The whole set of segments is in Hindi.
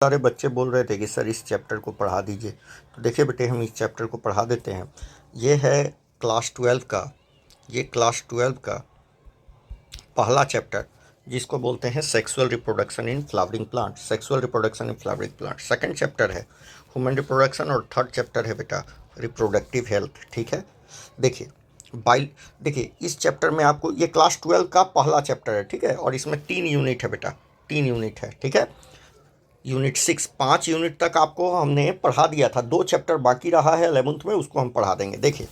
सारे बच्चे बोल रहे थे कि सर इस चैप्टर को पढ़ा दीजिए। तो देखिए बेटे, हम इस चैप्टर को पढ़ा देते हैं। ये है क्लास 12 का पहला चैप्टर, जिसको बोलते हैं sexual reproduction in flowering plant. Second chapter है ह्यूमन रिप्रोडक्शन, और थर्ड चैप्टर है बेटा रिप्रोडक्टिव हेल्थ। ठीक है, देखिए देखिए इस चैप्टर में आपको, ये क्लास 12 का पहला चैप्टर है। ठीक है, और इसमें 3 यूनिट है बेटा, 3 यूनिट है। ठीक है, यूनिट 6, 5 यूनिट तक आपको हमने पढ़ा दिया था। 2 चैप्टर बाकी रहा है 11th में, उसको हम पढ़ा देंगे। देखिए,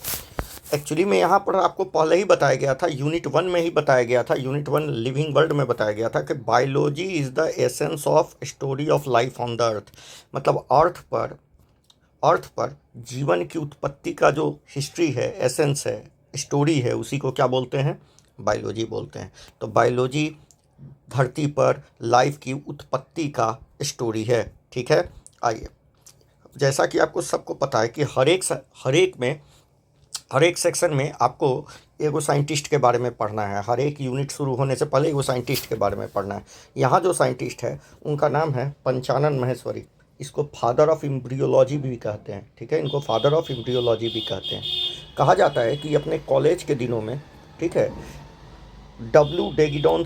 एक्चुअली में यहाँ पर आपको पहले ही बताया गया था, यूनिट 1 में ही बताया गया था, यूनिट 1 लिविंग वर्ल्ड में बताया गया था कि biology is the essence of story of life on the earth. मतलब अर्थ पर जीवन की उत्पत्ति का जो हिस्ट्री है, एसेंस है, स्टोरी है, उसी को क्या बोलते हैं? बायोलॉजी बोलते हैं। तो बायोलॉजी धरती पर लाइफ की उत्पत्ति का स्टोरी है। ठीक है, आइए, जैसा कि आपको सबको पता है कि हर एक सेक्शन में आपको एगो साइंटिस्ट के बारे में पढ़ना है। हर एक यूनिट शुरू होने से पहले एगो साइंटिस्ट के बारे में पढ़ना है। यहाँ जो साइंटिस्ट है उनका नाम है पंचानन माहेश्वरी। इसको फादर ऑफ एम्ब्रियोलॉजी भी कहते हैं। ठीक है, इनको फादर ऑफ एम्ब्रियोलॉजी भी कहते हैं। कहा जाता है कि अपने कॉलेज के दिनों में, ठीक है, डब्ल्यू डेजिडॉन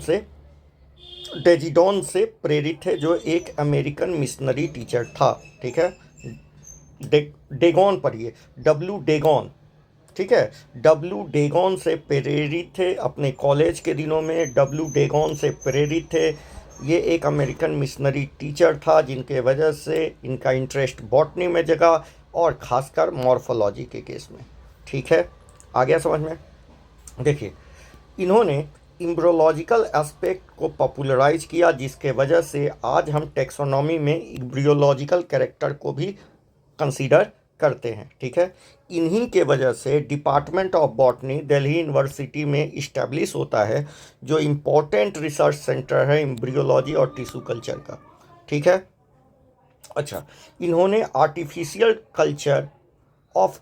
से प्रेरित है, जो एक अमेरिकन मिशनरी टीचर था। ठीक है, डेगॉन पढ़िए, डब्ल्यू डेगॉन। ठीक है, डब्ल्यू डेगॉन से प्रेरित थे अपने कॉलेज के दिनों में। डब्ल्यू डेगॉन से प्रेरित थे। ये एक अमेरिकन मिशनरी टीचर था, जिनके वजह से इनका इंटरेस्ट बॉटनी में जगा, और ख़ासकर मॉर्फोलॉजी के केस में। ठीक है, आ गया समझ में? देखिए, इन्होंने इम्ब्रियोलॉजिकल एस्पेक्ट को पॉपुलराइज किया, जिसके वजह से आज हम टेक्सोनॉमी में इम्ब्रियोलॉजिकल कैरेक्टर को भी कंसीडर करते हैं। ठीक है, इन्हीं के वजह से department of botany Delhi university में इस्टेब्लिश होता है, जो इम्पोर्टेंट रिसर्च सेंटर है इम्ब्रियोलॉजी और टिश्यू कल्चर का। ठीक है, अच्छा, इन्होंने artificial culture of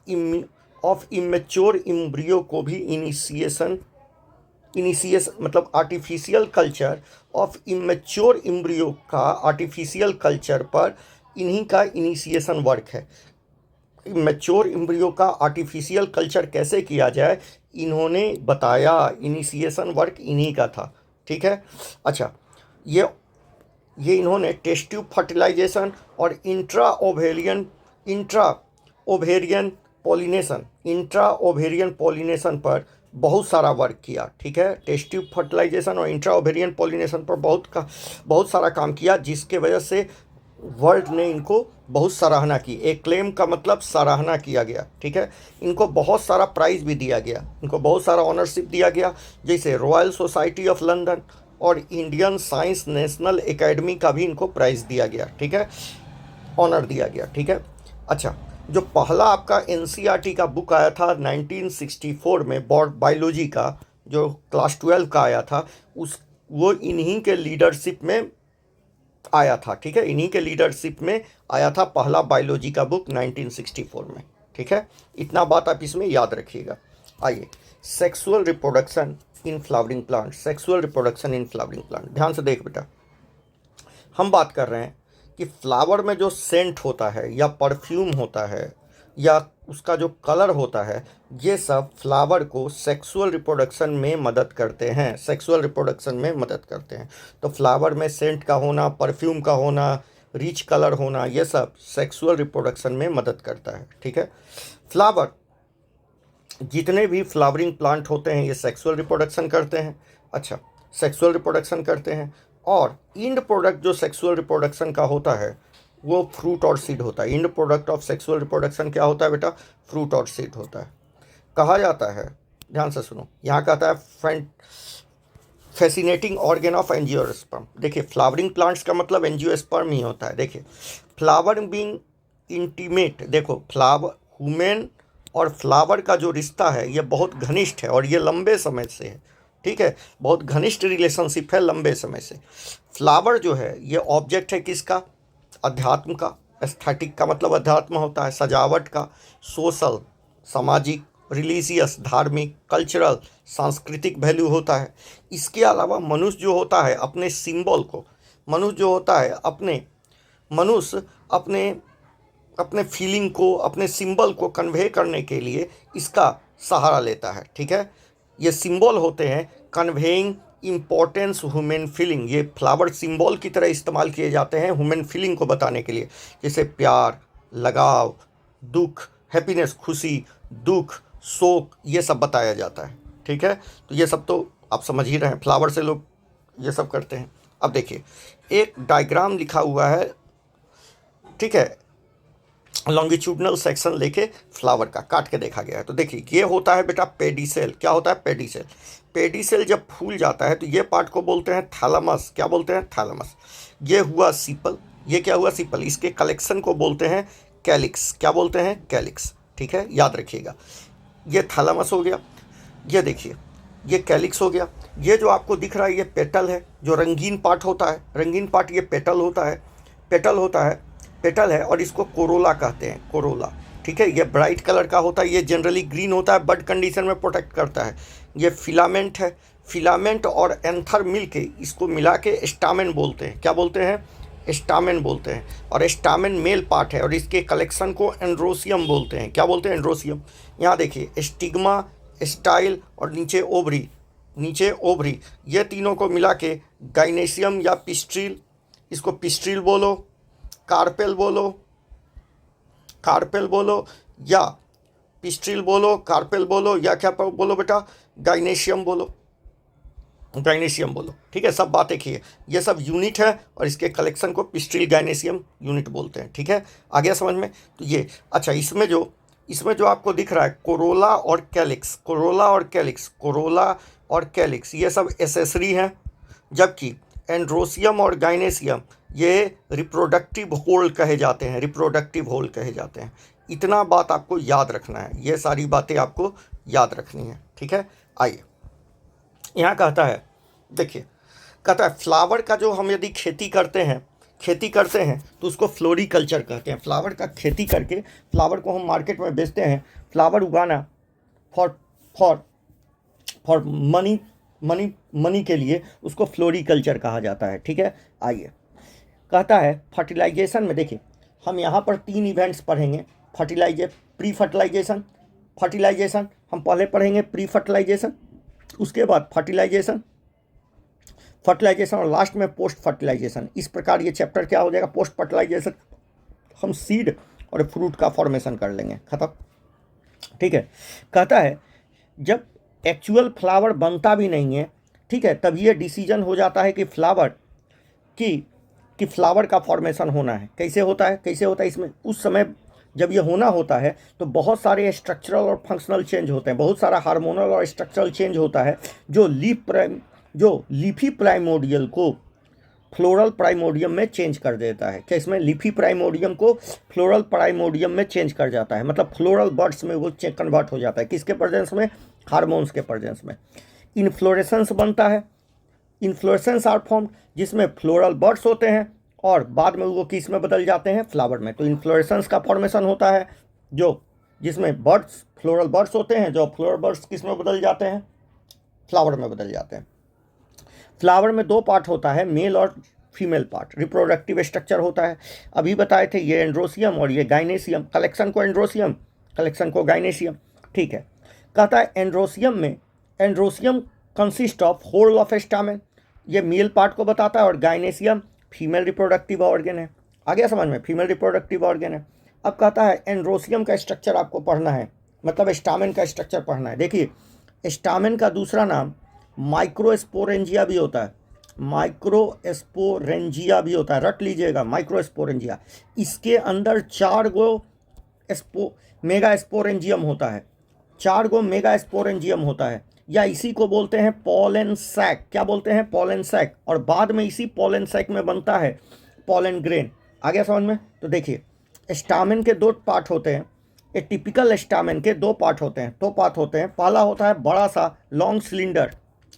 immature embryo को भी इनिशिएशन मतलब artificial culture of immature embryo का आर्टिफिशियल कल्चर पर इन्हीं का इनिशिएशन वर्क है। मैच्योर इम्ब्रियो का आर्टिफिशियल कल्चर कैसे किया जाए, इन्होंने बताया। इनिशिएशन वर्क इन्हीं का था। ठीक है, अच्छा, ये इन्होंने टेस्ट ट्यूब फर्टिलाइजेशन और इंट्रा ओवेरियन पॉलिनेशन पर बहुत सारा वर्क किया। ठीक है, टेस्ट ट्यूब फर्टिलाइजेशन और इंट्रा ओवेरियन पॉलिनेशन पर बहुत सारा काम किया, जिसके वजह से वर्ल्ड ने इनको बहुत सराहना की। एक क्लेम का मतलब सराहना किया गया। ठीक है, इनको बहुत सारा प्राइज़ भी दिया गया, इनको बहुत सारा ऑनरशिप दिया गया, जैसे रॉयल सोसाइटी ऑफ लंदन और इंडियन साइंस नेशनल एकेडमी का भी इनको प्राइज़ दिया गया। ठीक है, ऑनर दिया गया। ठीक है, अच्छा, जो पहला आपका एनसीईआरटी का बुक आया था 1964 में, बायोलॉजी का, जो क्लास 12 का आया था, वो इन्हीं के लीडरशिप में आया था। ठीक है, इन्हीं के लीडरशिप में आया था पहला बायोलॉजी का बुक 1964 में। ठीक है, इतना बात आप इसमें याद रखिएगा। आइए, sexual reproduction in flowering plant. ध्यान से देख बेटा, हम बात कर रहे हैं कि फ्लावर में जो सेंट होता है, या परफ्यूम होता है, या उसका जो कलर होता है, ये सब फ्लावर को सेक्सुअल रिप्रोडक्शन में मदद करते हैं। तो फ्लावर में सेंट का होना, परफ्यूम का होना, रिच कलर होना, ये सब सेक्सुअल रिप्रोडक्शन में मदद करता है। ठीक है, फ्लावर, जितने भी फ्लावरिंग प्लांट होते हैं, ये सेक्सुअल रिप्रोडक्शन करते हैं। अच्छा, सेक्सुअल रिप्रोडक्शन करते हैं, और इंड प्रोडक्ट जो सेक्सुअल रिप्रोडक्शन का होता है, वो फ्रूट और सीड होता है। End product of sexual reproduction क्या होता है बेटा? फ्रूट और सीड होता है। कहा जाता है, ध्यान से सुनो, यहाँ कहता है फैसिनेटिंग ऑर्गेन ऑफ एंजियोस्पर्म। देखिए, फ्लावरिंग प्लांट्स का मतलब एंजियोस्पर्म ही होता है। देखिए, फ्लावर बीइंग इंटीमेट, देखो, ह्यूमन और फ्लावर का जो रिश्ता है, ये बहुत घनिष्ठ है, और ये लंबे समय से है। ठीक है, बहुत घनिष्ठ रिलेशनशिप है लंबे समय से। फ्लावर जो है, ये ऑब्जेक्ट है किसका? अध्यात्म का। एस्थेटिक का मतलब अध्यात्म होता है, सजावट का। सोशल, सामाजिक, रिलीजियस, धार्मिक, कल्चरल, सांस्कृतिक वैल्यू होता है। इसके अलावा मनुष्य जो होता है अपने सिंबल को, मनुष्य जो होता है अपने मनुष्य अपने अपने फीलिंग को, अपने सिंबल को कन्वे करने के लिए इसका सहारा लेता है। ठीक है, ये सिंबल होते हैं कन्वेइंग इम्पोर्टेंस ह्यूमन फीलिंग। ये फ्लावर सिंबल की तरह इस्तेमाल किए जाते हैं ह्यूमन फीलिंग को बताने के लिए, जैसे प्यार, लगाव, दुख, हैप्पीनेस, खुशी, दुख, शोक, ये सब बताया जाता है। ठीक है, तो ये सब तो आप समझ ही रहे हैं, फ्लावर से लोग ये सब करते हैं। अब देखिए, एक डायग्राम लिखा हुआ है, ठीक है, लॉन्गिट्यूडनल सेक्शन लेके फ्लावर का काट के देखा गया है। तो देखिए, ये होता है बेटा पेडिसेल। क्या होता है? पेडिसेल। पेडिसेल जब फूल जाता है तो ये पार्ट को बोलते हैं थैलेमस। क्या बोलते हैं? थैलेमस। ये हुआ सीपल। ये क्या हुआ? सीपल। इसके कलेक्शन को बोलते हैं कैलिक्स। क्या बोलते हैं? कैलिक्स। ठीक है, याद रखिएगा। ये थैलेमस हो गया। ये देखिए, ये कैलिक्स हो गया। ये जो आपको दिख रहा है ये पेटल है, जो रंगीन पार्ट होता है। रंगीन पार्ट ये पेटल होता है। पेटल होता है, पेटल है, और इसको कोरोला कहते हैं। कोरोला। ठीक है, ये ब्राइट कलर का होता है। ये जनरली ग्रीन होता है, बड कंडीशन में प्रोटेक्ट करता है। ये फिलामेंट है। फिलामेंट और एंथर मिल के इसको मिला के स्टामेन बोलते हैं। क्या बोलते हैं? स्टामेन बोलते हैं। और स्टामेन मेल पार्ट है, और इसके कलेक्शन को एंड्रोसियम बोलते हैं। क्या बोलते हैं? एंड्रोसियम। यहाँ देखिए, स्टिग्मा, स्टाइल और नीचे ओवरी। नीचे ओवरी, ये तीनों को मिला के गाइनेशियम या पिस्ट्रिल, इसको पिस्ट्रिल बोलो, कार्पेल बोलो, कार्पेल बोलो, या पिस्ट्रिल बोलो, कार्पेल बोलो, या क्या बोलो बेटा? गाइनेशियम बोलो, गाइनेशियम बोलो। ठीक है, सब बात एक ही है। ये सब यूनिट है, और इसके कलेक्शन को पिस्ट्रिल गाइनेशियम यूनिट बोलते हैं। ठीक है, आ गया समझ में? तो ये अच्छा, इसमें जो आपको दिख रहा है कोरोला और कैलिक्स, कोरोला और कैलिक्स, कोरोला और कैलिक्स, ये सब एसेसरी हैं। जबकि एंड्रोसियम और गाइनेशियम ये रिप्रोडक्टिव होल कहे जाते हैं। रिप्रोडक्टिव होल कहे जाते हैं। इतना बात आपको याद रखना है, ये सारी बातें आपको याद रखनी है। ठीक है, आइए, यहाँ कहता है, देखिए, कहता है फ्लावर का जो हम यदि खेती करते हैं तो उसको फ्लोरिकल्चर कहते हैं। फ्लावर का खेती करके फ्लावर को हम मार्केट में बेचते हैं। फ्लावर उगाना for for for money money money के लिए उसको फ्लोरिकल्चर कहा जाता है। ठीक है, आइए, कहता है फर्टिलाइजेशन में, देखिए, हम यहाँ पर 3 इवेंट्स पढ़ेंगे। प्री फर्टिलाइजेशन, फर्टिलाइजेशन हम पहले पढ़ेंगे, प्री फर्टिलाइजेशन, उसके बाद फर्टिलाइजेशन, और लास्ट में पोस्ट फर्टिलाइजेशन। इस प्रकार ये चैप्टर क्या हो जाएगा? पोस्ट फर्टिलाइजेशन हम सीड और फ्रूट का फॉर्मेशन कर लेंगे, खत्म। ठीक है, कहता है जब एक्चुअल फ्लावर बनता भी नहीं है, ठीक है, तब ये डिसीजन हो जाता है कि फ्लावर का फॉर्मेशन होना है। कैसे होता है? इसमें उस समय जब ये होना होता है तो बहुत सारे स्ट्रक्चरल और फंक्शनल चेंज होते हैं, बहुत सारा हार्मोनल और स्ट्रक्चरल चेंज होता है, जो लीफी प्राइमोडियल को फ्लोरल प्राइमोडियम में चेंज कर देता है। क्या इसमें लीफी प्राइमोडियम को फ्लोरल प्राइमोडियम में चेंज कर जाता है, मतलब फ्लोरल बर्ड्स में वो कन्वर्ट हो जाता है। किसके प्रेजेंस में? हार्मोन्स के प्रेजेंस में। इन्फ्लोरेसेंस बनता है। इन्फ्लोरेसेंस आर फॉर्म, जिसमें फ्लोरल बर्ड्स होते हैं और बाद में वो किस में बदल जाते हैं? फ्लावर में। तो इन्फ्लोरेसेंस का फॉर्मेशन होता है जिसमें फ्लोरल बर्ड्स होते हैं, जो फ्लोरल बर्ड्स किस में बदल जाते हैं? फ्लावर में बदल जाते हैं। फ्लावर में 2 पार्ट होता है, मेल और फीमेल पार्ट। रिप्रोडक्टिव स्ट्रक्चर होता है, अभी बताए थे, ये एंड्रोसियम और ये गाइनेशियम। कलेक्शन को एंड्रोसियम, कलेक्शन को गाइनेशियम। ठीक है, कहता है androecium consist of whorl of stamen, ये मेल पार्ट को बताता है, और गाइनेशियम फीमेल रिप्रोडक्टिव ऑर्गन है। आ गया समझ में? फीमेल रिप्रोडक्टिव ऑर्गन है। अब कहता है एंड्रोसियम का स्ट्रक्चर आपको पढ़ना है, मतलब स्टामेन का स्ट्रक्चर पढ़ना है। देखिए, स्टामेन का दूसरा नाम माइक्रोस्पोरेंजिया भी होता है। माइक्रोस्पोरेंजिया भी होता है, रट लीजिएगा, माइक्रोस्पोरेंजिया। इसके अंदर 4 गो मेगा स्पोरेंजियम होता है। 4 गो मेगा स्पोरेंजियम होता है, या इसी को बोलते हैं पॉलन सैक। क्या बोलते हैं? Pollen sac. और बाद में इसी पॉलन सैक में बनता है पॉलन ग्रेन। आ गया समझ में? तो देखिए, स्टामेन के 2 पार्ट होते हैं। ए टिपिकल स्टामेन के 2 पार्ट होते हैं, पहला होता है बड़ा सा लॉन्ग सिलेंडर,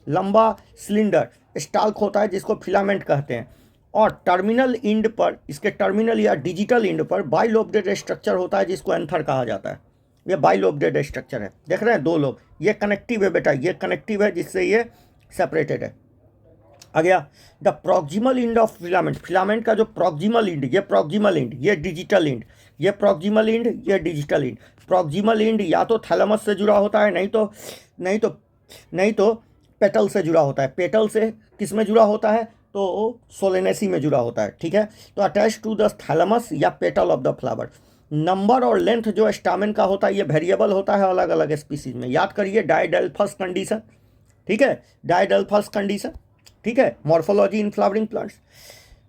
लंबा सिलेंडर स्टाल्क होता है, जिसको फिलामेंट कहते हैं। और टर्मिनल इंड पर, इसके टर्मिनल या डिजिटल इंड पर बाइलोब्डेड स्ट्रक्चर होता है, जिसको एंथर कहा जाता है। ये बाइलोब्डेड स्ट्रक्चर है, देख रहे हैं 2 लोब। ये कनेक्टिव है बेटा, ये कनेक्टिव है, जिससे ये सेपरेटेड है। आ गया। The proximal end of filament, filament का जो प्रॉक्सिमल एंड, ये प्रॉक्सिमल एंड, ये डिजिटल एंड, ये प्रॉक्सिमल एंड, ये डिजिटल एंड। प्रॉक्सिमल एंड या तो थैलेमस से जुड़ा होता है, नहीं तो नहीं तो पेटल से जुड़ा होता है। पेटल से किस में जुड़ा होता है, तो सोलेनेसी में जुड़ा होता है, ठीक है। तो अटैच टू द थैलेमस या petal of the flower. Number और लेंथ जो स्टामेन का होता है ये वेरिएबल होता है अलग अलग स्पीसीज में। याद करिए डायडेल्फस कंडीशन, ठीक है, डायडेल्फस कंडीशन, ठीक है। मॉर्फोलॉजी इन फ्लावरिंग प्लांट्स,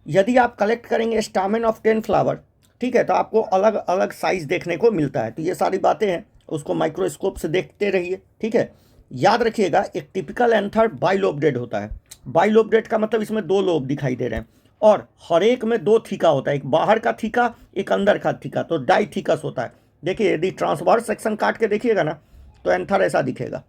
यदि आप कलेक्ट करेंगे स्टामेन ऑफ 10 फ्लावर, ठीक है, तो आपको अलग अलग साइज देखने को मिलता है। तो ये सारी बातें हैं, उसको माइक्रोस्कोप से देखते रहिए, ठीक है। याद रखिएगा एक टिपिकल एंथर बाइलोब्डेड होता है। बाइलोब्डेड का मतलब इसमें 2 लोब दिखाई दे रहे हैं और हर एक में 2 थीका होता है, एक बाहर का थीका, एक अंदर का थीका, तो डाइथीकस होता है। देखिए यदि ट्रांसवर्स सेक्शन काट के देखिएगा ना तो एंथर ऐसा दिखेगा,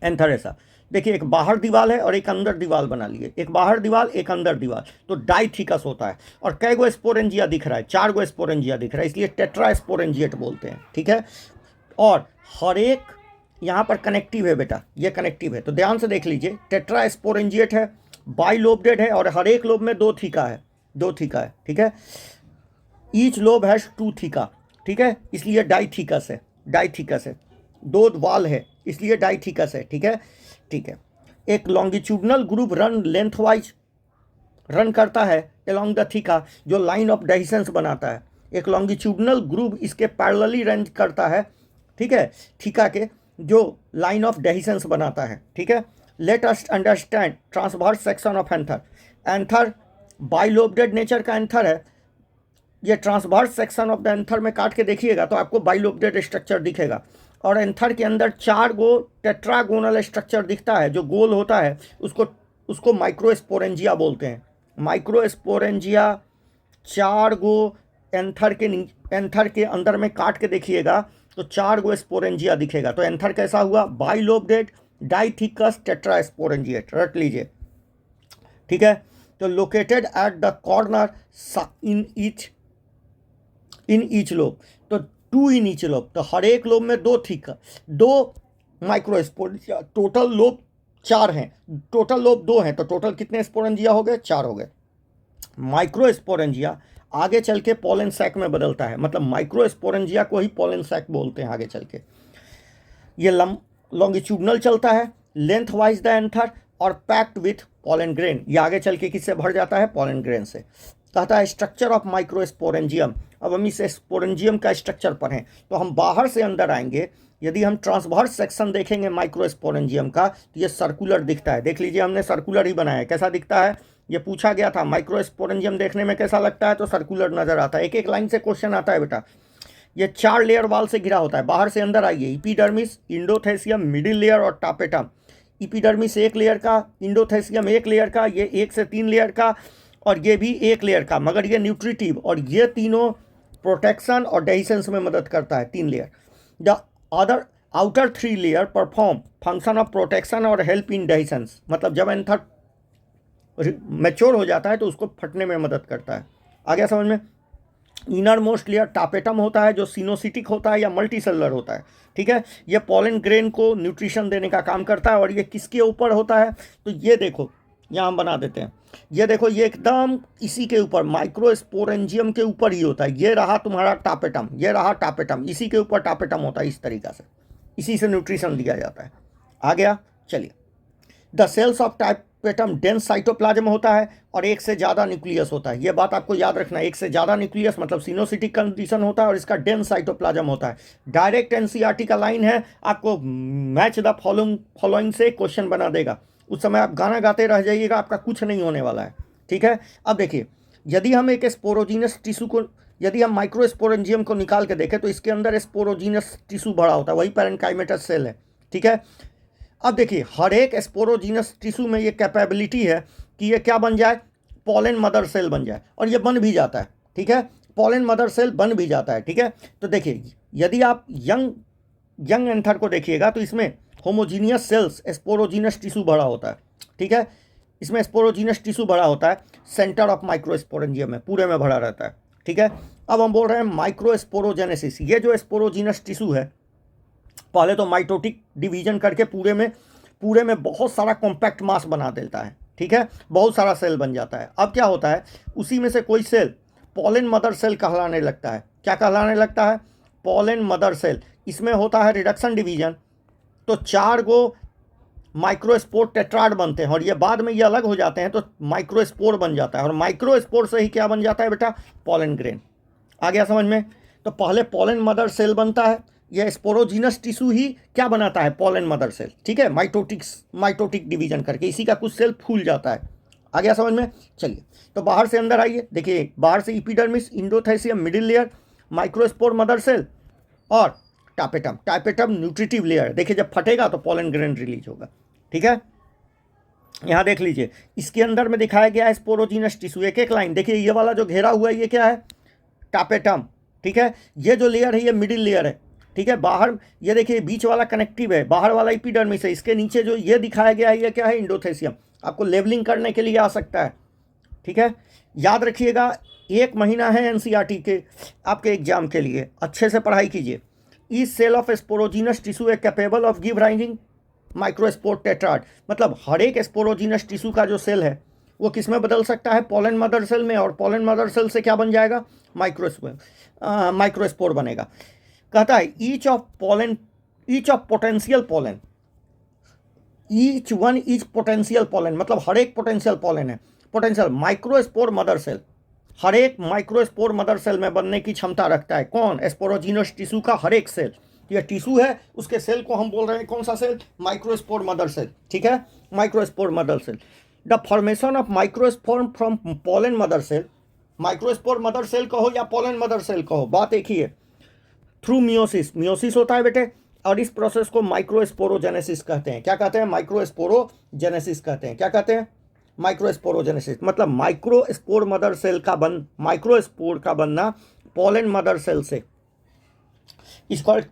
एंथर ऐसा। देखिए एक बाहर दीवार है और एक अंदर दीवार बना लिए, एक बाहर दीवार एक अंदर दीवार, तो डाइथीकस होता है। और कई गो स्पोरेंजिया दिख रहा है, 4 गो स्पोरेंजिया दिख रहा है, इसलिए टेट्रा स्पोरेंजिएट बोलते हैं, ठीक है। और हर एक यहाँ पर कनेक्टिव है बेटा, ये कनेक्टिव है, तो ध्यान से देख लीजिए। टेट्रा स्पोरेंजिएट है, बाइलोब्डेड है और हर एक लोब में 2 थीका है, 2 थीका है, ठीक है। ईच लोब हैज 2 थीका, ठीक है, इसलिए डाइथीकस है, डाइथीकस है। 2 वाल है इसलिए डाइथीकस है, ठीक है, ठीक है। एक longitudinal group run lengthwise run करता है अलोंग द थीका, जो लाइन ऑफ डेहिसेंस बनाता है। एक लॉन्गिट्यूडनल ग्रुप इसके पैरेलली रन करता है, ठीक है, थीका के, जो लाइन ऑफ डेहिसेंस बनाता है, ठीक है। Let us understand transverse section of anther. Anther bilobed nature का एंथर है। ये transverse section of the anther में काट के देखिएगा तो आपको बाइलोब्डेड स्ट्रक्चर दिखेगा और एंथर के अंदर 4 गो टेट्रागोनल स्ट्रक्चर दिखता है जो गोल होता है, उसको माइक्रोस्पोरेंजिया बोलते हैं। माइक्रोस्पोरेंजिया 4 गो एंथर के अंदर में काट के देखिएगा तो 4 गो स्पोरेंजिया दिखेगा। तो एंथर कैसा हुआ, बाइलोब्डेड डाइथीकस टेट्रास्पोरेंजिएट, रट लीजिए, ठीक है। तो located at the corner in each lobe, तो 2 इन ईच लोब, तो हर एक लोब में 2 थीका, 2 माइक्रोस्पोरेंजिया, टोटल लोब 4 हैं, टोटल लोब 2 हैं, तो टोटल कितने स्पोरेंजिया हो गए, 4 हो गए। माइक्रोस्पोरेंजिया आगे चल के पोलन सैक में बदलता है, मतलब माइक्रोस्पोरेंजिया को ही पोलन सैक बोलते हैं आगे चल के। ये लॉन्गिट्यूडनल चलता है, लेंथ वाइज द एंथर और पैक्ड विथ पोलन ग्रेन। ये आगे चल के किससे भर जाता है, पोलन ग्रेन से। कहता है स्ट्रक्चर ऑफ माइक्रोस्पोरेंजियम। अब हम इस स्पोरेंजियम का स्ट्रक्चर पढ़ें तो हम बाहर से अंदर आएंगे। यदि हम ट्रांसवर्स सेक्शन देखेंगे माइक्रोस्पोरेंजियम का तो ये सर्कुलर दिखता है। देख लीजिए हमने सर्कुलर ही बनाया है, कैसा दिखता है, ये पूछा गया था माइक्रोस्पोरेंजियम देखने में कैसा लगता है, तो सर्कुलर नजर आता है। एक एक लाइन से क्वेश्चन आता है बेटा। ये 4 लेयर वाल से घिरा होता है, बाहर से अंदर आइए। इपीडर्मिस, इंडोथेसियम, मिडिल लेयर और टापेटम। इपीडर्मिस 1 लेयर का, इंडोथेसियम 1 लेयर का, ये 1 से 3 लेयर का और ये भी 1 लेयर का, मगर ये न्यूट्रिटिव, और ये तीनों प्रोटेक्शन और डेहिसेंस में मदद करता है, 3 layer. The other outer 3 layer perform function of protection और हेल्प इन डेहिसेंस, मतलब जब एंथर मैच्योर हो जाता है तो उसको फटने में मदद करता है। आ गया समझ में। इनर मोस्ट लेयर टापेटम होता है जो सिनोसिटिक होता है या मल्टी सेलुलर होता है, ठीक है। ये पोलन ग्रेन को न्यूट्रिशन देने का काम करता है। और ये किसके ऊपर होता है, तो ये देखो यहाँ हम बना देते हैं, ये देखो ये एकदम इसी के ऊपर माइक्रोस्पोरेंजियम के ऊपर ही होता है। ये रहा तुम्हारा टापेटम, ये रहा टापेटम, इसी के ऊपर टापेटम होता है, इस तरीक़ा से इसी से न्यूट्रिशन दिया जाता है। आ गया, चलिए। The cells of tapetum dense cytoplasm होता है और 1 से ज़्यादा न्यूक्लियस होता है। ये बात आपको याद रखना है, 1 से ज़्यादा न्यूक्लियस मतलब सिनोसिटिक कंडीशन होता है और इसका डेंस साइटोप्लाज्म होता है। डायरेक्ट एनसीईआरटी का लाइन है, आपको मैच द फॉलोइंग से क्वेश्चन बना देगा। उस समय आप गाना गाते रह जाइएगा, आपका कुछ नहीं होने वाला है, ठीक है। अब देखिए यदि हम एक स्पोरोजीनस टिश्यू को, यदि हम माइक्रोस्पोरेंजियम को निकाल के देखें तो इसके अंदर स्पोरोजीनस टिश्यू भरा होता है, वही पैरेन्काइमेटस सेल है, ठीक है। अब देखिए हर एक स्पोरोजीनस टिश्यू में ये कैपेबिलिटी है कि ये क्या बन जाए, पोलन मदर सेल बन जाए, और ये बन भी जाता है, ठीक है। पोलन मदर सेल बन भी जाता है, ठीक है। तो देखिए यदि आप यंग एंथर को देखिएगा तो इसमें होमोजीनियस सेल्स स्पोरोजीनस टिश्यू भरा होता है, ठीक है। इसमें स्पोरोजीनस टिश्यू भरा होता है, सेंटर ऑफ माइक्रोस्पोरेंजियम में पूरे में भरा रहता है, ठीक है। अब हम बोल रहे हैं माइक्रोस्पोरोजेनेसिस। ये जो स्पोरोजीनस टिश्यू है पहले तो माइटोटिक डिवीजन करके पूरे में बहुत सारा कॉम्पैक्ट मास बना देता है, ठीक है, बहुत सारा सेल बन जाता है। अब क्या होता है, उसी में से कोई सेल पॉलन मदर सेल कहलाने लगता है। क्या कहलाने लगता है? Pollen mother cell. इसमें होता है रिडक्शन डिवीजन, तो 4 गो माइक्रोस्पोर टेट्राड बनते हैं और ये बाद में ये अलग हो जाते हैं तो माइक्रोस्पोर बन जाता है, और माइक्रोस्पोर से ही क्या बन जाता है बेटा? Pollen grain. आ गया समझ में? तो पहले पॉलन मदर सेल बनता है, यह स्पोरोजीनस टिश्यू ही क्या बनाता है? Pollen mother cell. ठीक है, माइटोटिक डिवीजन करके इसी का कुछ सेल फूल जाता है। आ गया समझ में? चलिए, तो बाहर से अंदर आइए, देखिए बाहर से epidermis, endothecium, middle layer, microspore mother cell और टापेटम न्यूट्रिटिव लेयर। देखिए जब फटेगा तो पॉलन ग्रेन रिलीज होगा। ठीक है, यहाँ देख लीजिए, इसके अंदर में दिखाया गया है स्पोरोजीनस टिश्यू, एक एक लाइन देखिए, ये वाला जो घेरा हुआ है ये क्या है? टापेटम। ठीक है, ये जो लेयर है ये मिडिल लेयर है। ठीक है, बाहर ये देखिए बीच वाला कनेक्टिव है, बाहर वाला एपिडर्मिस है, इसके नीचे जो ये दिखाया गया है ये क्या है? इंडोथेसियम। आपको लेवलिंग करने के लिए आ सकता है। ठीक है, याद रखिएगा, 1 महीना है एनसीईआरटी के आपके एग्जाम के लिए, अच्छे से पढ़ाई कीजिए। Each cell of sporogenous tissue a capable of give rising microspore tetrad. मतलब हर एक स्पोरोजीनस टिश्यू का जो सेल है वो किस में बदल सकता है? पॉलन मदर सेल में, और पॉलन मदर सेल से क्या बन जाएगा? माइक्रोस्पोर बनेगा। कहता है each of potential pollen, each one is potential pollen, मतलब हर एक पोटेंशियल पॉलन है। पोटेंशियल माइक्रोस्पोर मदर सेल, हर एक माइक्रोस्पोर मदर सेल में बनने की क्षमता रखता है। कौन? स्पोरोजीनस टिश्यू का हर एक सेल। ये टिश्यू है, उसके सेल को हम बोल रहे हैं कौन सा सेल? Microspore mother cell. ठीक है, microspore mother cell. The formation of microspore from pollen mother cell, microspore mother cell कहो या पॉलन मदर सेल कहो, बात एक ही है। थ्रू मियोसिस, मियोसिस होता है बेटे, और इस प्रोसेस को माइक्रोस्पोरोजेनेसिस कहते हैं। क्या कहते हैं? माइक्रोस्पोरोजेनेसिस कहते हैं। क्या कहते हैं? माइक्रोस्पोरोजेनेसिस। मतलब माइक्रोस्पोर का बनना पॉलन मदर सेल से, इज कॉल्ड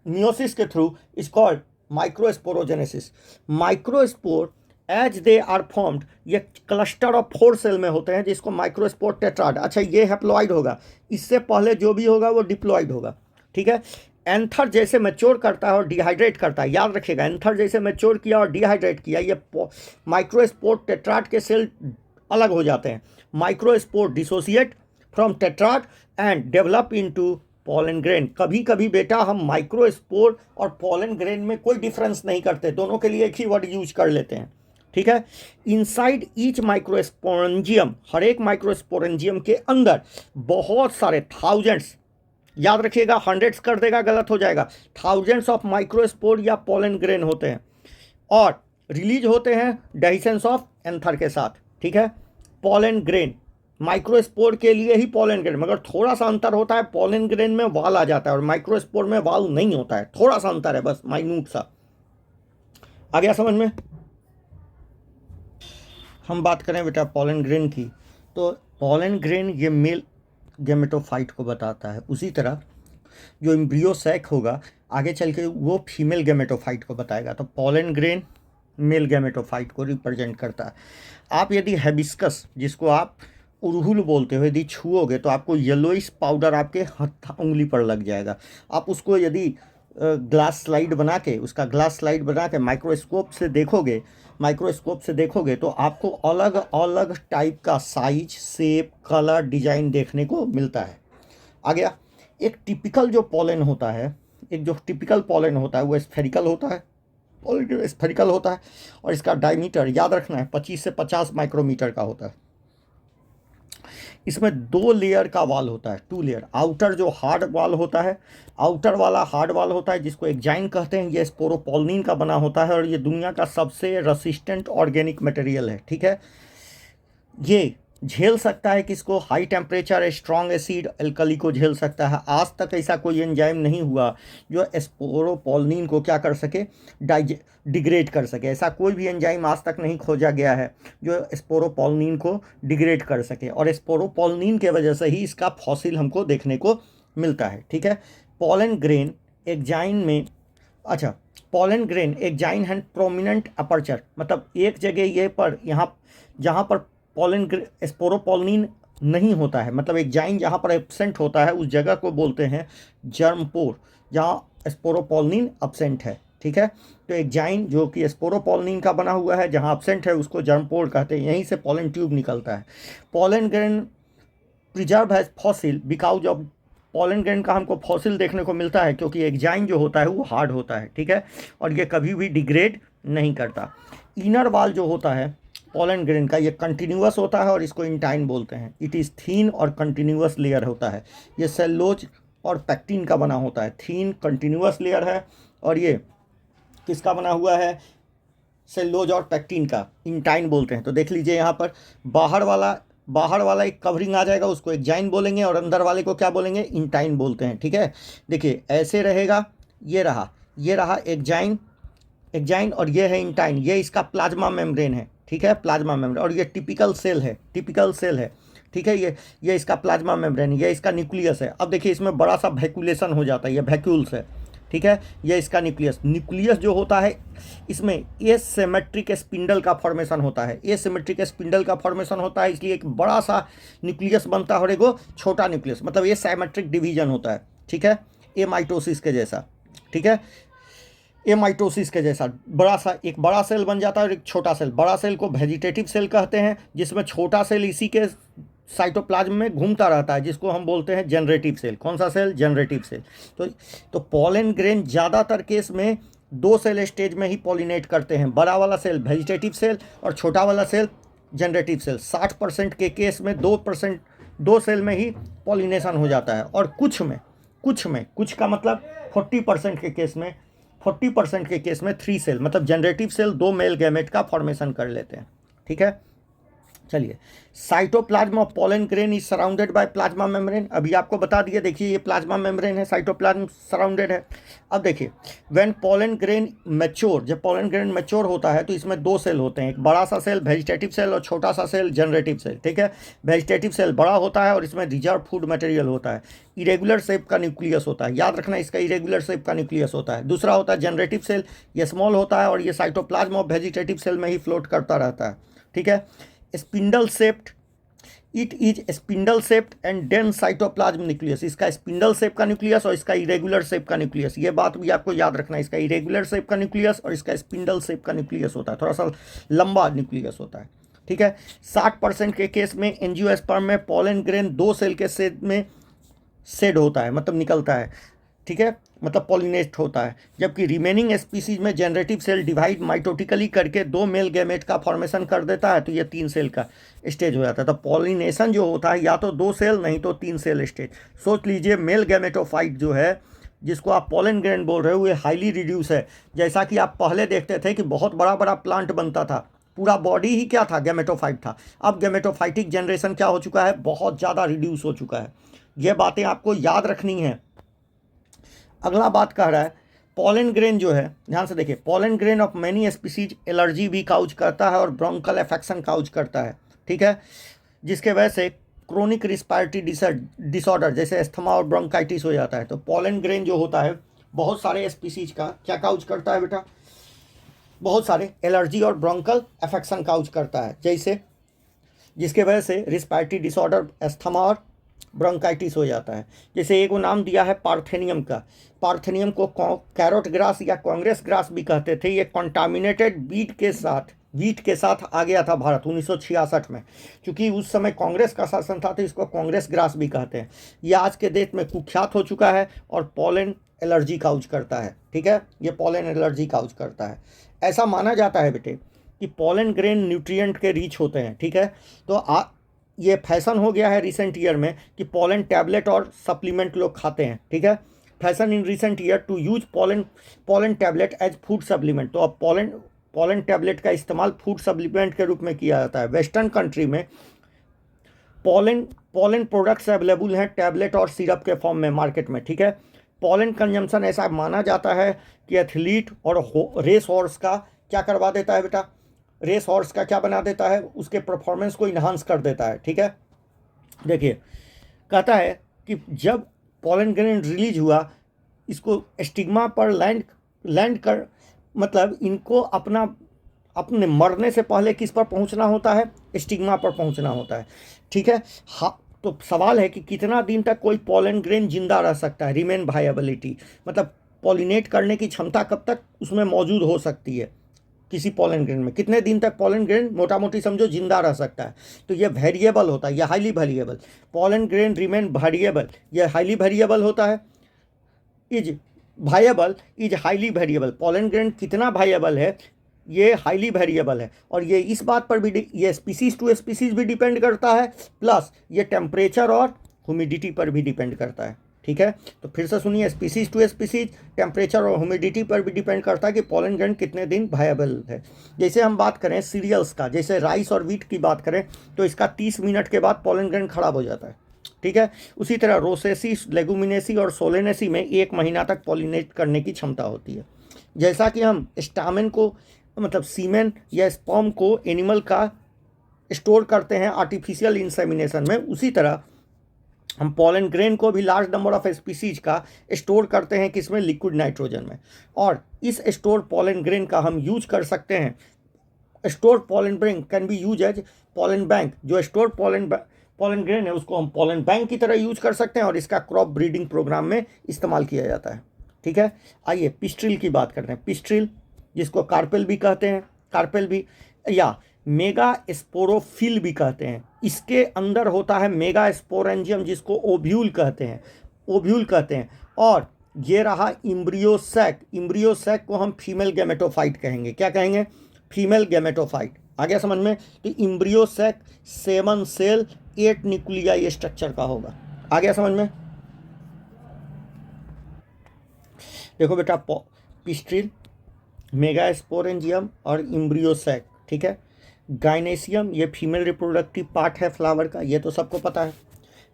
मियोसिस के through, is called microsporogenesis. Microspore as they are formed, ये क्लस्टर ऑफ 4 सेल में होते हैं जिसको माइक्रोस्पोर टेट्राड। अच्छा, ये हैप्लॉइड होगा, इससे पहले जो भी होगा वो डिप्लॉइड होगा। ठीक है, एंथर जैसे मैच्योर करता है और डिहाइड्रेट करता है, याद रखिएगा, एंथर जैसे मैच्योर किया और डिहाइड्रेट किया, ये माइक्रोस्पोर टेट्राड के सेल अलग हो जाते हैं। Microspore dissociate from tetrad and develop into pollen grain. कभी कभी बेटा हम माइक्रोस्पोर और पॉलन ग्रेन में कोई डिफरेंस नहीं करते, दोनों के लिए एक ही वर्ड यूज कर लेते हैं। ठीक है, इनसाइड ईच माइक्रोस्पोरेंजियम, हर एक माइक्रोस्पोरेंजियम के अंदर बहुत सारे थाउजेंड्स, याद रखिएगा, हंड्रेड्स कर देगा गलत हो जाएगा, थाउजेंड्स ऑफ माइक्रोस्पोर या पॉलन ग्रेन होते हैं और रिलीज होते हैं डेहिसेंस ऑफ एंथर के साथ। ठीक है, पॉलन ग्रेन माइक्रोस्पोर के लिए ही पॉलन ग्रेन, मगर थोड़ा सा अंतर होता है, पॉलन ग्रेन में वाल आ जाता है और माइक्रोस्पोर में वाल नहीं होता है, थोड़ा सा अंतर है बस, माइन्यूट सा। आ गया समझ में? हम बात करें बेटा पॉलन ग्रेन की, तो पॉलन ग्रेन ये मेल गैमेटोफाइट को बताता है, उसी तरह जो एम्ब्रियो सैक होगा आगे चल के वो फीमेल गैमेटोफाइट को बताएगा। तो पॉलन ग्रेन मेल गैमेटोफाइट को रिप्रेजेंट करता है। आप यदि हैबिस्कस, जिसको आप उड़हुल बोलते हो, यदि छुओगे तो आपको येलोइश पाउडर आपके उंगली पर लग जाएगा। आप उसको यदि ग्लास स्लाइड बना के माइक्रोस्कोप से देखोगे तो आपको अलग अलग टाइप का साइज, शेप, कलर, डिजाइन देखने को मिलता है। आ गया, एक टिपिकल पॉलन होता है वो स्फेरिकल होता है और इसका डायमीटर याद रखना है 25 से 50 माइक्रोमीटर का होता है। इसमें 2 लेयर का वाल होता है, 2 लेयर। आउटर जो हार्ड वाल होता है, आउटर वाला हार्ड वाल होता है जिसको एग्जाइन कहते हैं, ये स्पोरोपोलिन का बना होता है और ये दुनिया का सबसे रेसिस्टेंट ऑर्गेनिक मटेरियल है। ठीक है, ये झेल सकता है किसको? High temperature, strong acid, alkali को झेल सकता है। आज तक ऐसा कोई एंजाइम नहीं हुआ जो स्पोरोपोलिन को क्या कर सके? डिग्रेड कर सके। ऐसा कोई भी एंजाइम आज तक नहीं खोजा गया है जो स्पोरोपोलिन को डिग्रेड कर सके, और स्पोरोपोलिन के वजह से ही इसका फॉसिल हमको देखने को मिलता है। ठीक है, pollen grain exine hand prominent aperture, मतलब एक जगह ये पर यहाँ जहाँ पर स्पोरोपोलिन नहीं होता है, मतलब एग्जाइन जहाँ पर एब्सेंट होता है उस जगह को बोलते हैं जर्म पोर, जहाँ स्पोरोपोलिन एब्सेंट है। ठीक है। तो एक जाइन जो कि स्पोरोपोलिन का बना हुआ है, जहाँ एब्सेंट है उसको जर्मपोर कहते हैं, यहीं से पॉलन ट्यूब निकलता है। Pollen grain preserve as fossil because of, pollen grain का हमको फॉसिल देखने को मिलता है क्योंकि एक जाइन जो होता है वो हार्ड होता है, ठीक है, और ये कभी भी डिग्रेड नहीं करता। इनर वाल जो होता है पॉलन ग्रेन का, ये कंटिन्यूअस होता है और इसको इंटाइन बोलते हैं। इट इज़ थीन और कंटिन्यूअस लेयर होता है। ये सेलुलोज और पैक्टिन का बना होता है। थीन कंटिन्यूअस लेयर है और ये किसका बना हुआ है, सेलुलोज और पैक्टिन का, इंटाइन बोलते हैं। तो देख लीजिए यहाँ पर बाहर वाला एक कवरिंग आ जाएगा, उसको एक जाइन बोलेंगे, और अंदर वाले को क्या बोलेंगे, इंटाइन बोलते हैं, ठीक है। देखिए ऐसे रहेगा, ये रहा एक जाइन और ये है इंटाइन, ये इसका प्लाज्मा मेम्ब्रेन है, ठीक है, प्लाज्मा मेम्ब्रेन, और ये टिपिकल सेल है, ठीक है। ये इसका प्लाज्मा मेम्ब्रेन, ये इसका न्यूक्लियस है। अब देखिए इसमें बड़ा सा वैक्यूलेशन हो जाता है, ये वैक्यूल्स है, ठीक है। ये इसका न्यूक्लियस जो होता है, इसमें एसिमेट्रिक स्पिंडल का फॉर्मेशन होता है, इसलिए एक बड़ा सा न्यूक्लियस बनता है और एक छोटा न्यूक्लियस, मतलब ये साइमेट्रिक डिवीजन होता है, ठीक है, ए माइटोसिस के जैसा, ठीक है। ए माइटोसिस के जैसा एक बड़ा सेल बन जाता है और एक छोटा सेल। बड़ा सेल को वेजिटेटिव सेल कहते हैं, जिसमें छोटा सेल इसी के साइटोप्लाज्म में घूमता रहता है, जिसको हम बोलते हैं जनरेटिव सेल। कौन सा सेल, जनरेटिव सेल। तो पॉलन ग्रेन ज़्यादातर केस में 2 सेल स्टेज में ही पॉलिनेट करते हैं, बड़ा वाला सेल वेजिटेटिव सेल और छोटा वाला सेल जनरेटिव सेल। 60% के केस में 2 सेल में ही पॉलिनेशन हो जाता है, और कुछ का मतलब 40% के केस में 3 सेल, मतलब जनरेटिव सेल 2 मेल गैमेट का फॉर्मेशन कर लेते हैं, ठीक है। चलिए, cytoplasm of pollen grain is surrounded by plasma membrane, अभी आपको बता दिया। देखिए ये प्लाज्मा मेम्ब्रेन है, साइटोप्लाज्म सराउंडेड है। अब देखिए व्हेन पॉलन ग्रेन मैच्योर, जब पॉलन ग्रेन मैच्योर होता है तो इसमें 2 सेल होते हैं, एक बड़ा सा सेल वेजिटेटिव सेल और छोटा सा सेल जनरेटिव सेल, ठीक है। वेजिटेटिव सेल बड़ा होता है और इसमें रिजर्व फूड मटेरियल होता है। इरेगुलर शेप का न्यूक्लियस होता है, याद रखना, इसका इरेगुलर शेप का न्यूक्लियस होता है। दूसरा होता है जनरेटिव सेल, ये स्मॉल होता है और ये साइटोप्लाज्म ऑफ वेजिटेटिव सेल में ही फ्लोट करता रहता है, ठीक है। Spindle shaped, it is spindle shaped and dense cytoplasm nucleus, इसका स्पिंडल शेप का न्यूक्लियस और इसका इरेगुलर शेप का न्यूक्लियस, ये बात भी आपको याद रखना है, इसका इरेगुलर शेप का न्यूक्लियस और इसका स्पिंडल शेप का न्यूक्लियस होता है, थोड़ा सा लंबा न्यूक्लियस होता है, ठीक है। 60% के केस में एंजियोस्पर्म में पॉलन ग्रेन 2 सेल के सेट में सेड होता है, मतलब निकलता है, ठीक है, मतलब पॉलिनेट होता है। जबकि रिमेनिंग स्पीसीज में जनरेटिव सेल डिवाइड माइटोटिकली करके 2 मेल गैमेट का फॉर्मेशन कर देता है, तो ये 3 सेल का स्टेज हो जाता है। तो पॉलिनेशन जो होता है या तो 2 सेल नहीं तो 3 सेल स्टेज। सोच लीजिए मेल गैमेटोफाइट जो है, जिसको आप पॉलन ग्रेन बोल रहे हो, ये हाईली रिड्यूस है। जैसा कि आप पहले देखते थे कि बहुत बड़ा बड़ा प्लांट बनता था, पूरा बॉडी ही क्या था, गैमेटोफाइट था। अब गैमेटोफाइटिक जनरेशन क्या हो चुका है, बहुत ज़्यादा रिड्यूस हो चुका है। ये बातें आपको याद रखनी है। अगला बात कह रहा है पॉलन ग्रेन जो है, ध्यान से देखिए, pollen grain of many species allergy भी काउज करता है और ब्रोंकल एफेक्शन काउज करता है, ठीक है, जिसके वजह से क्रोनिक रिस्पायरेटरी डिसऑर्डर जैसे अस्थमा और ब्रोंकाइटिस हो जाता है। तो पॉलन ग्रेन जो होता है बहुत सारे स्पीसीज का क्या काउज करता है बेटा, बहुत सारे एलर्जी और ब्रोंकल एफेक्शन काउज करता है, जैसे जिसके वजह से रिस्पायरेटरी डिसऑर्डर, अस्थमा और ब्रोंकाइटिस हो जाता है। जैसे एक वो नाम दिया है पार्थेनियम का, पार्थेनियम को कैरोट ग्रास या कांग्रेस ग्रास भी कहते थे। ये कॉन्टामिनेटेड वीट के साथ आ गया था भारत 1966 में, क्योंकि उस समय कांग्रेस का शासन था तो इसको कांग्रेस ग्रास भी कहते हैं। ये आज के देश में कुख्यात हो चुका है और पॉलन एलर्जी काउज करता है, ठीक है, ये पॉलन एलर्जी काउज करता है। ऐसा माना जाता है बेटे कि पॉलन ग्रेन न्यूट्रिएंट के रिच होते हैं, ठीक है। तो ये फैशन हो गया है रिसेंट ईयर में कि पॉलन टैबलेट और सप्लीमेंट लोग खाते हैं, ठीक है। Fashion in recent year to use pollen tablet as food supplement. तो अब पॉलन टैबलेट का इस्तेमाल फूड सप्लीमेंट के रूप में किया जाता है। वेस्टर्न कंट्री में पॉलन प्रोडक्ट्स अवेलेबल हैं टैबलेट और सिरप के फॉर्म में मार्केट में, ठीक है। पॉलन कंजम्पशन ऐसा माना जाता है कि एथलीट और रेस हॉर्स का क्या करवा देता है बेटा, रेस हॉर्स का क्या बना देता है, उसके परफॉर्मेंस को इन्हांस कर देता है, ठीक है। देखिए कहता है कि जब पॉलन ग्रेन रिलीज हुआ, इसको स्टिग्मा पर लैंड कर, मतलब इनको अपने मरने से पहले किस पर पहुंचना होता है, स्टिग्मा पर पहुंचना होता है, ठीक है। हाँ, तो सवाल है कि कितना दिन तक कोई पॉलन ग्रेन जिंदा रह सकता है, रिमेन वायबिलिटी, मतलब पॉलिनेट करने की क्षमता कब तक उसमें मौजूद हो सकती है किसी पॉलन ग्रेन में, कितने दिन तक पॉलन ग्रेन मोटा मोटी समझो जिंदा रह सकता है। तो ये वेरिएबल होता है, ये highly variable. Pollen grain remain variable, ये हाईली वेरिएबल होता है। Is viable is highly variable, pollen grain कितना वायबल है ये हाईली वेरिएबल है। और ये इस बात पर भी, ये स्पीसीज टू स्पीसीज भी डिपेंड करता है, प्लस ये टेम्परेचर और ह्यूमिडिटी पर भी डिपेंड करता है। ठीक है, तो फिर से सुनिए, स्पीसीज टू स्पीसीज, टेम्परेचर और ह्यूमिडिटी पर भी डिपेंड करता है कि पॉलन ग्रेन कितने दिन वायबल है। जैसे हम बात करें सीरियल्स का, जैसे राइस और व्हीट की बात करें तो इसका 30 मिनट के बाद पॉलन ग्रेन खराब हो जाता है। ठीक है, उसी तरह रोसेसी, लेगुमिनेसी और सोलेनेसी में 1 महीना तक पॉलिनेट करने की क्षमता होती है। जैसा कि हम स्टामेन को, मतलब सीमेन या स्पर्म को एनिमल का स्टोर करते हैं आर्टिफिशियल इंसेमिनेशन में, उसी तरह हम पॉलन ग्रेन को भी लार्ज नंबर ऑफ स्पीसीज का स्टोर करते हैं किसमें, लिक्विड नाइट्रोजन में। और इस स्टोर पॉलन ग्रेन का हम यूज कर सकते हैं, store pollen grain can be use as pollen bank. जो स्टोर पॉलन ग्रेन है उसको हम पॉलन बैंक की तरह यूज कर सकते हैं और इसका क्रॉप ब्रीडिंग प्रोग्राम में इस्तेमाल किया जाता है। ठीक है, आइए पिस्ट्रिल की बात करते हैं। पिस्ट्रिल, जिसको कार्पेल भी कहते हैं, कार्पेल भी या मेगा स्पोरोफिल भी कहते हैं, इसके अंदर होता है मेगा स्पोरेंजियम, जिसको ओव्यूल कहते हैं, ओव्यूल कहते हैं। और ये रहा इम्ब्रियोसैक, इम्ब्रियोसैक को हम फीमेल गैमेटोफाइट कहेंगे। क्या कहेंगे, फीमेल गैमेटोफाइट। आ गया समझ में, तो इम्ब्रियोसैक 7 सेल 8 न्यूक्लियाई स्ट्रक्चर का होगा। आ गया समझ में। देखो बेटा, पिस्ट्रिल, मेगा स्पोरेंजियम और इम्ब्रियोसैक। ठीक है, गाइनेसियम ये फीमेल रिप्रोडक्टिव पार्ट है फ्लावर का, ये तो सबको पता है।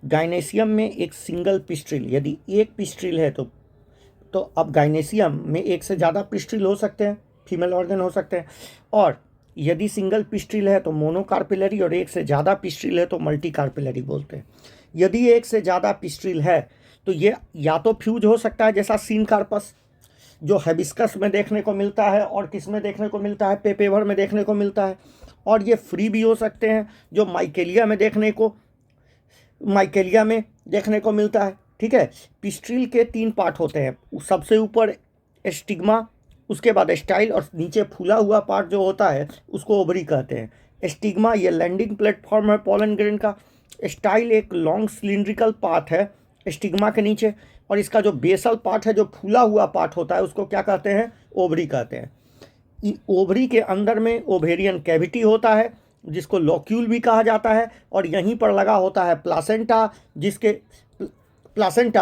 गाइनेसियम में एक सिंगल पिस्ट्रिल, यदि एक पिस्ट्रिल है तो अब गाइनेसियम में एक से ज़्यादा पिस्ट्रिल हो सकते हैं, फीमेल ऑर्गन हो सकते हैं। और यदि सिंगल पिस्ट्रिल है तो मोनोकार्पिलरी, और एक से ज़्यादा पिस्ट्रिल है तो मल्टीकार्पिलरी बोलते हैं। यदि एक से ज़्यादा पिस्ट्रिल है तो ये या तो फ्यूज हो सकता है, जैसा सिनकार्पस जो हिबिस्कस में देखने को मिलता है, और किस में देखने को मिलता है, पेपेवर में देखने को मिलता है। और ये फ्री भी हो सकते हैं, जो माइकेलिया में देखने को मिलता है। ठीक है, पिस्ट्रिल के 3 पार्ट होते हैं, सबसे ऊपर स्टिग्मा, उसके बाद स्टाइल, और नीचे फूला हुआ पार्ट जो होता है उसको ओवरी कहते हैं। स्टिग्मा ये लैंडिंग प्लेटफॉर्म है पॉलन ग्रेन का। स्टाइल एक लॉन्ग सिलिंड्रिकल पार्ट है स्टिग्मा के नीचे, और इसका जो बेसल पार्ट है, जो फूला हुआ पार्ट होता है, उसको क्या कहते हैं, ओवरी कहते हैं। ओवरी के अंदर में ओवेरियन कैविटी होता है, जिसको लॉक्यूल भी कहा जाता है, और यहीं पर लगा होता है प्लासेंटा,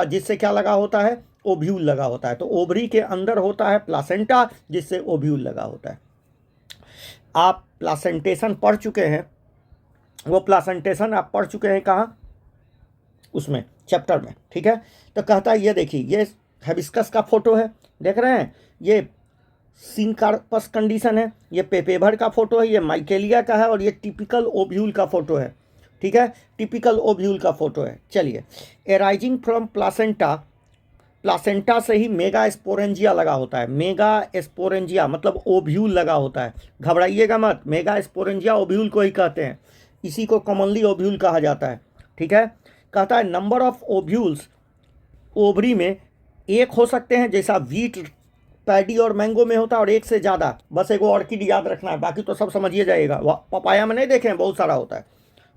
जिससे क्या लगा होता है, ओव्यूल लगा होता है। तो ओवरी के अंदर होता है प्लासेंटा, जिससे ओव्यूल लगा होता है। आप प्लासेंटेशन पढ़ चुके हैं, वो प्लासेंटेशन आप पढ़ चुके हैं कहाँ, उसमें चैप्टर में। ठीक है, तो कहता है, ये देखिए, ये हिबिस्कस का फोटो है, देख रहे हैं, ये सिनकार्पस कंडीशन है, ये पेपेवर का फोटो है, ये माइकेलिया का है, और ये टिपिकल ओव्यूल का फोटो है। ठीक है, टिपिकल ओव्यूल का फोटो है। चलिए, एराइजिंग फ्रॉम प्लासेंटा, प्लासेंटा से ही मेगा स्पोरेंजिया लगा होता है। मेगा स्पोरेंजिया मतलब ओव्यूल लगा होता है, घबराइएगा मत, मेगा स्पोरेंजिया ओव्यूल को ही कहते हैं, इसी को कॉमनली ओव्यूल कहा जाता है। ठीक है, कहता है नंबर ऑफ ओव्यूल्स ओवरी में 1 हो सकते हैं, जैसा व्हीट, पैडी और मैंगो में होता है, और 1 से ज़्यादा। बस एक ऑर्किड याद रखना है, बाकी तो सब समझिए जाइएगा। पपाया में नहीं देखें, बहुत सारा होता है।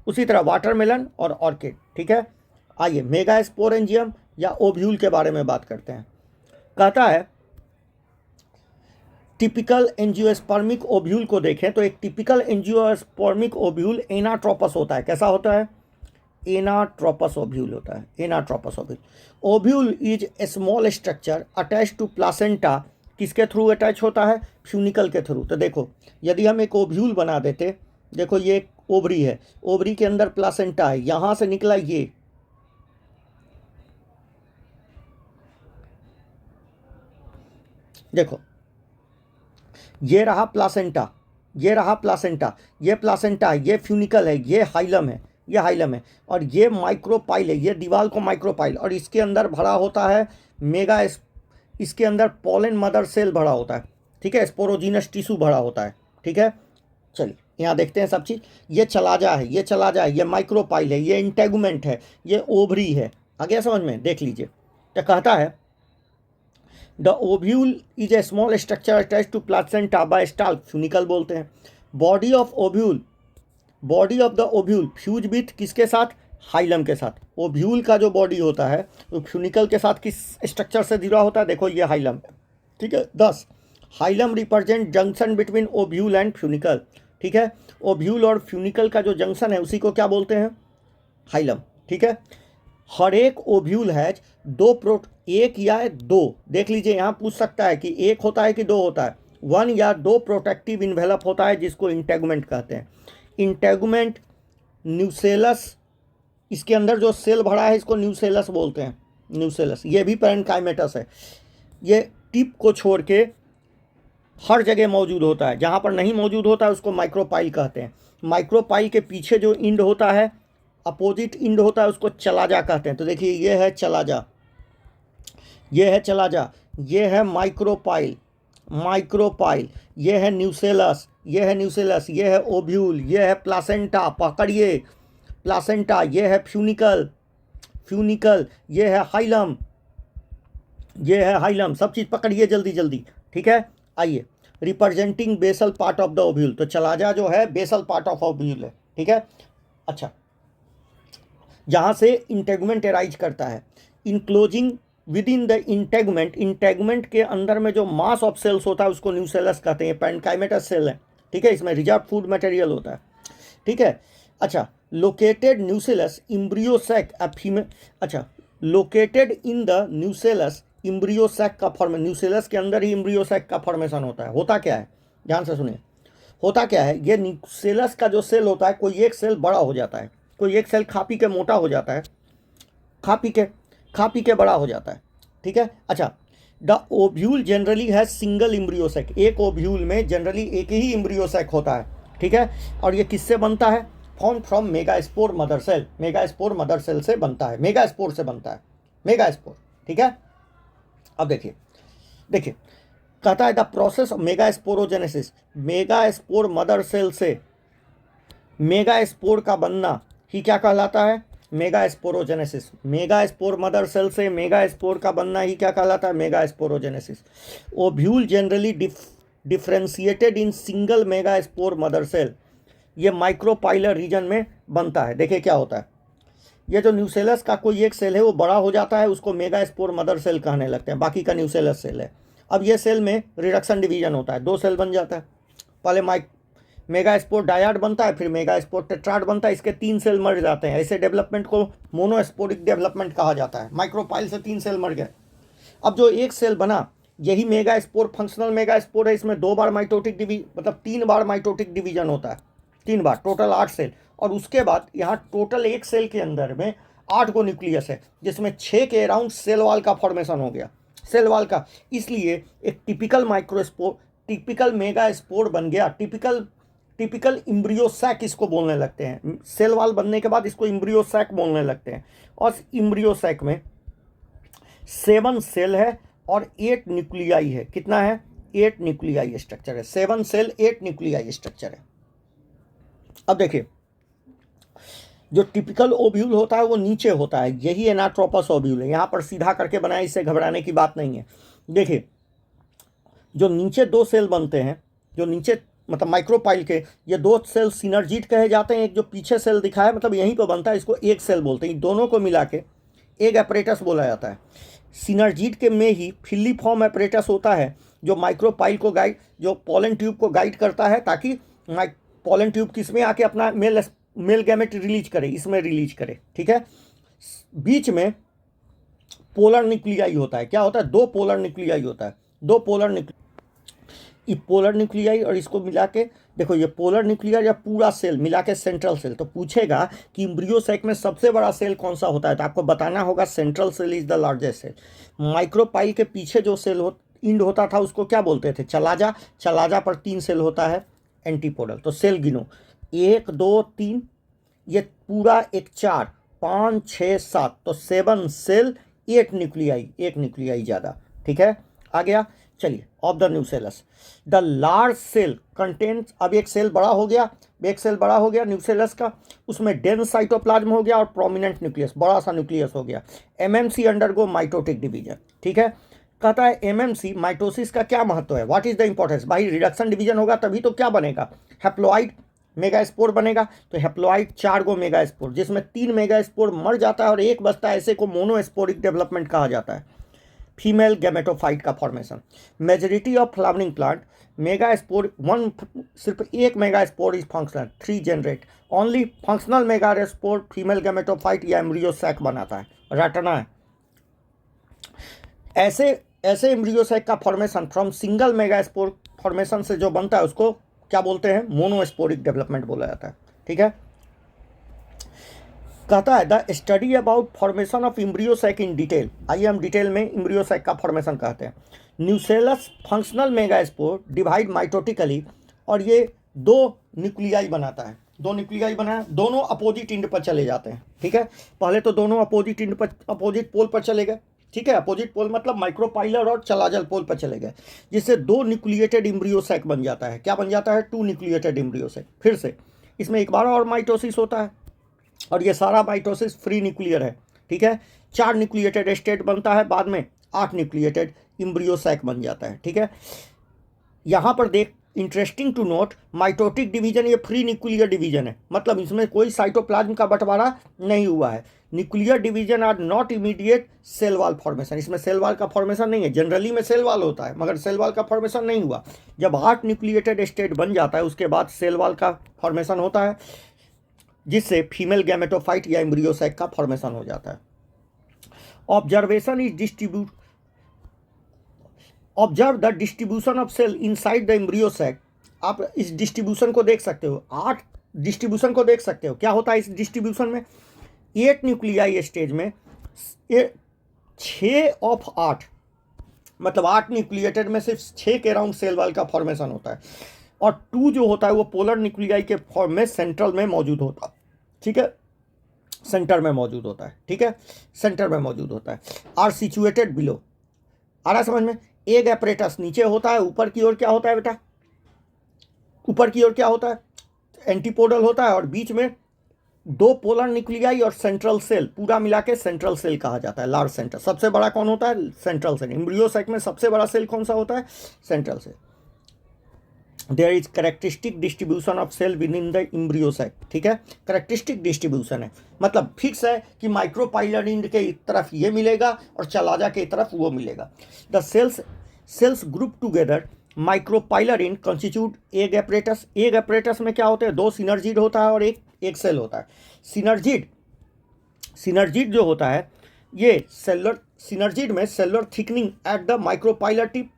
उसी तरह वाटरमेलन और ऑर्किड। ठीक है, आइए मेगा स्पोरेंजियम या ओव्यूल के बारे में बात करते हैं। कहता है टिपिकल एंजियोस्पर्मिक ओव्यूल को देखें तो एक टिपिकल एंजियोस्पर्मिक ओव्यूल एनाट्रोपस होता है। कैसा होता है, एनाट्रोपस ओव्यूल होता है, anatropous ovule. Ovule is a small structure attach to placenta, किसके थ्रू अटैच होता है, फ्यूनिकल के थ्रू। तो देखो, यदि हम एक ओव्यूल बना देते, देखो ये एक ओवरी है, ओवरी के अंदर प्लासेंटा है, यहाँ से निकला ये, देखो ये रहा प्लासेंटा, ये रहा प्लासेंटा, ये प्लासेंटा है, ये फ्यूनिकल है, ये हाइलम है, ये हाइलम है, और ये माइक्रोपाइल है, ये दीवार को माइक्रोपाइल, और इसके अंदर भरा होता है मेगा, इसके अंदर पॉलन मदर सेल भरा होता है। ठीक है, स्पोरोजीनस टिश्यू भरा होता है। ठीक है, चलिए यहाँ देखते हैं सब चीज़। ये चलाजा है, ये चलाजा है, ये माइक्रोपाइल है, ये इंटेगुमेंट है, ये ओवरी है। आ गया समझ में, देख लीजिए। तो कहता है the ovule is a small structure attach to placenta by stalk, funicle बोलते हैं। Body of ovule, body of the ovule fuse with किसके साथ, हाइलम के साथ। ओव्यूल का जो बॉडी होता है वो फ्यूनिकल के साथ किस स्ट्रक्चर से जुड़ा होता है, देखो ये हाइलम है, ठीक है। 10 hilum represent junction between ovule and funicle, ठीक है। ओव्यूल और फ्यूनिकल का जो जंक्शन है उसी को क्या बोलते हैं, हाइलम, ठीक है। हर एक ओव्यूल हैज दो एक या दो, देख लीजिए यहाँ पूछ सकता है कि एक होता है कि दो होता है, 1 या 2 प्रोटेक्टिव इन्वेलप होता है जिसको इंटेगुमेंट कहते हैं। इंटेगुमेंट न्यूसेलस, इसके अंदर जो सेल भरा है इसको न्यूसेलस बोलते हैं, न्यूसेलस। ये भी पैरेन्काइमेटस है, ये टिप को छोड़ के हर जगह मौजूद होता है, जहाँ पर नहीं मौजूद होता है उसको माइक्रोपाइल कहते हैं। माइक्रोपाइल के पीछे जो इंड होता है, अपोजिट इंड होता है, उसको चलाजा कहते हैं। तो देखिए ये है चलाजा, ये है चलाजा, ये है माइक्रोपाइल, माइक्रोपाइल, ये है न्यूसेलस, ये है न्यूसेलस, ये है ओव्यूल, ये है प्लासेंटा, पकड़िए प्लासेंटा, ये है फ्यूनिकल, फ्यूनिकल, ये है हाइलम, ये है हाइलम, सब चीज़ पकड़िए जल्दी जल्दी, ठीक है। आइए, representing basal part of the ovule, तो चलाजा जो है बेसल पार्ट ऑफ ओव्यूल है, ठीक है। अच्छा, जहाँ से इंटेगुमेंट एराइज करता है, enclosing with in the integument, integument के अंदर में जो मास ऑफ सेल्स होता है उसको न्यूसेलस कहते हैं। पैरेन्काइमेटस सेल है, ठीक है, इसमें रिजर्व फूड मटेरियल होता है, ठीक है। अच्छा, located nucellus embryo sac female, अच्छा, located in the nucellus embryo sac का फॉर्म, न्यूसेलस के अंदर ही इम्ब्रियो सैक का फॉर्मेशन होता है। होता क्या है, ध्यान से सुनिए, होता क्या है, ये न्यूसेलस का जो सेल होता है, कोई एक सेल बड़ा हो जाता है, कोई एक सेल खा पी के मोटा हो जाता है, खा पी के बड़ा हो जाता है, ठीक है। अच्छा, द ओव्यूल जनरली है सिंगल इम्ब्रियो सैक, एक ओव्यूल में जनरली एक ही इम्ब्रियो सैक होता है, ठीक है। और ये किससे बनता है, form from megaspore mother cell, megaspore mother cell से बनता है, मेगास्पोर से बनता है, मेगास्पोर, ठीक है। अब देखिए, देखिए कहता है the process of megasporogenesis, megaspore mother cell से मेगास्पोर का बनना ही क्या कहलाता है, मेगास्पोरोजेनेसिस। मेगास्पोर मदर सेल से मेगास्पोर का बनना ही क्या कहलाता है, megasporogenesis. Ovule generally differentiated in single megaspore mother cell, ये माइक्रोपाइलर रीजन में बनता है। देखिए क्या होता है, ये जो न्यूसेलस का कोई एक सेल है वो बड़ा हो जाता है, उसको मेगास्पोर मदर सेल कहने लगते हैं, बाकी का न्यूसेलस सेल है। अब ये सेल में रिडक्शन डिवीजन होता है, 2 सेल बन जाता है, पहले मेगास्पोर डायड बनता है, फिर मेगास्पोर टेट्राड बनता है, इसके 3 सेल मर जाते हैं। ऐसे डेवलपमेंट को मोनोस्पोरिक डेवलपमेंट कहा जाता है। माइक्रोपाइल से 3 सेल मर गए, अब जो एक सेल बना यही मेगास्पोर फंक्शनल मेगास्पोर है, इसमें 2 बार माइटोटिक मतलब 3 बार माइटोटिक डिवीजन होता है, 3 बार, टोटल 8 सेल। और उसके बाद यहाँ टोटल एक सेल के अंदर में 8 गो न्यूक्लियस है, जिसमें 6 के अराउंड सेल वॉल का फॉर्मेशन हो गया, सेल वॉल का। इसलिए एक टिपिकल माइक्रोस्पोर, टिपिकल मेगास्पोर बन गया, टिपिकल इम्ब्रियो सैक इसको बोलने लगते हैं। सेल वॉल बनने के बाद इसको इम्ब्रियो सैक बोलने लगते हैं। और इम्ब्रियो सैक में 7 सेल है और 8 न्यूक्लियाई है। कितना है, 8 न्यूक्लियाई स्ट्रक्चर है, 7 सेल 8 न्यूक्लियाई स्ट्रक्चर है। अब देखिए, जो टिपिकल ओव्यूल होता है वो नीचे होता है, यही एनाट्रोपस ओव्यूल है, यहाँ पर सीधा करके बनाया, इससे घबराने की बात नहीं है। देखिए, जो नीचे 2 सेल बनते हैं, जो नीचे मतलब माइक्रोपाइल के ये 2 सेल सिनर्जीट कहे जाते हैं। एक जो पीछे सेल दिखा है मतलब यहीं पर बनता है, इसको एक सेल बोलते हैं। दोनों को मिला के एक एपरेटस बोला जाता है। सिनर्जीट के में ही फिलीफॉर्म एपरेटस होता है जो माइक्रोपाइल को गाइड, जो पोलन ट्यूब को गाइड करता है, ताकि पोलन ट्यूब किसमें आके अपना मेल गैमेट रिलीज करे, इसमें रिलीज करे, ठीक है। बीच में पोलर न्यूक्लियाई होता है। क्या होता है, 2 पोलर न्यूक्लियाई होता है, 2 पोलर पोलर न्यूक्लियाई। और इसको मिला के देखो, ये पोलर न्यूक्लियाई या पूरा सेल मिला के सेंट्रल सेल। तो पूछेगा कि इम्ब्रियो सैक में सबसे बड़ा सेल कौन सा होता है, तो आपको बताना होगा central cell is the largest cell. Micropyle के पीछे जो सेल इंड होता था उसको क्या बोलते थे, चलाजा। चलाजा पर 3 सेल होता है एंटीपोडल। तो सेल गिनो, 1 2 3, ये पूरा एक 4 5 6 7, तो 7 सेल 8 न्यूक्लियाई, 1 न्यूक्लियाई ज़्यादा, ठीक है। आ गया, चलिए, of the nucellus the large cell contents. अब एक सेल बड़ा हो गया, एक सेल बड़ा हो गया न्यूसेलस का, उसमें डेंस साइटोप्लाज्म हो गया और प्रोमिनेंट न्यूक्लियस, बड़ा सा न्यूक्लियस हो गया। एमएमसी अंडरगो माइटोटिक डिवीजन, ठीक है। कहता है एमएमसी माइटोसिस का क्या महत्व है, व्हाट इज द इंपॉर्टेंस। भाई रिडक्शन डिवीजन होगा तभी तो क्या बनेगा, हैप्लॉइड मेगास्पोर बनेगा। तो हैप्लॉइड 4 गो मेगास्पोर, जिसमें 3 मेगास्पोर मर जाता है और एक बचता है, ऐसे को मोनोस्पोरिक डेवलपमेंट कहा जाता है। फीमेल गैमेटोफाइट का formation, majority of flowering plant megaspore one, सिर्फ एक megaspore is functional, 3 generate only functional megaspore female gametophyte या एम्ब्रियो सैक बनाता है, रटना है। ऐसे ऐसे एम्ब्रियो सैक का formation from single megaspore formation से जो बनता है उसको क्या बोलते हैं, मोनोस्पोरिक डेवलपमेंट बोला जाता है। ठीक है, कहता है the study about formation of embryo sac in detail. आइए हम डिटेल में एम्ब्रियो सैक का फॉर्मेशन कहते हैं। Nucellus functional megaspore divide mitotically, और ये 2 न्यूक्लियाई बनाता है, 2 न्यूक्लियाई बनाया, दोनों अपोजिट इंड पर चले जाते हैं। ठीक है, पहले तो दोनों अपोजिट इंड पर, अपोजिट पोल पर चले गए। ठीक है, अपोजिट पोल मतलब माइक्रोपाइलर और चलाजल पोल पर चले गए, जिससे 2 न्यूक्लिएटेड एम्ब्रियो सैक बन जाता है। क्या बन जाता है, 2 न्यूक्लिएटेड एम्ब्रियो सैक। फिर से इसमें एक बार और माइटोसिस होता है, और ये सारा माइटोसिस फ्री न्यूक्लियर है। ठीक है, 4 न्यूक्लिएटेड स्टेट बनता है, बाद में 8 न्यूक्लिएटेड एम्ब्रियो सैक बन जाता है। ठीक है, यहाँ पर देख, interesting to note, mitotic division ये फ्री न्यूक्लियर डिवीजन है, मतलब इसमें कोई साइटोप्लाज्म का बंटवारा नहीं हुआ है। Nuclear division are not immediate cell wall formation, इसमें सेल वॉल का फॉर्मेशन नहीं है। जनरली में सेल वॉल होता है, मगर सेल वॉल का फॉर्मेशन नहीं हुआ। जब 8 न्यूक्लिएटेड स्टेट बन जाता है उसके बाद सेल वॉल का फॉर्मेशन होता है, जिससे फीमेल गैमेटोफाइट या एम्ब्रियो सैक का फॉर्मेशन हो जाता है। Observation is distribute, observe the distribution of cell inside the embryo sac. आप इस डिस्ट्रीब्यूशन को देख सकते हो, 8 डिस्ट्रीब्यूशन को देख सकते हो। क्या होता है इस डिस्ट्रीब्यूशन में, 8 न्यूक्लियाई स्टेज में 6 ऑफ 8, मतलब 8 न्यूक्लिएटेड में सिर्फ 6 के अराउंड सेल वॉल का फॉर्मेशन होता है, और 2 जो होता है वो पोलर न्यूक्लियाई के फॉर्म में सेंट्रल में मौजूद होता है। ठीक है, सेंटर में मौजूद होता है। ठीक है, सेंटर में मौजूद होता है। आर सिचुएटेड बिलो, आ रहा समझ में। एग एपरेटस नीचे होता है, ऊपर की ओर क्या होता है बेटा, ऊपर की ओर क्या होता है, एंटीपोडल होता है, और बीच में 2 पोलर न्यूक्लियाई और सेंट्रल सेल, पूरा मिला के सेंट्रल सेल कहा जाता है, लार्ज सेंटर। सबसे बड़ा कौन होता है, सेंट्रल सेल। एम्ब्रियो सैक में सबसे बड़ा सेल कौन सा होता है, central cell. There is characteristic distribution of cell within the embryo sac. ठीक है, करेक्टरिस्टिक डिस्ट्रीब्यूशन है, मतलब फिक्स है कि माइक्रोपाइलर इंड के तरफ ये मिलेगा और चलाजा के तरफ वो मिलेगा। The cells group together micropylar end constitute egg apparatus. Egg apparatus में क्या होते हैं, 2 सिनर्जिड होता है और एक सेल होता है। सिनर्जिड जो होता है, ये सेलुलर, सिनर्जिड में cellular thickening at the micropylar tip,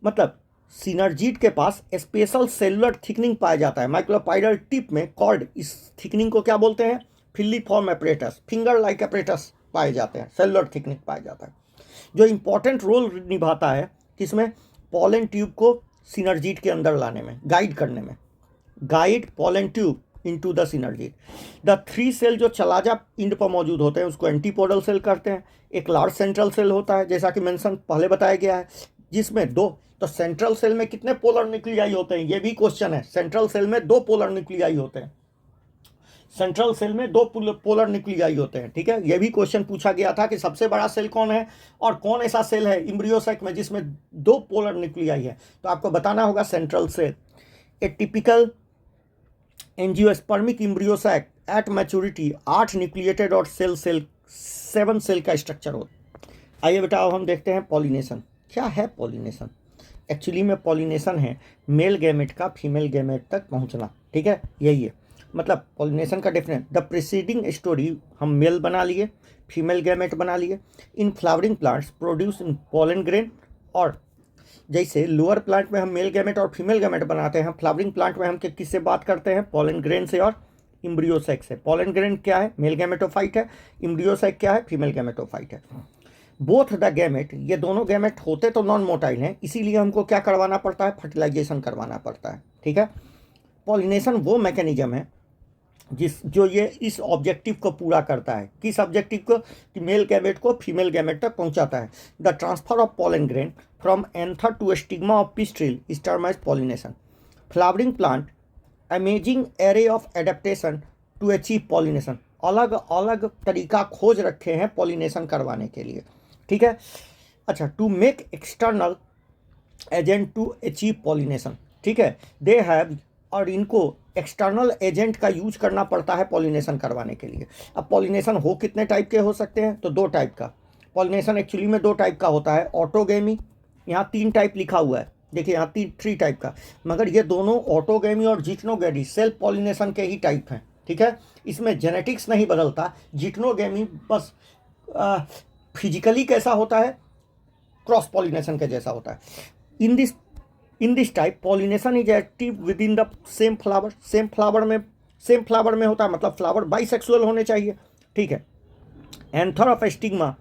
मतलब सिनर्जिड के पास स्पेशल सेलुलर थिकनिंग पाया जाता है माइक्रोपाइलर टिप में। कॉर्ड, इस थिकनिंग को क्या बोलते हैं, filiform apparatus, finger like apparatus पाए जाते हैं, सेलुलर थिकनिंग पाया जाता है, जो इंपॉर्टेंट रोल निभाता है किसमें, पोलन ट्यूब को सिनर्जिड के अंदर लाने में, गाइड करने में, guide pollen tube into the synergid. The 3 cell जो चलाजा इंड पर मौजूद होते हैं उसको एंटीपोडल सेल करते हैं। एक लार्ज सेंट्रल सेल होता है, जैसा कि मेंशन पहले बताया गया है, जिसमें 2, तो सेंट्रल सेल में कितने पोलर न्यूक्लियाई होते हैं, ये भी क्वेश्चन है। सेंट्रल सेल में 2 पोलर न्यूक्लियाई होते हैं, सेंट्रल सेल में 2 पोलर न्यूक्लियाई होते हैं। ठीक है, ये भी क्वेश्चन पूछा गया था कि सबसे बड़ा सेल कौन है और कौन ऐसा सेल है एम्ब्रियो सैक में जिसमें 2 पोलर न्यूक्लियाई है, तो आपको बताना होगा central cell. A typical angiospermic embryo sac at maturity 8 nucleated और 7 सेल का स्ट्रक्चर होता है। आइए बेटा अब हम देखते हैं पॉलिनेशन। क्या है पॉलिनेशन, एक्चुअली में पॉलिनेशन है मेल गैमेट का फीमेल गैमेट तक पहुंचना। ठीक है, यही है मतलब पॉलिनेशन का डिफरेंस। द प्रीसीडिंग स्टोरी हम मेल बना लिए, फीमेल गैमेट बना लिए। In flowering plants produce in pollen grain, और जैसे लोअर प्लांट में हम मेल गैमेट और फीमेल गैमेट बनाते हैं, फ्लावरिंग प्लांट में हम किससे बात करते हैं, पोलन ग्रेन से और एम्ब्रियो सैक से। पोलन ग्रेन क्या है, मेल गैमेटोफाइट है, एम्ब्रियो सैक क्या है, फीमेल गैमेटोफाइट है। बोथ द गैमेट, ये दोनों गैमेट होते तो नॉन मोटाइल हैं, इसीलिए हमको क्या करवाना पड़ता है, फर्टिलाइजेशन करवाना पड़ता है। ठीक है, पॉलिनेशन वो मैकेनिज्म है जो ये इस ऑब्जेक्टिव को पूरा करता है। किस ऑब्जेक्टिव को, कि मेल गैमेट को फीमेल गैमेट तक पहुंचाता है। The transfer of pollen grain from anther to stigma of pistil is term as pollination. Flowering plant amazing array of adaptation to achieve pollination, अलग अलग तरीका खोज रखे हैं पॉलिनेशन करवाने के लिए। ठीक है, अच्छा, to make external agent to achieve pollination, ठीक है, दे हैव, और इनको एक्सटर्नल एजेंट का यूज करना पड़ता है पॉलिनेशन करवाने के लिए। अब पॉलिनेशन हो कितने टाइप के हो सकते हैं, तो दो टाइप का पॉलिनेशन एक्चुअली में दो टाइप का होता है। ऑटोगेमी, यहाँ 3 टाइप लिखा हुआ है, देखिए यहाँ 3 टाइप का, मगर ये दोनों ऑटोगेमी और जिक्नोगेमी सेल्फ पॉलिनेशन के ही टाइप हैं, ठीक है। इसमें जेनेटिक्स नहीं बदलता। जिक्नोगेमी बस फिजिकली कैसा होता है, क्रॉस पॉलिनेशन के जैसा होता है। In this type pollination is active with in the same flower, same flower में होता है, मतलब फ्लावर बाइसेक्सुअल होने चाहिए, ठीक है। एंथर ऑफ स्टिग्मा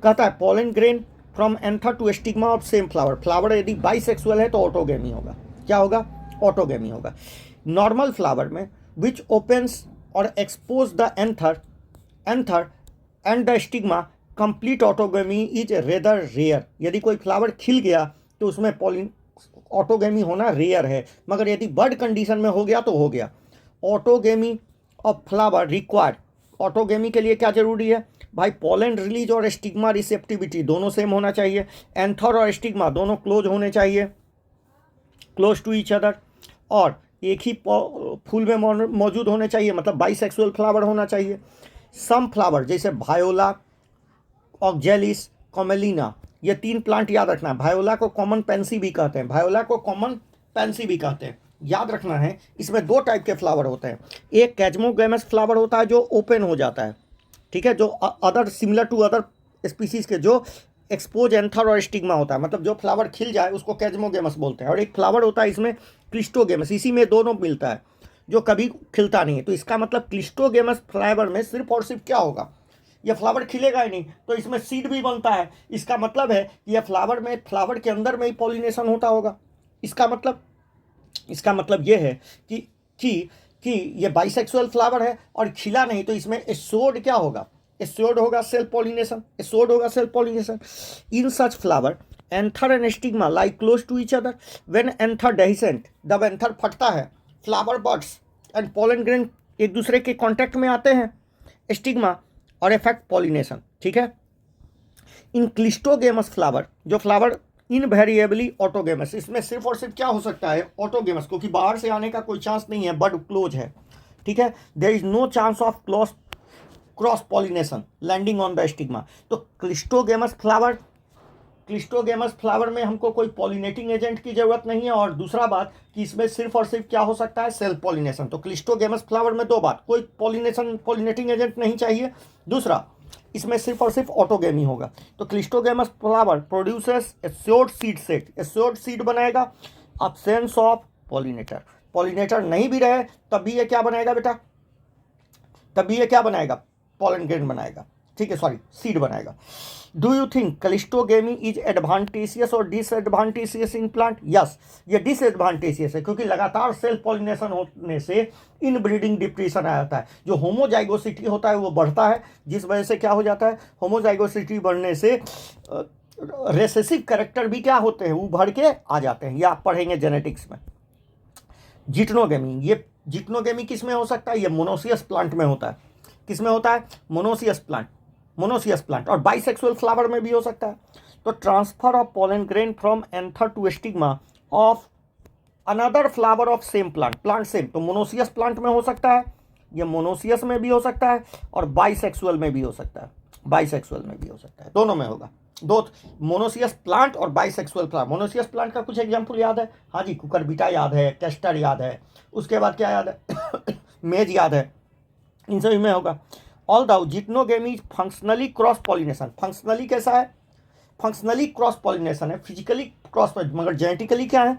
कहता है pollen grain from anther to stigma of same flower, flower यदि बाइसेक्सुअल है तो ऑटोगेमी होगा, क्या होगा, ऑटोगेमी होगा। नॉर्मल फ्लावर में विच ओपन्स और expose the anther and the stigma, complete autogamy is rather rare, यदि कोई फ्लावर खिल गया तो उसमें ऑटोगेमी होना रेयर है, मगर यदि बर्ड कंडीशन में हो गया तो हो गया। Autogamy of flower required, autogamy के लिए क्या जरूरी है भाई, पोलन रिलीज और स्टिग्मा रिसेप्टिविटी दोनों सेम होना चाहिए, एंथर और स्टिग्मा दोनों क्लोज होने चाहिए, क्लोज टू ईच अदर, और एक ही फूल में मौजूद होने चाहिए, मतलब बाइसेक्सुअल फ्लावर होना चाहिए। सम फ्लावर जैसे वायोला, ऑक्जेलिस, कॉमेलिना, ये 3 प्लांट याद रखना है। वायोला को कॉमन पेंसी भी कहते हैं, याद रखना है। इसमें 2 टाइप के फ्लावर होते हैं, एक कैजमोगेमस फ्लावर होता है जो ओपन हो जाता है, ठीक है, जो other similar to other species के, जो एक्सपोज एंथर और स्टिग्मा होता है, मतलब जो फ्लावर खिल जाए उसको कैजमोगेमस बोलते हैं। और एक फ्लावर होता है इसमें क्लिस्टोगेमस, इसी में दोनों मिलता है, जो कभी खिलता नहीं है। तो इसका मतलब क्लिस्टोगेमस फ्लावर में सिर्फ और सिर्फ क्या होगा, यह फ्लावर खिलेगा ही नहीं, तो इसमें सीड भी बनता है। इसका मतलब है कि यह फ्लावर के अंदर में ही पॉलिनेशन होता होगा। इसका मतलब यह है कि ये बाइसेक्सुअल फ्लावर है और खिला नहीं, तो इसमें एसोड क्या होगा, एसोड होगा self pollination. In such flower anther and stigma like close to each other, when anther dehiscent, जब एंथर फटता है, flower buds and pollen grain एक दूसरे के कांटेक्ट में आते हैं, स्टिग्मा और इफेक्ट पॉलिनेशन, ठीक है। इन क्लिस्टोगेमस फ्लावर, जो फ्लावर इनवेरिएबली ऑटोगेमस, इसमें सिर्फ और सिर्फ क्या हो सकता है, ऑटोगेमस, क्योंकि बाहर से आने का कोई चांस नहीं है, बड क्लोज है, ठीक है। There is no chance of cross pollination landing on the stigma. तो क्लिस्टोगेमस फ्लावर में हमको कोई पॉलिनेटिंग एजेंट की जरूरत नहीं है, और दूसरा बात कि इसमें सिर्फ और सिर्फ क्या हो सकता है, सेल्फ पॉलिनेशन। तो क्लिस्टोगेमस फ्लावर में 2 बात, कोई पॉलिनेटिंग एजेंट नहीं चाहिए, दूसरा इसमें सिर्फ और सिर्फ ऑटोगेमी होगा। तो cleistogamous flower produces assured seed set, assured seed बनाएगा, अब्सेंस ऑफ पॉलिनेटर नहीं भी रहे तब भी ये क्या बनाएगा बेटा, पोलन ग्रेन बनाएगा, ठीक है, सीड बनाएगा। Do you think cleistogamy is advantageous और डिसएडवांटेजियस इन प्लांट? यस, ये डिसएडवांटेजियस है, क्योंकि लगातार सेल्फ पॉलिनेशन होने से इनब्रीडिंग डिप्रेशन आ जाता है, जो होमोजाइगोसिटी होता है वो बढ़ता है, जिस वजह से क्या हो जाता है, होमोजाइगोसिटी बढ़ने से रेसेसिव कैरेक्टर भी क्या होते हैं, उभर के आ जाते हैं, ये आप पढ़ेंगे जेनेटिक्स में। जिक्नोगेमी किस में हो सकता है, ये मोनोसियस प्लांट में होता है। किस में होता है, मोनोसियस प्लांट, और बाइसेक्सुअल फ्लावर में भी हो सकता है। तो transfer of pollen grain from anther to stigma of another flower of same plant same, तो मोनोसियस प्लांट में हो सकता है, ये मोनोसियस में भी हो सकता है, और बाइसेक्सुअल में भी हो सकता है, दोनों में होगा। दो मोनोसियस प्लांट और बाइसेक्सुअल प्लांट। मोनोसियस प्लांट का कुछ एग्जाम्पल याद है, हाँ जी, कुकरबिटा याद है, कैस्टर याद है, उसके बाद क्या याद है मेज याद है, इन सभी में होगा। All the geitonogamy functionally cross pollination, functionally कैसा है, फंक्शनली क्रॉस पॉलिनेशन है, फिजिकली क्रॉस, मगर जेनेटिकली क्या है,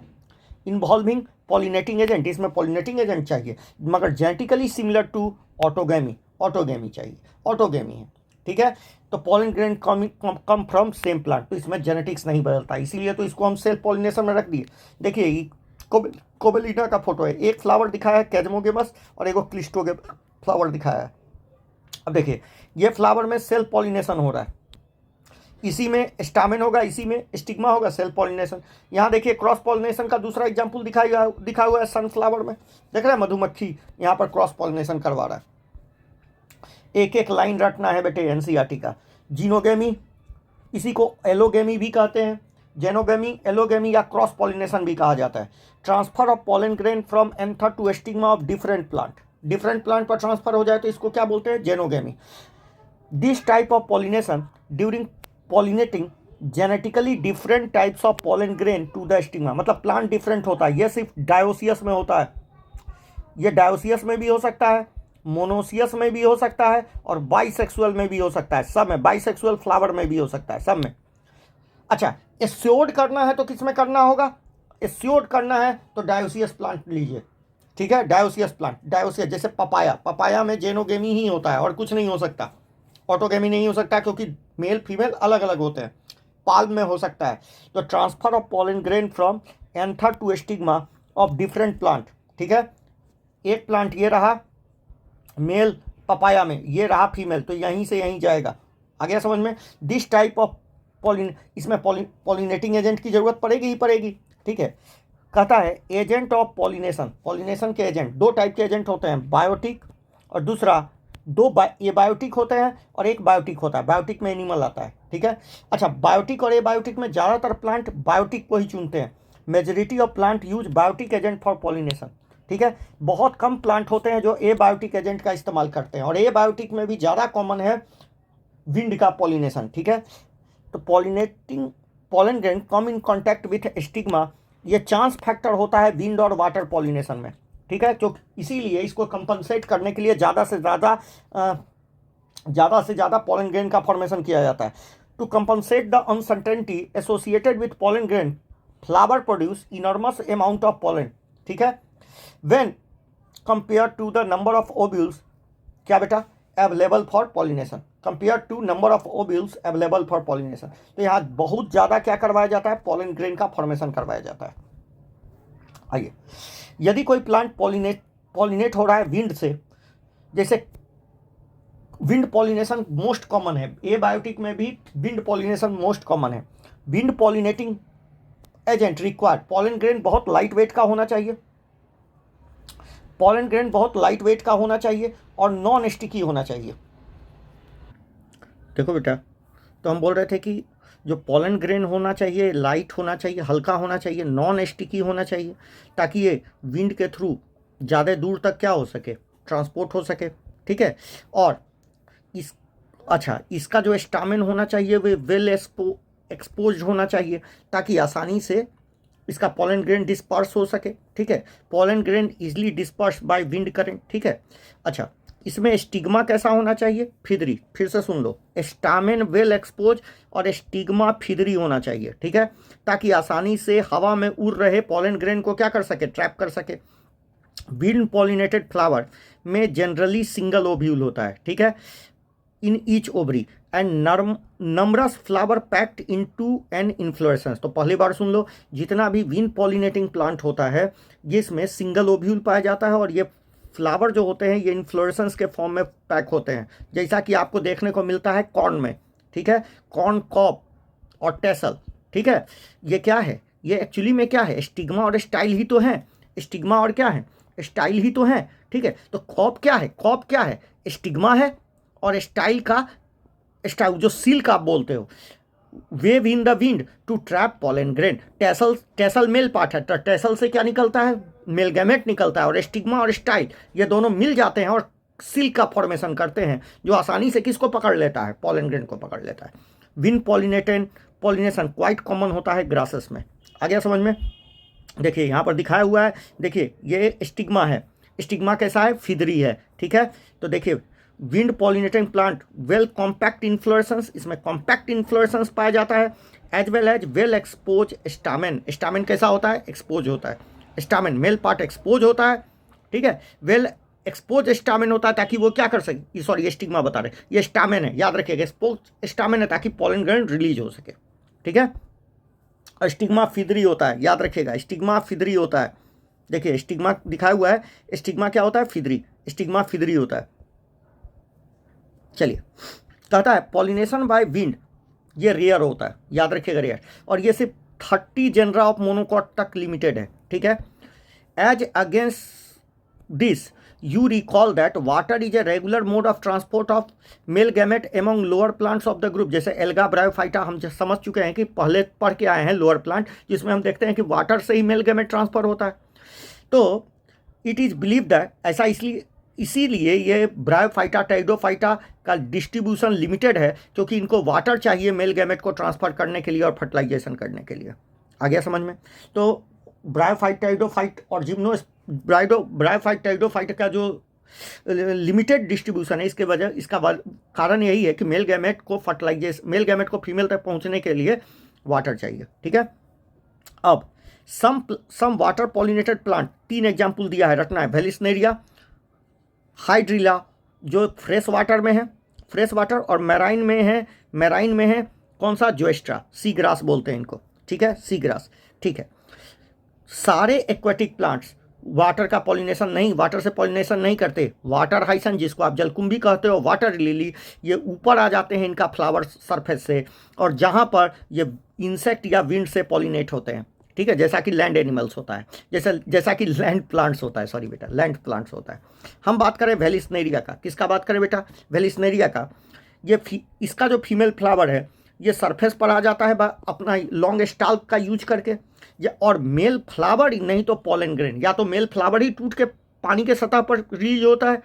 इन्वॉल्विंग पॉलिनेटिंग एजेंट, इसमें पॉलिनेटिंग एजेंट चाहिए, मगर जेनेटिकली सिमिलर टू ऑटोगेमी चाहिए, ऑटोगेमी है, ठीक है। तो pollen grain come from same plant, तो इसमें जेनेटिक्स नहीं बदलता, इसीलिए तो इसको हम सेल्फ पॉलिनेशन में रख दिए। देखिए कोबेलिना का फोटो है, एक फ्लावर दिखाया है कैजमोगेमस और एक क्लिस्टोगेमस फ्लावर दिखाया है। अब देखिए ये फ्लावर में सेल्फ पॉलिनेशन हो रहा है, इसी में स्टामेन होगा, इसी में स्टिग्मा होगा, सेल्फ पॉलिनेशन। यहाँ देखिए क्रॉस पॉलिनेशन का दूसरा एग्जाम्पल दिखा हुआ है सनफ्लावर में, देख रहे हैं, मधुमक्खी यहाँ पर क्रॉस पॉलिनेशन करवा रहा है। एक लाइन रटना है बेटे एनसीईआरटी का। जीनोगेमी इसी को एलोगेमी भी कहते हैं, जेनोगेमी, एलोगेमी या क्रॉस पॉलिनेशन भी कहा जाता है। Transfer of pollen grain from anther to stigma of different plant, different plant पर ट्रांसफर हो जाए तो इसको क्या बोलते हैं, xenogamy. This type of pollination during pollinating genetically different types of pollen grain to the stigma, मतलब प्लांट डिफरेंट होता है। यह सिर्फ डायोसियस में होता है, ये डायोसियस में भी हो सकता है, मोनोसियस में भी हो सकता है और बाइसेक्सुअल में भी हो सकता है, सब में, बाइसेक्सुअल फ्लावर में भी हो सकता है, सब में। अच्छा, एस्योर्ड करना है तो किस में करना होगा, एस्योर्ड करना है तो डायोसियस प्लांट लीजिए, ठीक है, डायोसियस प्लांट, डायोसियस जैसे पपाया, पपाया में जेनोगेमी ही होता है और कुछ नहीं हो सकता, ऑटोगेमी नहीं हो सकता क्योंकि मेल फीमेल अलग अलग होते हैं। पाल्म में हो सकता है। तो transfer of pollen grain from anther to stigma of different plant, ठीक है, एक प्लांट ये रहा मेल पपाया में, ये रहा फीमेल, तो यहीं से यहीं जाएगा। आ गया समझ में। दिस टाइप ऑफ इसमें पॉलिनेटिंग एजेंट की जरूरत पड़ेगी ही पड़ेगी, ठीक है। कहता है एजेंट ऑफ पॉलिनेशन, पॉलिनेशन के एजेंट, दो टाइप के एजेंट होते हैं, बायोटिक और दूसरा ये बायोटिक होते हैं और एक बायोटिक होता है, बायोटिक में एनिमल आता है, ठीक है। अच्छा, बायोटिक और एबायोटिक में ज़्यादातर प्लांट बायोटिक को ही चुनते हैं। Majority of plant use biotic agent for pollination, ठीक है। बहुत कम प्लांट होते हैं जो एबायोटिक एजेंट का इस्तेमाल करते हैं और एबायोटिक में भी ज़्यादा कॉमन है विंड का पॉलिनेशन, ठीक है। तो pollen grain come in contact with stigma, ये चांस फैक्टर होता है विंड और वाटर पॉलिनेशन में, ठीक है। तो इसीलिए इसको कंपनसेट करने के लिए ज़्यादा से ज़्यादा पॉलन ग्रेन का फॉर्मेशन किया जाता है। To compensate the uncertainty associated with pollen grain, flower produce enormous amount of pollen, ठीक है, when compare to the number of ovules, क्या बेटा, available for pollination, compare to number of ovules available for pollination. तो यहाँ बहुत ज़्यादा क्या करवाया जाता है, पॉलन ग्रेन का फॉर्मेशन करवाया जाता है। आइए, यदि कोई प्लांट पॉलिनेट हो रहा है विंड से, जैसे विंड पॉलिनेशन मोस्ट कॉमन है, एबायोटिक में भी विंड पॉलिनेशन मोस्ट कॉमन है। Wind pollinating agent required, pollen grain बहुत लाइट वेट का होना चाहिए, पॉलन ग्रेन बहुत लाइट वेट का होना चाहिए और नॉन स्टिकी होना चाहिए। देखो बेटा, तो हम बोल रहे थे कि जो पॉलन ग्रेन होना चाहिए लाइट होना चाहिए, हल्का होना चाहिए, नॉन स्टिकी होना चाहिए, ताकि ये विंड के थ्रू ज़्यादा दूर तक क्या हो सके, ट्रांसपोर्ट हो सके, ठीक है। और इसका जो स्टामेन होना चाहिए वे वेल एक्सपोज होना चाहिए ताकि आसानी से इसका पॉलन ग्रेन डिस्पर्स हो सके, ठीक है। Pollen grain easily disperse by wind current, ठीक है। अच्छा, इसमें स्टिग्मा कैसा होना चाहिए, फिदरी, फिर से सुन लो, स्टामेन वेल एक्सपोज और स्टिग्मा फिदरी होना चाहिए, ठीक है, ताकि आसानी से हवा में उड़ रहे पॉलन ग्रेन को क्या कर सके, ट्रैप कर सके। विंड पॉलिनेटेड फ्लावर में जनरली सिंगल ओव्यूल होता है, ठीक है, in each ovary and numbers flower packed into an inflorescence. तो पहली बार सुन लो, जितना भी विंड पॉलिनेटिंग प्लांट होता है ये इसमें सिंगल ओव्यूल पाया जाता है और ये फ्लावर जो होते हैं ये इन्फ्लोरेसेंस के फॉर्म में पैक होते हैं, जैसा कि आपको देखने को मिलता है कॉर्न में, ठीक है, कॉर्न कॉप और टेसल, ठीक है। ये क्या है, ये एक्चुअली में क्या है, स्टिग्मा और स्टाइल ही तो है, स्टिग्मा और क्या है, स्टाइल ही तो है, ठीक है। तो कॉप क्या है, कॉप क्या है, स्टिग्मा है और स्टाइल का स्टाइल जो सिल्क आप बोलते हो, wave in the wind to trap pollen grain. Tassel male part है, तो टेसल से क्या निकलता है, मेल गैमेट निकलता है और स्टिग्मा और स्टाइल ये दोनों मिल जाते हैं और सिल्क का फॉर्मेशन करते हैं जो आसानी से किसको पकड़ लेता है, पॉलन ग्रेन को पकड़ लेता है। विंड पॉलिनेशन क्वाइट कॉमन होता है ग्रासेस में। आ गया समझ में। देखिए यहाँ पर दिखाया हुआ है, देखिए ये स्टिग्मा है, स्टिग्मा कैसा है, फिदरी है, ठीक है। तो देखिए wind pollinating plant well compact inflorescence, इसमें कॉम्पैक्ट इन्फ्लोरेसेंस पाया जाता है, as well expose stamen. Stamen कैसा होता है, एक्सपोज होता है, स्टामेन मेल पार्ट एक्सपोज होता है, ठीक है, वेल एक्सपोज स्टामेन होता है ताकि वो क्या कर सके, सॉरी ये स्टिग्मा बता रहे, ये स्टामेन है, याद रखिएगा, एक्सपोज स्टामेन है ताकि पॉलन ग्रेन रिलीज हो सके, ठीक है। और स्टिग्मा फिदरी होता है, याद रखिएगा, स्टिग्मा फिदरी होता है। देखिए स्टिग्मा दिखाया हुआ है, स्टिग्मा क्या होता है, फिदरी, स्टिग्मा फिदरी होता है। चलिए, कहता है पॉलिनेशन बाय विंड ये रेयर होता है, याद रखिएगा रेयर, और ये सिर्फ 30 जेनरा ऑफ मोनोकॉट तक लिमिटेड है, ठीक है। As against this you recall that water is a regular mode of transport of male gamete among lower plants of the group। जैसे एल्गा ब्रायोफाइटा हम समझ चुके हैं कि पहले पढ़ के आए हैं लोअर प्लांट, जिसमें हम देखते हैं कि वाटर से ही मेल गैमेट ट्रांसफर होता है। तो इट इज़ बिलीव दैट ऐसा इसीलिए ये ब्रायोफाइटा टाइडोफाइटा का डिस्ट्रीब्यूशन लिमिटेड है, क्योंकि इनको वाटर चाहिए मेल गैमेट को ट्रांसफर करने के लिए और फर्टिलाइजेशन करने के लिए। आ गया समझ में? तो ब्रायोफाइट टाइडोफाइट और ब्रायोफाइट टाइडोफाइट का जो लिमिटेड डिस्ट्रीब्यूशन है, इसका कारण यही है कि मेल गैमेट को फीमेल तक पहुंचने के लिए वाटर चाहिए। ठीक है। अब some water pollinated plant, 3 example दिया है, रखना है। वेलिस्नेरिया, हाइड्रिला जो फ्रेश वाटर में है, फ्रेश वाटर, और मैराइन में है कौन सा? जोएस्ट्रा, सी ग्रास बोलते हैं इनको। ठीक है, सी ग्रास। ठीक है। सारे एक्वेटिक प्लांट्स वाटर से पॉलिनेशन नहीं करते। वाटर हाइसन, जिसको आप जलकुंभी कहते हो, वाटर लिली, ये ऊपर आ जाते हैं इनका फ्लावर सरफेस से, और जहाँ पर ये इंसेक्ट या विंड से पॉलिनेट होते हैं। ठीक है, जैसा कि लैंड एनिमल्स होता है, जैसा कि लैंड प्लांट्स होता है, सॉरी बेटा, लैंड प्लांट्स होता है। हम बात करें वेलिस्नेरिया का। किसका बात करें बेटा? वेलिस्नेरिया का। इसका जो फीमेल फ्लावर है, ये सरफेस पर आ जाता है अपना लॉन्ग स्टाल्क का यूज करके, और मेल फ्लावर नहीं तो पॉलन ग्रेन, या तो मेल फ्लावर ही टूट के पानी के सतह पर रिलीज होता है,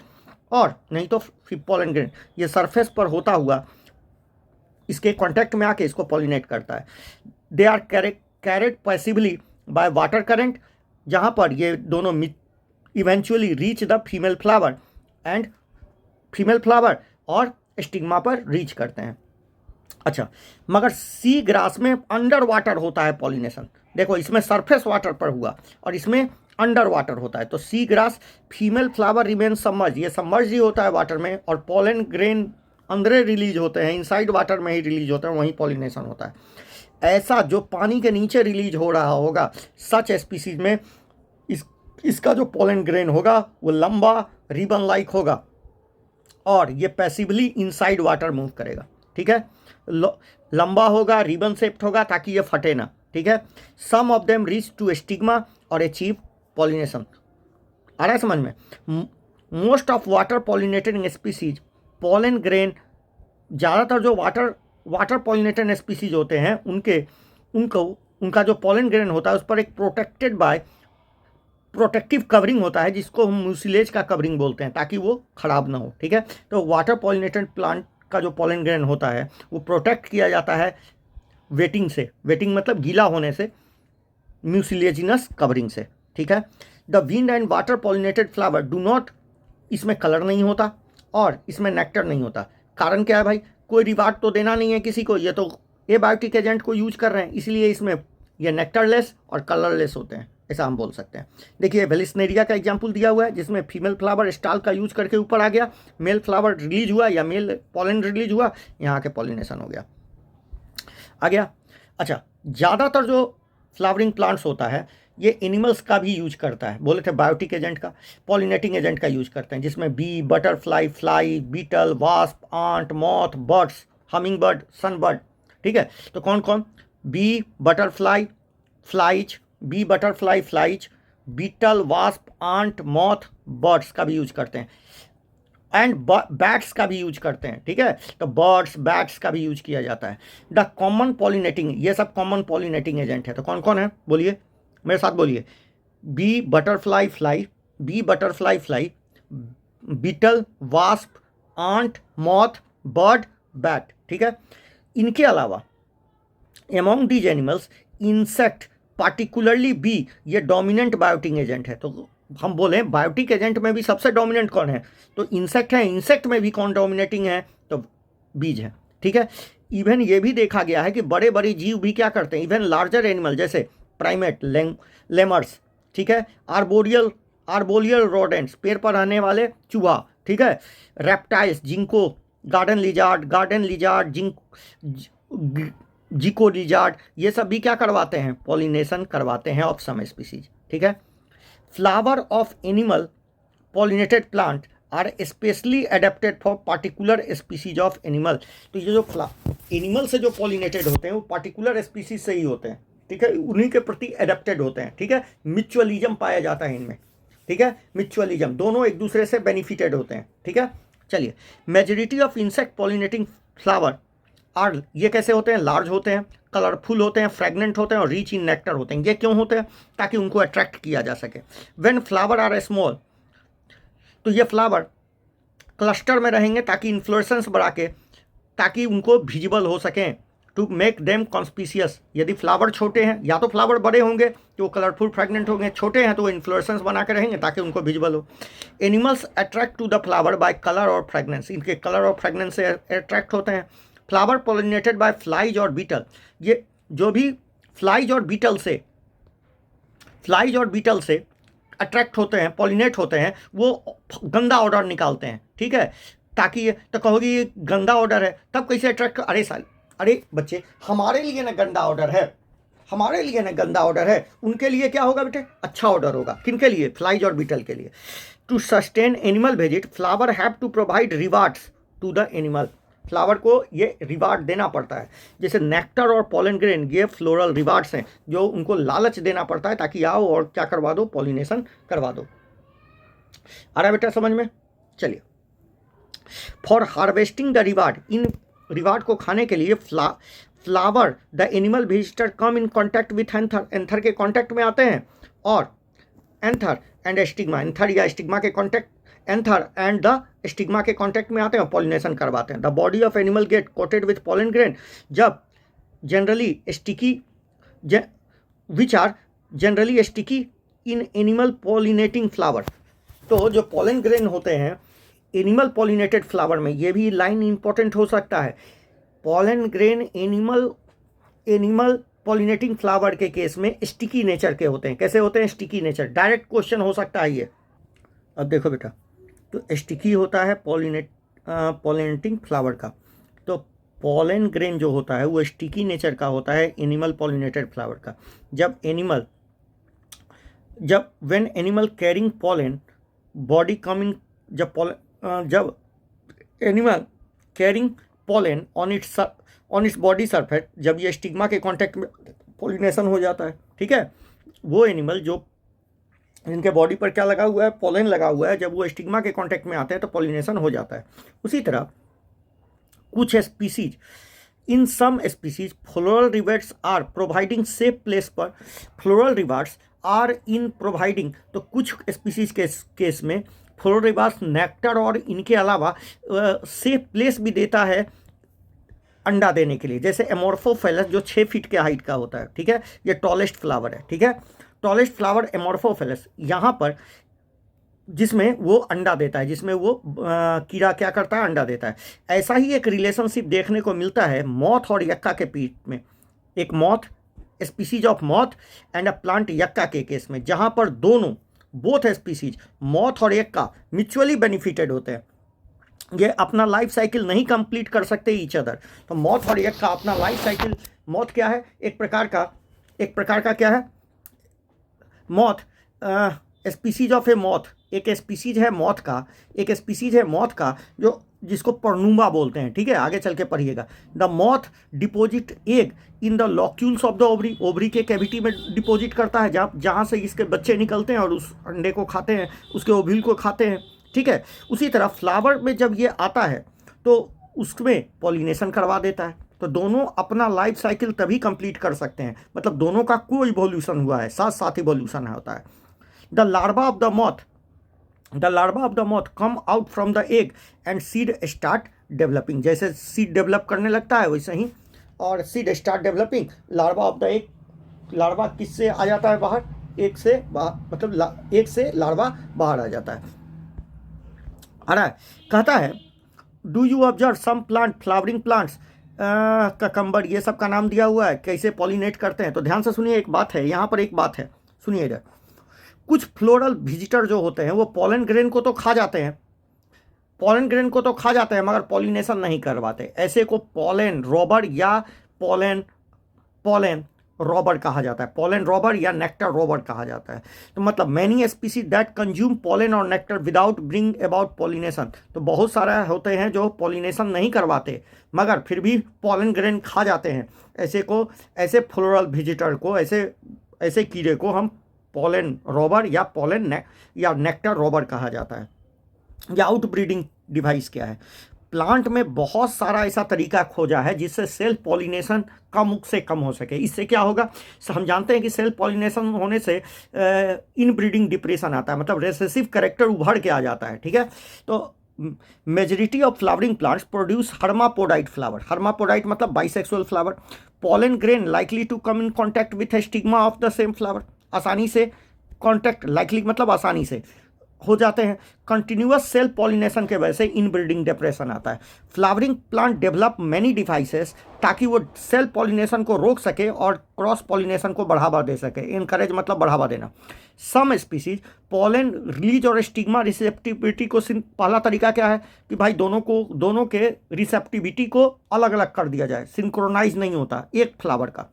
और नहीं तो फिर पॉलन ग्रेन ये सरफेस पर होता हुआ इसके कांटेक्ट में आके इसको पॉलिनेट करता है। They are carried passively by water current, जहाँ पर ये दोनों eventually reach the female flower और स्टिग्मा पर रीच करते हैं। अच्छा, मगर सी ग्रास में अंडर वाटर होता है पॉलिनेशन। देखो, इसमें सरफेस वाटर पर हुआ और इसमें अंडर वाटर होता है। तो sea grass female flower remain submerge, ये सबमर्ज ही होता है वाटर में, और पॉलन ग्रेन अंदर रिलीज होते हैं, इनसाइड वाटर में ही रिलीज होते हैं, वहीं पॉलिनेशन होता है। ऐसा जो पानी के नीचे रिलीज हो रहा होगा, सच स्पीसीज में इसका जो पॉलन ग्रेन होगा वो लंबा रिबन लाइक होगा, और ये पैसिवली इनसाइड वाटर मूव करेगा। ठीक है, लंबा होगा, रिबन शेप्ड होगा, ताकि ये फटे ना। ठीक है। Some of them reach to stigma और अचीव पॉलिनेशन। आ रहा है समझ में? Most of water pollinated species pollen grain, ज़्यादातर जो वाटर पॉलिनेटेड स्पीसीज होते हैं उनका जो पॉलन ग्रेन होता है उस पर एक प्रोटेक्टिव कवरिंग होता है, जिसको हम म्यूसिलेज का कवरिंग बोलते हैं, ताकि वो खराब ना हो। ठीक है। तो वाटर पॉलिनेटेड प्लांट का जो पॉलन ग्रेन होता है वो प्रोटेक्ट किया जाता है वेटिंग से, वेटिंग मतलब गीला होने से, म्यूसिलेजिनस कवरिंग से। ठीक है। The wind and water pollinated flower do not, इसमें कलर नहीं होता और इसमें नेक्टर नहीं होता। कारण क्या है भाई? कोई रिवार्ड तो देना नहीं है किसी को, ये तो एबायोटिक एजेंट को यूज कर रहे हैं, इसलिए इसमें ये नेक्टरलेस और कलरलेस होते हैं, ऐसा हम बोल सकते हैं। देखिए, वेलिस्नेरिया का एग्जाम्पल दिया हुआ है, जिसमें फीमेल फ्लावर स्टाल का यूज करके ऊपर आ गया, मेल फ्लावर रिलीज हुआ या मेल पॉलन रिलीज हुआ, यहाँ के पॉलिनेशन हो गया, आ गया। अच्छा, ज़्यादातर जो फ्लावरिंग प्लांट्स होता है ये एनिमल्स का भी यूज करता है, बोले थे बायोटिक एजेंट का, पॉलिनेटिंग एजेंट का यूज करते हैं, जिसमें bee, butterfly, fly, beetle, wasp, ant, moth, birds, humming bird, sun bird. ठीक है। तो कौन कौन? Bee butterfly flies, beetle, wasp, ant, moth, birds का भी यूज करते हैं, एंड बैट्स का भी यूज करते हैं। ठीक है। तो बर्ड्स, बैट्स का भी यूज किया जाता है। द कॉमन पॉलिनेटिंग, ये सब कॉमन पॉलिनेटिंग एजेंट है। तो कौन कौन है बोलिए, मेरे साथ बोलिए। Bee butterfly fly, beetle, wasp, ant, moth, bird, bat. ठीक है। इनके अलावा among these animals insect, particularly bee, ये डोमिनेंट बायोटिक एजेंट है। तो हम बोले बायोटिक एजेंट में भी सबसे डोमिनेंट कौन है? तो इंसेक्ट है। इंसेक्ट में भी कौन डोमिनेटिंग है? तो बीज है। ठीक है। इवन ये भी देखा गया है कि बड़े बड़े जीव भी क्या करते हैं, इवन लार्जर एनिमल जैसे प्राइमेट, लेमर्स, ठीक है, आर्बोरियल रोडेंट्स, पेड़ पर रहने वाले चूहा, ठीक है, रेप्टाइल्स, जिंको, गार्डन लिजार्ड, जिको लिजार्ड, ये सब भी क्या करवाते हैं? पॉलिनेशन करवाते हैं ऑफ सम स्पीसीज। ठीक है। Flower of animal pollinated plant are specially adapted for particular species of animal. तो ये जो एनिमल से जो पॉलिनेटेड होते हैं वो पार्टिकुलर स्पीसीज से ही होते हैं। ठीक है, उन्हीं के प्रति एडेप्टेड होते हैं। ठीक है, म्यूचुअलिज्म पाया जाता है इनमें। ठीक है, म्यूचुअलिज्म, दोनों एक दूसरे से बेनिफिटेड होते हैं, ठीक है। चलिए, majority of insect pollinating flower are, ये कैसे होते हैं, लार्ज होते हैं, कलरफुल होते हैं, फ्रेगनेंट होते हैं और रिच इन नेक्टर होते हैं। ये क्यों होते हैं, ताकि उनको अट्रैक्ट किया जा सके। व्हेन फ्लावर आर स्मॉल, तो ये फ्लावर क्लस्टर में रहेंगे ताकि इन्फ्लोरेसेंस बढ़ा के, ताकि उनको विजिबल हो सकें, टू मेक देम कॉन्स्पीशियस। यदि फ्लावर छोटे हैं, या तो फ्लावर बड़े होंगे तो कलरफुल फ्रेगनेंट होंगे, छोटे हैं तो इन्फ्लोरेसेंस बना के रहेंगे ताकि उनको विजिबल हो। Animals attract to the flower by colour और फ्रेगनेंस, इनके कलर और फ्रेगनेंस से अट्रैक्ट होते हैं। फ्लावर पॉलिनेटेड बाय फ्लाइज और बीटल, ये जो भी फ्लाइज और बीटल से अट्रैक्ट होते हैं, पॉलिनेट होते हैं, वो गंदा ऑर्डर निकालते हैं, ठीक है। ताकि ये तो कहोगे ये गंदा ऑर्डर है, तब कैसे अट्रैक्ट, अरे बच्चे, हमारे लिए ना गंदा ऑर्डर है, उनके लिए क्या होगा बेटे, अच्छा ऑर्डर होगा। किनके लिए, फ्लाइज और बीटल के लिए। To sustain animal visit, flower have to provide rewards to the animal, flower को ये रिवार्ड देना पड़ता है। जैसे नेक्टर और पॉलन ग्रेन, ये फ्लोरल रिवार्ड्स हैं जो उनको लालच देना पड़ता है ताकि आओ और क्या करवा दो, पॉलिनेशन करवा दो। आ रहा है बेटा समझ में? चलिए, फॉर हार्वेस्टिंग द रिवार्ड, इन रिवार्ड को खाने के लिए flower the animal visitor come in contact with anther, anther के कॉन्टैक्ट में आते हैं, और एंथर एंड स्टिग्मा, एंथर या स्टिग्मा के contact, anther and the stigma के कांटेक्ट में आते हैं और पॉलिनेशन करवाते हैं। The body of animal get coated with pollen grain, जब generally sticky which are generally sticky in animal pollinating flower, तो जो पॉलन ग्रेन होते हैं एनिमल पॉलिनेटेड फ्लावर में, ये भी लाइन इंपॉर्टेंट हो सकता है। Pollen grain animal pollinating flower के केस में स्टिकी नेचर के होते हैं। कैसे होते हैं, स्टिकी नेचर, डायरेक्ट क्वेश्चन हो सकता है ये। अब देखो बेटा, तो स्टिकी होता है पॉलिनेटिंग फ्लावर का, तो पॉलन ग्रेन जो होता है वो स्टिकी नेचर का होता है एनिमल पॉलिनेटेड फ्लावर का। जब when animal carrying pollen body come in, जब animal carrying pollen on its body surface, जब ये स्टिग्मा के कांटेक्ट में पॉलिनेशन हो जाता है, ठीक है, वो एनिमल जो जिनके बॉडी पर क्या लगा हुआ है, पॉलन लगा हुआ है, जब वो स्टिग्मा के कांटेक्ट में आते हैं तो पॉलिनेशन हो जाता है। उसी तरह कुछ species, in some species floral rewards are providing safe place पर, floral rewards are in providing, तो कुछ स्पीसीज के केस में फ्लोरल रिवार्ड्स नेक्टर और इनके अलावा सेफ प्लेस भी देता है अंडा देने के लिए। जैसे एमोर्फोफेलस जो 6 फीट के हाइट का होता है, ठीक है, ये टॉलेस्ट फ्लावर है, ठीक है, टॉलेस्ट फ्लावर एमोर्फोफेलस, यहाँ पर जिसमें वो अंडा देता है, जिसमें वो कीड़ा क्या करता है, अंडा देता है। ऐसा ही एक रिलेशनशिप देखने को मिलता है मॉथ और यक्का के बीच में, एक moth, species of moth and a plant yucca के केस में, जहाँ पर दोनों बोथ स्पीसीज मॉथ और यक्का म्यूचुअली बेनिफिटेड होते हैं। ये अपना लाइफ साइकिल नहीं कंप्लीट कर सकते ईच अदर, तो मॉथ और यक्का अपना लाइफ साइकिल, मॉथ क्या है, एक प्रकार का क्या है, moth, species of A moth, एक स्पीसीज है मॉथ का, जो जिसको परनूमा बोलते हैं, ठीक है, आगे चल के पढ़िएगा। The moth deposit egg in the locules of the ovary, ovary के कैविटी में डिपोजिट करता है, जहाँ से इसके बच्चे निकलते हैं और उस अंडे को खाते हैं, उसके ओव्यूल को खाते हैं, ठीक है। उसी तरह फ्लावर में जब ये आता है तो उसमें पॉलिनेशन करवा देता है, तो दोनों अपना लाइफ साइकिल तभी कंप्लीट कर सकते हैं, मतलब दोनों का कोई इवोल्यूशन हुआ है, साथ साथ इवोल्यूशन होता है। The larva of the moth come out from the egg and seed start developing, जैसे सीड डेवलप करने लगता है वैसे ही, और seed start developing, larva of the egg, larva किससे आ जाता है बाहर, एग से बाहर, मतलब एग से लार्वा बाहर आ जाता है। आ रहा है, कहता है do you observe some plant, flowering plants, cucumber, ये सब का नाम दिया हुआ है, कैसे पॉलिनेट करते हैं। तो ध्यान से सुनिए, एक बात है यहाँ पर, एक बात है, सुनिए इधर। कुछ फ्लोरल विजिटर जो होते हैं वो पॉलन ग्रेन को तो खा जाते हैं, मगर पॉलिनेशन नहीं करवाते। ऐसे को पॉलन रॉबर या पॉलन रॉबर कहा जाता है, पॉलन रॉबर या नेक्टर रॉबर कहा जाता है। तो मतलब many species that consume pollen और nectar without bring about pollination, तो बहुत सारे होते हैं जो पॉलिनेशन नहीं करवाते मगर फिर भी पॉलन ग्रेन खा जाते हैं। ऐसे फ्लोरल विजिटर को, ऐसे कीड़े को हम पॉलन रॉबर या या नेक्टर रॉबर कहा जाता है। या आउटब्रीडिंग डिवाइस क्या है? प्लांट में बहुत सारा ऐसा तरीका खोजा है जिससे सेल्फ पॉलिनेशन कम से कम हो सके। इससे क्या होगा? हम जानते हैं कि सेल्फ पॉलिनेशन होने से इनब्रीडिंग डिप्रेशन आता है, मतलब रेसेसिव कैरेक्टर उभर के आ जाता है। ठीक है, तो majority of flowering plants produce hermaphrodite flower. Hermaphrodite मतलब bisexual flower. Pollen grain likely to come in contact with stigma of the same flower. आसानी से कॉन्टैक्ट, लाइकली मतलब आसानी से हो जाते हैं। कंटिन्यूअस सेल्फ पॉलिनेशन के वजह से इनब्रीडिंग डिप्रेशन आता है। Flowering plant develop many devices ताकि वो सेल्फ पॉलिनेशन को रोक सके और क्रॉस पॉलिनेशन को बढ़ावा दे सके। इनकरेज मतलब बढ़ावा देना। सम स्पीसीज पॉलन रिलीज और स्टिग्मा रिसेप्टिविटी को, पहला तरीका क्या है कि भाई दोनों के रिसेप्टिविटी को अलग अलग कर दिया जाए, सिंक्रोनाइज नहीं होता एक फ्लावर का।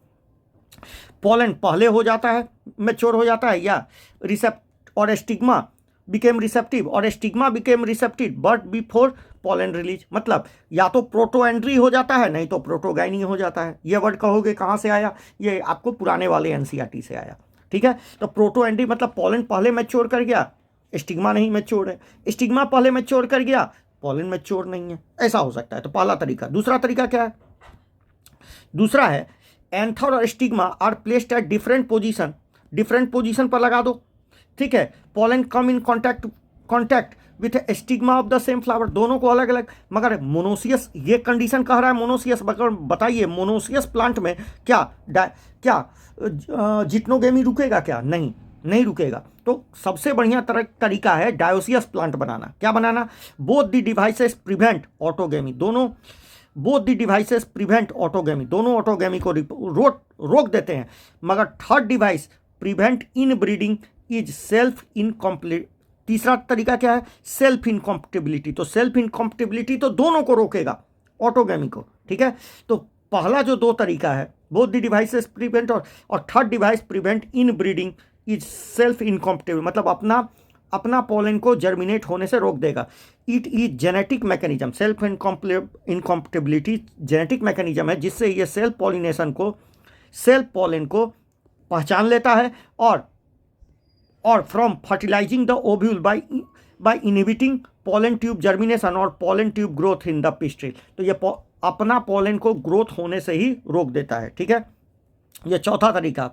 पॉलन पहले हो जाता है, मैच्योर हो जाता है, या रिसेप्ट और स्टिग्मा बिकेम रिसेप्टिव और stigma became receptive but before pollen release. मतलब या तो प्रोटोएंड्री हो जाता है, नहीं तो प्रोटोगाइनी हो जाता है। ये वर्ड कहोगे कहाँ से आया? ये आपको पुराने वाले एनसीईआरटी से आया। ठीक है, तो प्रोटोएंड्री मतलब पॉलन पहले मैच्योर कर गया, स्टिग्मा नहीं मैच्योर है। स्टिग्मा पहले मैच्योर कर गया, पॉलन मैच्योर नहीं है। ऐसा हो सकता है। तो पहला तरीका। दूसरा तरीका क्या है? दूसरा है एंथर और stigma are placed at different position पर लगा दो। ठीक है, pollen come in contact with stigma of the same flower, दोनों को अलग अलग। मगर मोनोसियस, ये कंडीशन कह रहा है मोनोसियस। बताइए मोनोसियस प्लांट में क्या जिट्नोगेमी रुकेगा क्या? नहीं रुकेगा। तो सबसे बढ़िया तरीका है डायोसियस प्लांट बनाना। क्या बनाना? Both the devices prevent autogamy, दोनों ऑटोगेमी को रोक देते हैं। मगर third device prevent inbreeding is self incomplete. तीसरा तरीका क्या है? Self incompatibility. तो सेल्फ इनकम्पेटिबिलिटी तो दोनों को रोकेगा, ऑटोगेमी को। ठीक है, तो पहला जो दो तरीका है बोथ द डिवाइसेस प्रिवेंट और third device prevent inbreeding is self incompatible, मतलब अपना पॉलन को जर्मिनेट होने से रोक देगा। It is genetic mechanism. Self incompatibility genetic mechanism है जिससे ये सेल्फ पॉलन को पहचान लेता है और from fertilising the ovule by inhibiting pollen tube germination और pollen tube growth in the pistil. तो ये अपना पॉलन को ग्रोथ होने से ही रोक देता है। ठीक है, ये चौथा तरीका।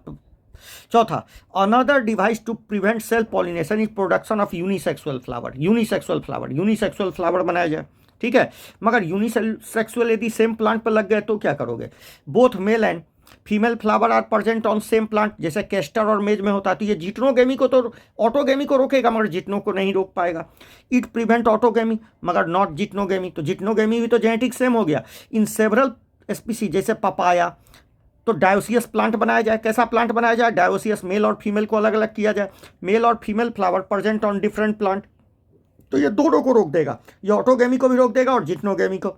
चौथा, another device to prevent self pollination is production of unisexual flower बनाया जाए। ठीक है, मगर यूनिसेक्सुअल यदि सेम प्लांट पर लग गए तो क्या करोगे? Both male and female flower are present on same plant, जैसे केस्टर और मेज में होता है। तो ये जिट्नोगेमी को तो ऑटोगेमी को रोकेगा मगर जिट्नो को नहीं रोक पाएगा। इट प्रिवेंट ऑटोगेमी मगर नॉट जिट्नोगेमी। तो जिट्नोगेमी भी तो जेनेटिक सेम हो गया। इन सेवरल स्पीसीज जैसे पपाया, तो डायोसियस प्लांट बनाया जाए। कैसा प्लांट बनाया जाए? डायोसियस, मेल और फीमेल को अलग अलग किया जाए। मेल और female flower present on different plant, तो ये दोनों को रोक देगा। ये ऑटोगेमी को भी रोक देगा और जिट्नोगेमी को।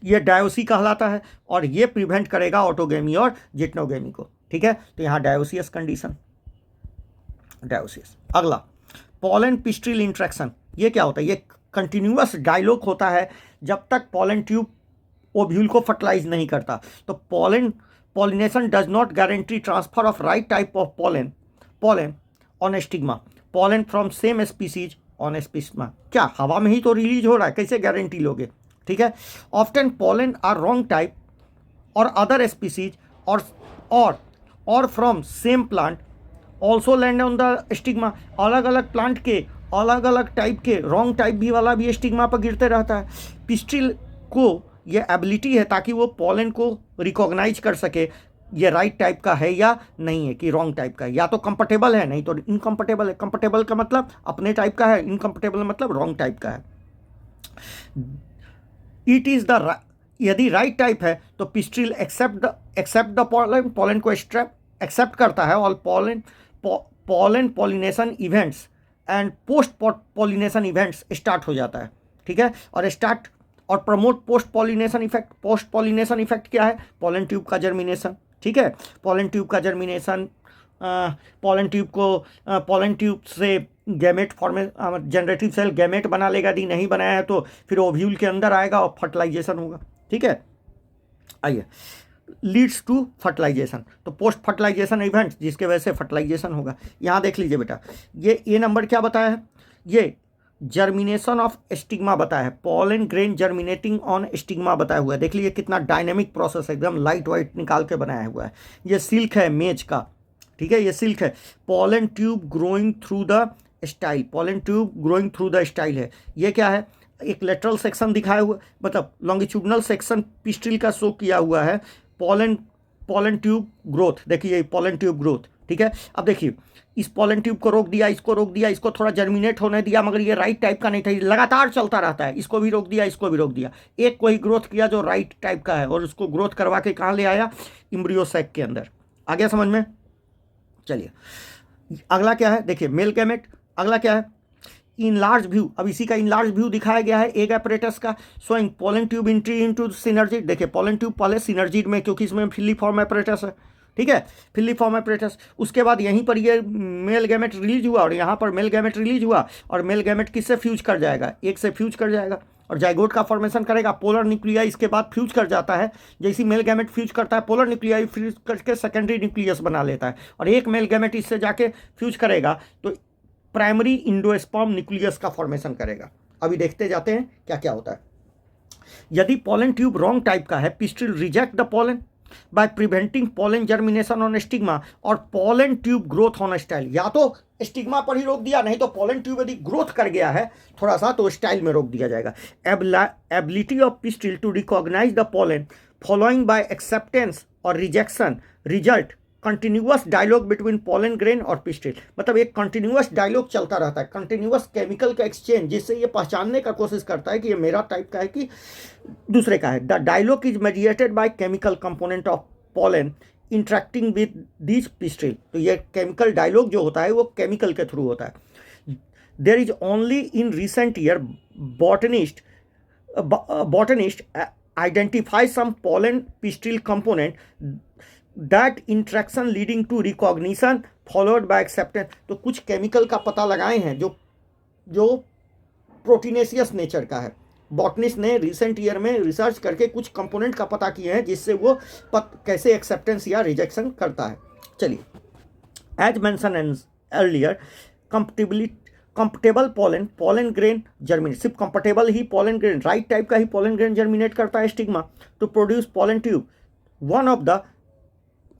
ये डायोसी कहलाता है और ये प्रिवेंट करेगा ऑटोगेमी और जिट्नोगेमी को। ठीक है, तो यहाँ डायोसियस कंडीशन, डायोसियस। अगला, पॉलन पिस्टिल इंट्रैक्शन। ये क्या होता है? ये कंटिन्यूअस डायलॉग होता है जब तक पॉलन ट्यूब ओव्यूल को फर्टिलाइज नहीं करता। तो pollination does not guarantee transfer of right type of pollen on stigma, pollen from same species on stigma. क्या हवा में ही तो रिलीज हो रहा है, कैसे गारंटी लोगे? ठीक है, often pollen are wrong type और अदर स्पीसीज और from same plant also land on the stigma. अलग अलग प्लांट के अलग अलग टाइप के रॉन्ग टाइप भी वाला भी स्टिग्मा पर गिरते रहता है। पिस्टिल को ये एबिलिटी है ताकि वो पॉलन को रिकॉग्नाइज कर सके ये राइट टाइप का है या नहीं है, कि रॉन्ग टाइप का है। या तो कंफर्टेबल है, नहीं तो इनकम्फर्टेबल है। कंफर्टेबल का मतलब अपने टाइप का है, इनकम्फर्टेबल मतलब रॉन्ग टाइप का है। इट इज़ द, यदि राइट टाइप है तो पिस्टिल एक्सेप्ट द पॉलन को एक्सेप्ट करता है और pollen pollination events and post pollination events start हो जाता है। ठीक है, और प्रमोट पोस्ट पॉलिनेशन इफेक्ट क्या है? पॉलन ट्यूब का जर्मिनेशन। ठीक है, पॉलन ट्यूब से गैमेट जनरेटिव सेल गैमेट बना लेगा। यदि नहीं बनाया है तो फिर ओव्यूल के अंदर आएगा और फर्टिलाइजेशन होगा। ठीक है, आइए लीड्स टू फर्टिलाइजेशन। तो पोस्ट फर्टिलाइजेशन इवेंट जिसके वजह से फर्टिलाइजेशन होगा। यहाँ देख लीजिए बेटा, ये नंबर क्या बताया है, ये जर्मिनेशन ऑफ स्टिग्मा बताया है, pollen grain germinating on stigma बताया हुआ है। देख लीजिए कितना डायनेमिक प्रोसेस है, एकदम लाइट वाइट निकाल के बनाया हुआ है। ये सिल्क है मेज का, ठीक है, ये सिल्क है। Pollen tube growing through the style, pollen tube growing through the style है। ये क्या है, एक लेटरल सेक्शन दिखाया हुआ, मतलब लॉन्गिट्यूडनल सेक्शन पिस्टिल का शो किया हुआ है। पॉलन ट्यूब ग्रोथ, देखिए पॉलन ट्यूब ग्रोथ, ठीक है। अब देखिए इस पॉलन ट्यूब को रोक दिया, इसको रोक दिया, इसको थोड़ा जर्मिनेट होने दिया, मगर ये राइट टाइप का नहीं था, लगातार चलता रहता है। इसको भी रोक दिया, इसको भी रोक दिया, एक को ही ग्रोथ किया जो राइट टाइप का है, और उसको ग्रोथ करवा के कहाँ ले आया, एम्ब्रियो सैक के अंदर। आ गया समझ में? चलिए अगला क्या है, देखिए मेल गैमेट। अगला क्या है, इनलार्ज व्यू। अब इसी का इनलार्ज व्यू दिखाया गया है एग एपरेटस का, showing pollen tube entry into synergid. देखिए पॉलन ट्यूब पहले सिनर्जिड में, क्योंकि इसमें फिलीफॉर्म एपरेटस है, ठीक है, फिलीफॉर्म एपरेटस। उसके बाद यहीं पर ये मेल गैमेट रिलीज हुआ, और यहाँ पर मेल गैमेट रिलीज हुआ, और मेल गैमेट किससे फ्यूज कर जाएगा, एक से फ्यूज कर जाएगा और जाइगोट का फॉर्मेशन करेगा। पोलर न्यूक्लियाई इसके बाद फ्यूज कर जाता है, जैसे मेल गैमेट फ्यूज करता है, पोलर न्यूक्लियाई फ्यूज करके सेकेंडरी न्यूक्लियस बना लेता है, और एक मेल गैमेट इससे जाके फ्यूज करेगा तो प्राइमरी इंडोस्पर्म न्यूक्लियस का फॉर्मेशन करेगा। अभी देखते जाते हैं क्या क्या होता है। यदि पॉलन ट्यूब रॉन्ग टाइप का है, pistil reject the pollen by preventing pollen germination on stigma और pollen tube growth on style. या तो स्टिग्मा पर ही रोक दिया, नहीं तो पॉलन ट्यूब यदि ग्रोथ कर गया है थोड़ा सा तो स्टाइल में रोक दिया जाएगा। Ability of pistil to recognise the pollen following by acceptance और rejection result continuous dialogue between pollen grain और पिस्टिल। मतलब एक कंटिन्यूअस डायलॉग चलता रहता है, कंटिन्यूअस केमिकल का एक्सचेंज, जिससे ये पहचानने का कोशिश करता है कि ये मेरा टाइप का है कि दूसरे का है। The dialogue is mediated by chemical component of pollen interacting with this pistil. तो ये केमिकल डायलॉग जो होता है वो केमिकल के थ्रू होता है। There is only in recent year botanist identify some pollen pistil component that interaction leading to recognition followed by acceptance. तो कुछ केमिकल का पता लगाए हैं जो प्रोटीनेशियस नेचर का है। बॉटनिस्ट ने रिसेंट ईयर में रिसर्च करके कुछ कंपोनेंट का पता किए हैं जिससे वो कैसे एक्सेप्टेंस या रिजेक्शन करता है। चलिए as mention earlier, comfortable pollen grain germinate, सिर्फ कंफर्टेबल ही पॉलन ग्रेन, राइट टाइप का ही पॉलन ग्रेन जर्मिनेट करता है stigma to produce pollen tube. One of the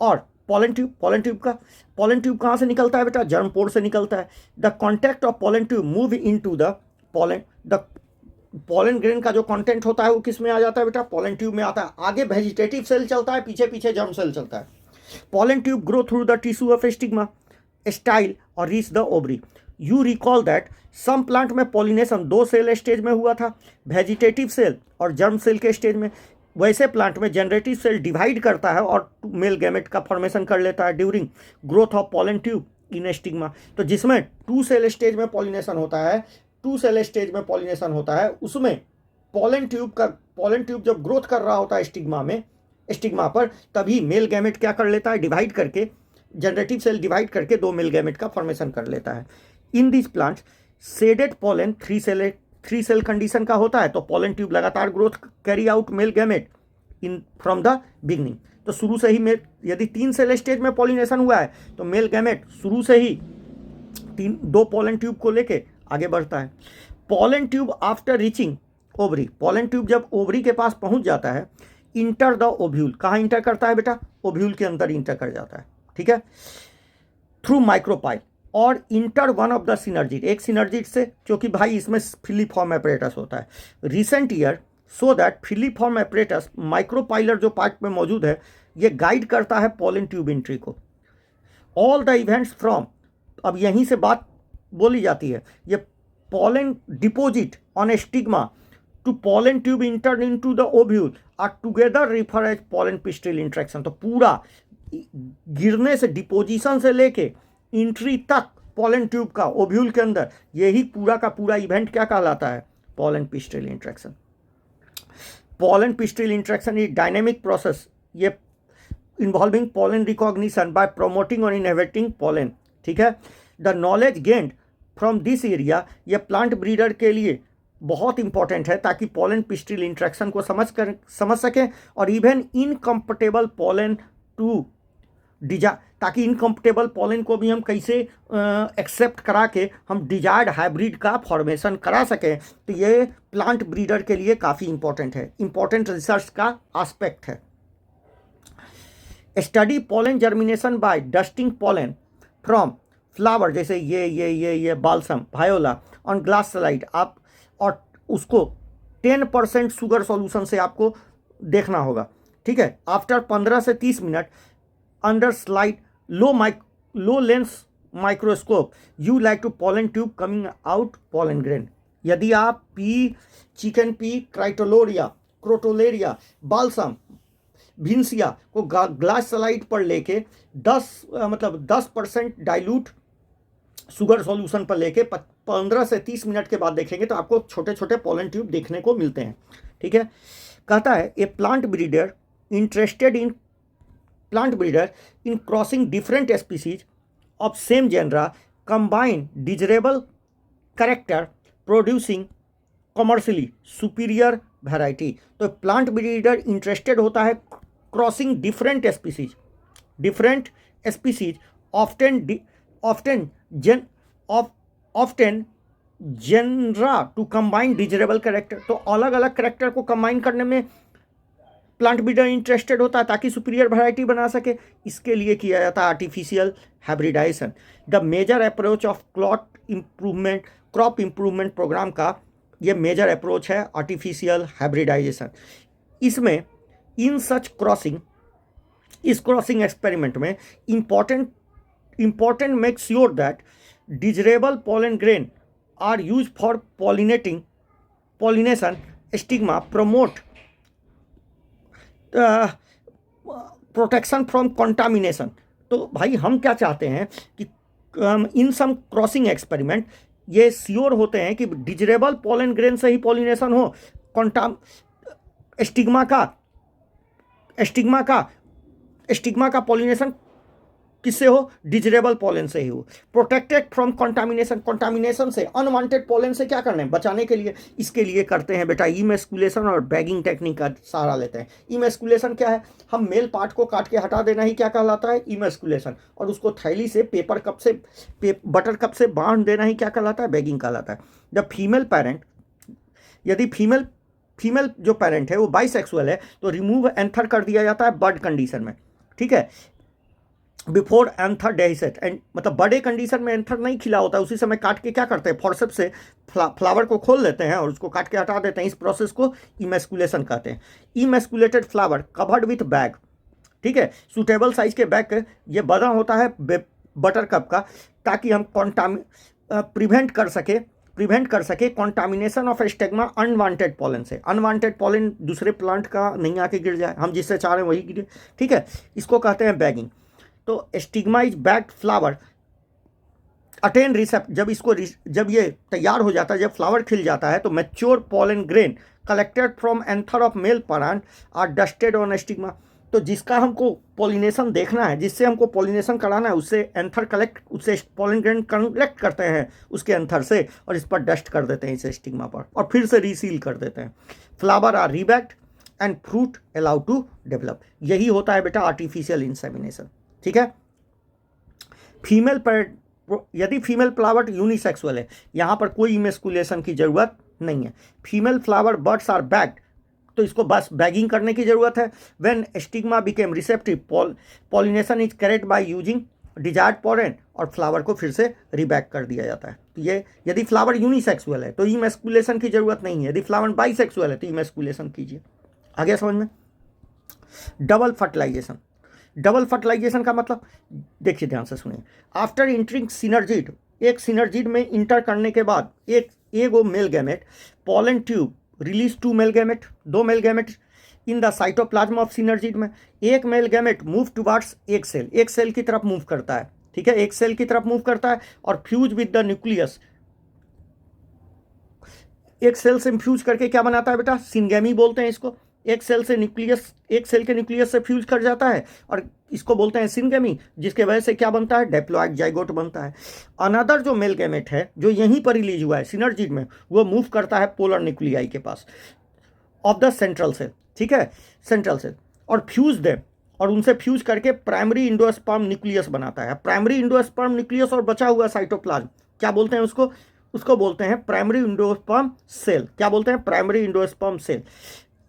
और पॉलन ट्यूब कहाँ से निकलता है बेटा, जर्म पोर से निकलता है। The contact of pollen tube move into the pollen grain का जो कंटेंट होता है वो किस में आ जाता है बेटा, पॉलन ट्यूब में आता है। आगे वेजिटेटिव सेल चलता है, पीछे पीछे जर्म सेल चलता है। Pollen tube grow through the tissue of stigma style और reach the ovary. You recall that some plant में पॉलिनेशन 2 सेल स्टेज में हुआ था, वेजिटेटिव सेल और जर्म सेल के स्टेज में। वैसे प्लांट में जनरेटिव सेल डिवाइड करता है और मेल गैमेट का फॉर्मेशन कर लेता है during growth of pollen tube in stigma. तो जिसमें 2 सेल स्टेज में पॉलिनेशन होता है, 2 सेल स्टेज में पॉलिनेशन होता है, उसमें पॉलन ट्यूब जब ग्रोथ कर रहा होता है स्टिग्मा पर, तभी मेल गैमेट क्या कर लेता है, डिवाइड करके, जनरेटिव सेल डिवाइड करके 2 मेल गैमेट का फॉर्मेशन कर लेता है। In this plants shed pollen 3 cell condition का होता है, तो पॉलन ट्यूब लगातार growth carry out male gamete in from the beginning. तो शुरू से ही यदि 3 सेल स्टेज में पॉलिनेशन हुआ है तो मेल गैमेट शुरू से ही 2 पॉलन ट्यूब को लेके आगे बढ़ता है। Pollen tube after reaching ovary, pollen tube जब ओवरी के पास पहुंच जाता है, इंटर द ओव्यूल, कहाँ इंटर करता है बेटा, ओव्यूल के अंदर इंटर कर जाता है, ठीक है, थ्रू माइक्रोपाइल और enter one of the synergid, एक सिनर्जिड से, क्योंकि भाई इसमें फिलीफॉर्म एपरेटस होता है। Recent year so that filiform apparatus micropylar जो पार्ट में मौजूद है ये गाइड करता है पॉलन ट्यूब एंट्री को। ऑल द इवेंट्स फ्रॉम, अब यहीं से बात बोली जाती है, ये pollen deposit on stigma to pollen tube enter into the ovule are together refer as pollen pistil interaction. तो पूरा गिरने से, डिपोजिशन से लेके एंट्री तक पॉलन ट्यूब का ओव्यूल के अंदर, यही पूरा का पूरा इवेंट क्या कहलाता है, pollen pistil interaction. Pollen pistil interaction is dynamic process, ये involving pollen recognition by promoting और इनहिबिटिंग पॉलन, ठीक है। The knowledge gained from this area, ये प्लांट ब्रीडर के लिए बहुत इंपॉर्टेंट है ताकि पॉलन पिस्टिल इंट्रैक्शन को समझ सकें और इवन इनकम्फर्टेबल पॉलन टू ताकि इनकम्फर्टेबल पॉलन को भी हम कैसे एक्सेप्ट करा के हम डिजायर्ड हाइब्रिड का फॉर्मेशन करा सकें। तो ये प्लांट ब्रीडर के लिए काफ़ी इंपॉर्टेंट है, इंपॉर्टेंट रिसर्च का एस्पेक्ट है। Study pollen germination by dusting pollen from flower, जैसे ये balsam viola on glass slide, आप और उसको 10% शुगर सॉल्यूशन से आपको देखना होगा, ठीक है। आफ्टर 15 से 30 minute under slide low lens microscope you like to pollen tube coming out pollen grain. यदि आप चिकन पी, क्रोटोलेरिया, बाल्सम, भिंसिया को ग्लास स्लाइड पर लेके 10% डाइल्यूट शुगर सॉल्यूशन पर लेके 15 से 30 मिनट के बाद देखेंगे तो आपको छोटे छोटे पॉलन ट्यूब देखने को मिलते हैं, ठीक है। कहता है a plant breeder in crossing different species of same genera combine desirable character producing commercially superior variety. तो प्लांट ब्रीडर इंटरेस्टेड होता है crossing different species often genera to combine desirable character. तो अलग अलग कैरेक्टर को कंबाइन करने में प्लांट ब्रीडर इंटरेस्टेड होता है ताकि सुपीरियर वैरायटी बना सके। इसके लिए किया जाता है artificial hybridization. The major approach of crop improvement programme का ये मेजर अप्रोच है आर्टिफिशियल हाइब्रिडाइजेशन। इसमें इस क्रॉसिंग एक्सपेरिमेंट में important make sure that desirable pollen grain are used for pollination stigma promote protection from contamination. तो भाई हम क्या चाहते हैं कि इन सम क्रॉसिंग एक्सपेरिमेंट ये श्योर होते हैं कि डिजरेबल पॉलन ग्रेन से ही पॉलिनेशन हो, स्टिग्मा का पॉलिनेशन किससे हो, डिजरेबल पॉलन से ही हो। प्रोटेक्टेड फ्रॉम कंटामिनेशन से, अनवांटेड पॉलन से क्या करना है, बचाने के लिए, इसके लिए करते हैं बेटा इमेस्कुलेशन और बैगिंग टेक्निक का सहारा लेते हैं। इमेस्कुलेशन क्या है, हम मेल पार्ट को काट के हटा देना ही क्या कहलाता है, इमेस्कुलेशन, और उसको थैली से बटर कप से बांध देना ही क्या कहलाता है, बैगिंग कहलाता है। द फीमेल पेरेंट, यदि फीमेल जो पेरेंट है वो बाइसेक्सुअल है तो रिमूव एंथर कर दिया जाता है बर्ड कंडीशन में, ठीक है, बिफोर एंथर डेहिसेट। एंड मतलब बड़े कंडीशन में एंथर नहीं खिला होता है, उसी समय काट के क्या करते हैं, फॉरसेप्स से फ्लावर को खोल लेते हैं और उसको काट के हटा देते हैं। इस प्रोसेस को इमेस्कुलेशन कहते हैं। Emasculated flower covered with bag, ठीक है, सूटेबल साइज के बैग, ये बना होता है बटर कप का, ताकि हम प्रिवेंट कर सके contamination of stigma unwanted pollen से। अनवांटेड पॉलन दूसरे प्लांट का नहीं आके गिर जाए, हम जिससे चाह रहे हैं वही गिरे, ठीक है, इसको कहते हैं बैगिंग। तो stigma is bagged flower attain receptive, जब ये तैयार हो जाता है, जब फ्लावर खिल जाता है तो mature pollen grain collected from anther of male plant are dusted on stigma. तो जिसका हमको पॉलिनेशन देखना है, जिससे हमको पॉलिनेशन कराना है, उससे पॉलन ग्रेन कलेक्ट करते हैं उसके एंथर से और इस पर डस्ट कर देते हैं इस स्टिग्मा पर और फिर से रीसील कर देते हैं। Flower are rebagged and fruit allowed to develop. यही होता है बेटा आर्टिफिशियल इंसेमिनेशन, ठीक है। यदि फीमेल फ्लावर यूनिसेक्सुअल है, यहाँ पर कोई इमेस्कुलेशन की जरूरत नहीं है। Female flower buds are bagged, तो इसको बस बैगिंग करने की जरूरत है। When stigma became receptive pollination is carried by using desired pollen, और फ्लावर को फिर से रिबैक कर दिया जाता है। तो ये यदि फ्लावर यूनिसेक्सुअल है तो इमेस्कुलेशन की जरूरत नहीं है, यदि फ्लावर बाइसेक्सुअल है तो इमेस्कुलेशन कीजिए। आगे समझ में। डबल फर्टिलाइजेशन का मतलब देखिए, ध्यान से सुनिए। आफ्टर इंटरिंग सिनर्जिड, एक सिनर्जिड में इंटर करने के बाद एगो male gamete pollen tube release 2 male gamete, 2 mail gamete in the cytoplasm of synergid में। एक मेल गैमेट मूव टुवर्ड्स एक सेल की तरफ मूव करता है, ठीक है, एक सेल की तरफ मूव करता है और फ्यूज विद द न्यूक्लियस, एक सेल से फ्यूज करके क्या बनाता है बेटा, सिनगेमी बोलते हैं इसको, एक सेल के न्यूक्लियस से फ्यूज कर जाता है, और इसको बोलते हैं सिनगेमी, जिसके वजह से क्या बनता है, डेप्लॉइड जाइगोट बनता है। अनदर जो मेल गैमेट है जो यहीं पर रिलीज हुआ है सिनर्जिड में, वो मूव करता है पोलर न्यूक्लियाई के पास ऑफ द सेंट्रल सेल, ठीक है, सेंट्रल सेल, और फ्यूज दे, और उनसे फ्यूज करके प्राइमरी इंडोस्पर्म न्यूक्लियस बनाता है। प्राइमरी इंडोस्पर्म न्यूक्लियस और बचा हुआ साइटोप्लाज्म, क्या बोलते हैं उसको, उसको बोलते हैं प्राइमरी इंडोस्पर्म सेल। क्या बोलते हैं, primary endosperm cell.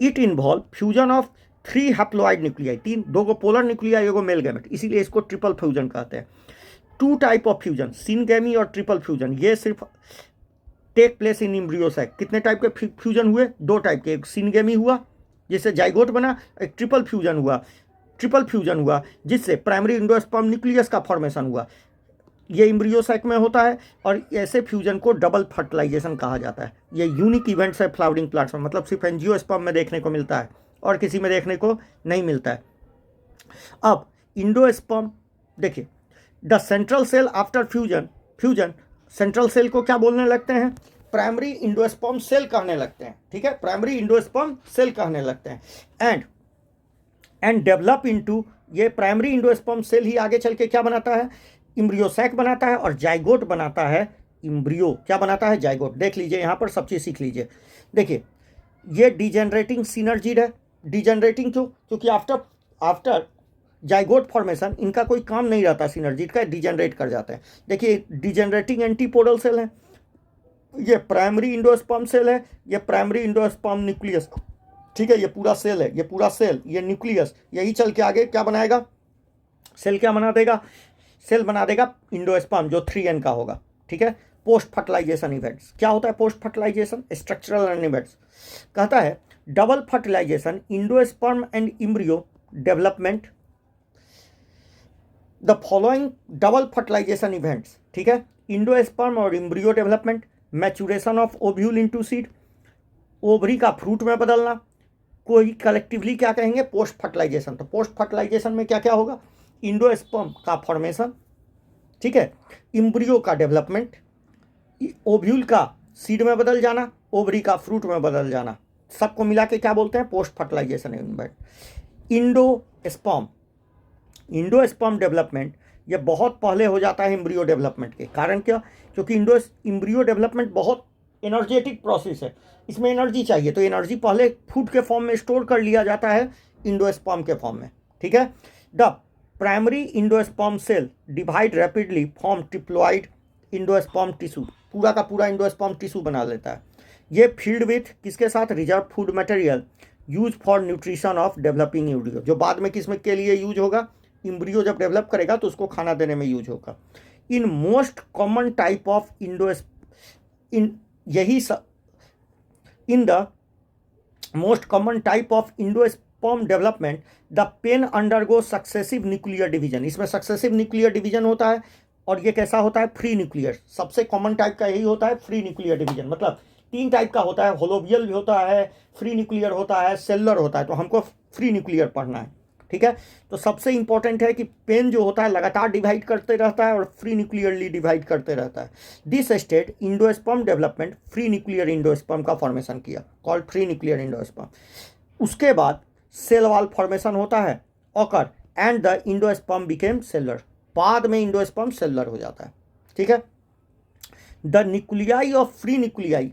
It involve fusion of 3 haploid nuclei, 2 को पोलर न्यूक्लियाई, एगो मेल गैमेट, इसीलिए इसको ट्रिपल फ्यूजन कहते हैं। 2 टाइप ऑफ फ्यूजन, सिनगेमी और ट्रिपल फ्यूजन, ये सिर्फ take place in embryo sac. कितने टाइप के फ्यूजन हुए, 2 टाइप के, एक सिनगेमी हुआ जिससे जाइगोट बना, एक ट्रिपल फ्यूजन हुआ जिससे प्राइमरी इंडोस्पर्म न्यूक्लियस का फॉर्मेशन हुआ। ये एम्ब्रियो साइक में होता है, और ऐसे फ्यूजन को डबल फर्टिलाइजेशन कहा जाता है। ये यूनिक इवेंट्स है फ्लावरिंग प्लांट्स में, मतलब सिर्फ एंजियोस्पर्म में देखने को मिलता है और किसी में देखने को नहीं मिलता है। अब इंडोस्पर्म देखिए, the central cell after fusion central cell को क्या बोलने लगते हैं, प्राइमरी इंडोस्पर्म सेल कहने लगते हैं, ठीक है, प्राइमरी इंडोस्पर्म सेल कहने लगते हैं। एंड डेवलप इनटू, ये प्राइमरी इंडोस्पर्म सेल ही आगे चल के क्या बनाता है, एम्ब्रियो सैक बनाता है, और जाइगोट बनाता है। एम्ब्रियो क्या बनाता है, जाइगोट। देख लीजिए यहाँ पर सब चीज़ सीख लीजिए। देखिए ये डिजेनरेटिंग सिनर्जिड है। डिजेनरेटिंग क्यों, क्योंकि आफ्टर जाइगोट फॉर्मेशन इनका कोई काम नहीं रहता सिनर्जिड का, डिजेनरेट कर जाते हैं। देखिए डिजेनरेटिंग एंटीपोडल सेल है, ये प्राइमरी इंडोस्पर्म सेल है, ये प्राइमरी इंडोस्पर्म न्यूक्लियस, ठीक है, ये पूरा सेल है, ये पूरा सेल, ये न्यूक्लियस, यही चल के आगे क्या बनाएगा, सेल क्या बना देगा, सेल बना देगा इंडोस्पर्म जो 3N का होगा, ठीक है। पोस्ट फर्टिलाइजेशन इवेंट्स, क्या होता है पोस्ट फर्टिलाइजेशन, स्ट्रक्चरल इवेंट्स। कहता है double fertilisation endosperm and embryo development, the following double fertilisation events, ठीक है, इंडोस्पर्म और embryo development, maturation of ovule into seed, ovary का फ्रूट में बदलना, कोई कलेक्टिवली क्या कहेंगे, पोस्ट फर्टिलाइजेशन। तो पोस्ट फर्टिलाइजेशन में क्या क्या होगा, इंडोस्पर्म का फॉर्मेशन, ठीक है, एम्ब्रियो का डेवलपमेंट, ओव्यूल का सीड में बदल जाना, ओवरी का फ्रूट में बदल जाना, सबको मिला के क्या बोलते हैं, post fertilisation event. Endosperm development, ये बहुत पहले हो जाता है एम्ब्रियो डेवलपमेंट के। कारण क्या, क्योंकि एम्ब्रियो डेवलपमेंट बहुत एनर्जेटिक प्रोसेस है, इसमें एनर्जी चाहिए, तो एनर्जी पहले फूड के फॉर्म में स्टोर कर लिया जाता है इंडोस्पर्म के फॉर्म में, ठीक है। The primary endosperm cell divide rapidly form triploid endosperm tissue, पूरा का पूरा इंडोस्पर्म टिश्यू बना लेता है। ये फील्ड विथ किसके साथ, reserve food material use for nutrition of developing embryo, जो बाद में किसमें के लिए यूज होगा, एम्ब्रियो जब डेवलप करेगा तो उसको खाना देने में यूज होगा। In most common type of in the most common type of endosperm development, the pen undergoes successive nuclear division। इसमें successive nuclear division होता है, और ये कैसा होता है, फ्री न्यूक्लियर। सबसे कॉमन टाइप का यही होता है, फ्री न्यूक्लियर डिवीजन। मतलब 3 टाइप का होता है, होलोवियल भी होता है, फ्री न्यूक्लियर होता है, सेलुलर होता है, तो हमको फ्री न्यूक्लियर पढ़ना है, ठीक है। तो सबसे इंपॉर्टेंट है कि पेन जो होता है लगातार डिवाइड करते रहता है और फ्री न्यूक्लियरली डिवाइड करते रहता है। This state endosperm development, free nuclear endosperm का फॉर्मेशन किया, कॉल्ड फ्री न्यूक्लियर इंडोस्पर्म। उसके बाद सेल वॉल फॉर्मेशन होता है, occur, and the endosperm became cellular, बाद में इंडोस्पर्म सेलुलर हो जाता है, ठीक है। The nuclei of free nuclei,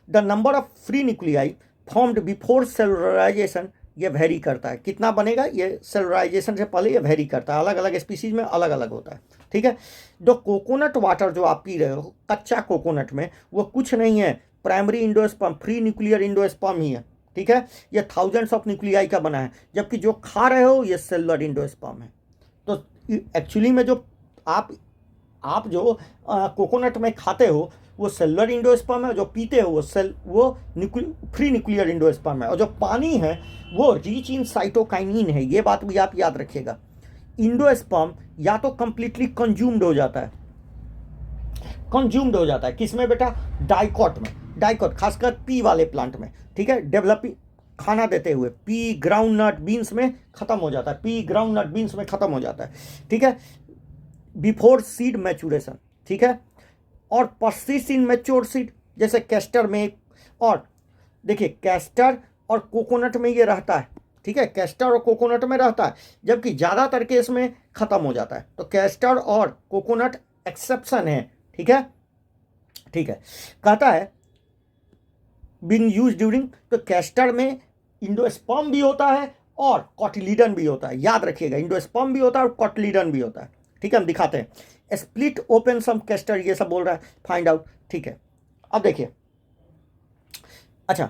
the number of free nuclei formed before cellularisation, ये वेरी करता है, कितना बनेगा, ये सेलुलराइजेशन से पहले ये वेरी करता है, अलग अलग स्पीसीज में अलग अलग होता है, ठीक है। जो कोकोनट वाटर जो आप पी रहे हो कच्चा कोकोनट में, वो कुछ नहीं है, primary endosperm, free nuclear endosperm ही है, ठीक है। ये थाउजेंड्स ऑफ न्यूक्लियाई का बना है, जबकि जो खा रहे हो ये सेलुलर इंडोस्पर्म है। तो एक्चुअली में जो आप जो कोकोनट में खाते हो वो सेलुलर इंडोस्पर्म है, जो पीते हो वो फ्री न्यूक्लियर इंडोस्पर्म है, और जो पानी है वो रिच इन साइटोकाइनिन है। ये बात भी आप याद रखिएगा। इंडोस्पर्म या तो कंप्लीटली कंज्यूम्ड हो जाता है, किसमें बेटा, डाइकॉट में, डाइकॉट खासकर पी वाले प्लांट में, ठीक है, डेवलपिंग खाना देते हुए पी ग्राउंड नट बीन्स में खत्म हो जाता है, ठीक है, बिफोर सीड मैचुरेशन, ठीक है। और परसिस्ट इन मैच्योर सीड, जैसे कैस्टर में, और देखिए कैस्टर और कोकोनट में ये रहता है, ठीक है, कैस्टर और कोकोनट में रहता है, जबकि ज़्यादातर केस में ख़त्म हो जाता है। तो कैस्टर और कोकोनट एक्सेप्शन है, ठीक है, ठीक है। कहता है बीइंग यूज ड्यूरिंग, तो कैस्टर में इंडोस्पर्म भी होता है और कॉटिलीडन भी होता है, याद रखिएगा, इंडोस्पर्म भी होता है और कॉटिलीडन भी होता है, ठीक है। हम दिखाते हैं, स्प्लिट ओपन सम कैस्टर, ये सब बोल रहा है, फाइंड आउट, ठीक है। अब देखिए, अच्छा,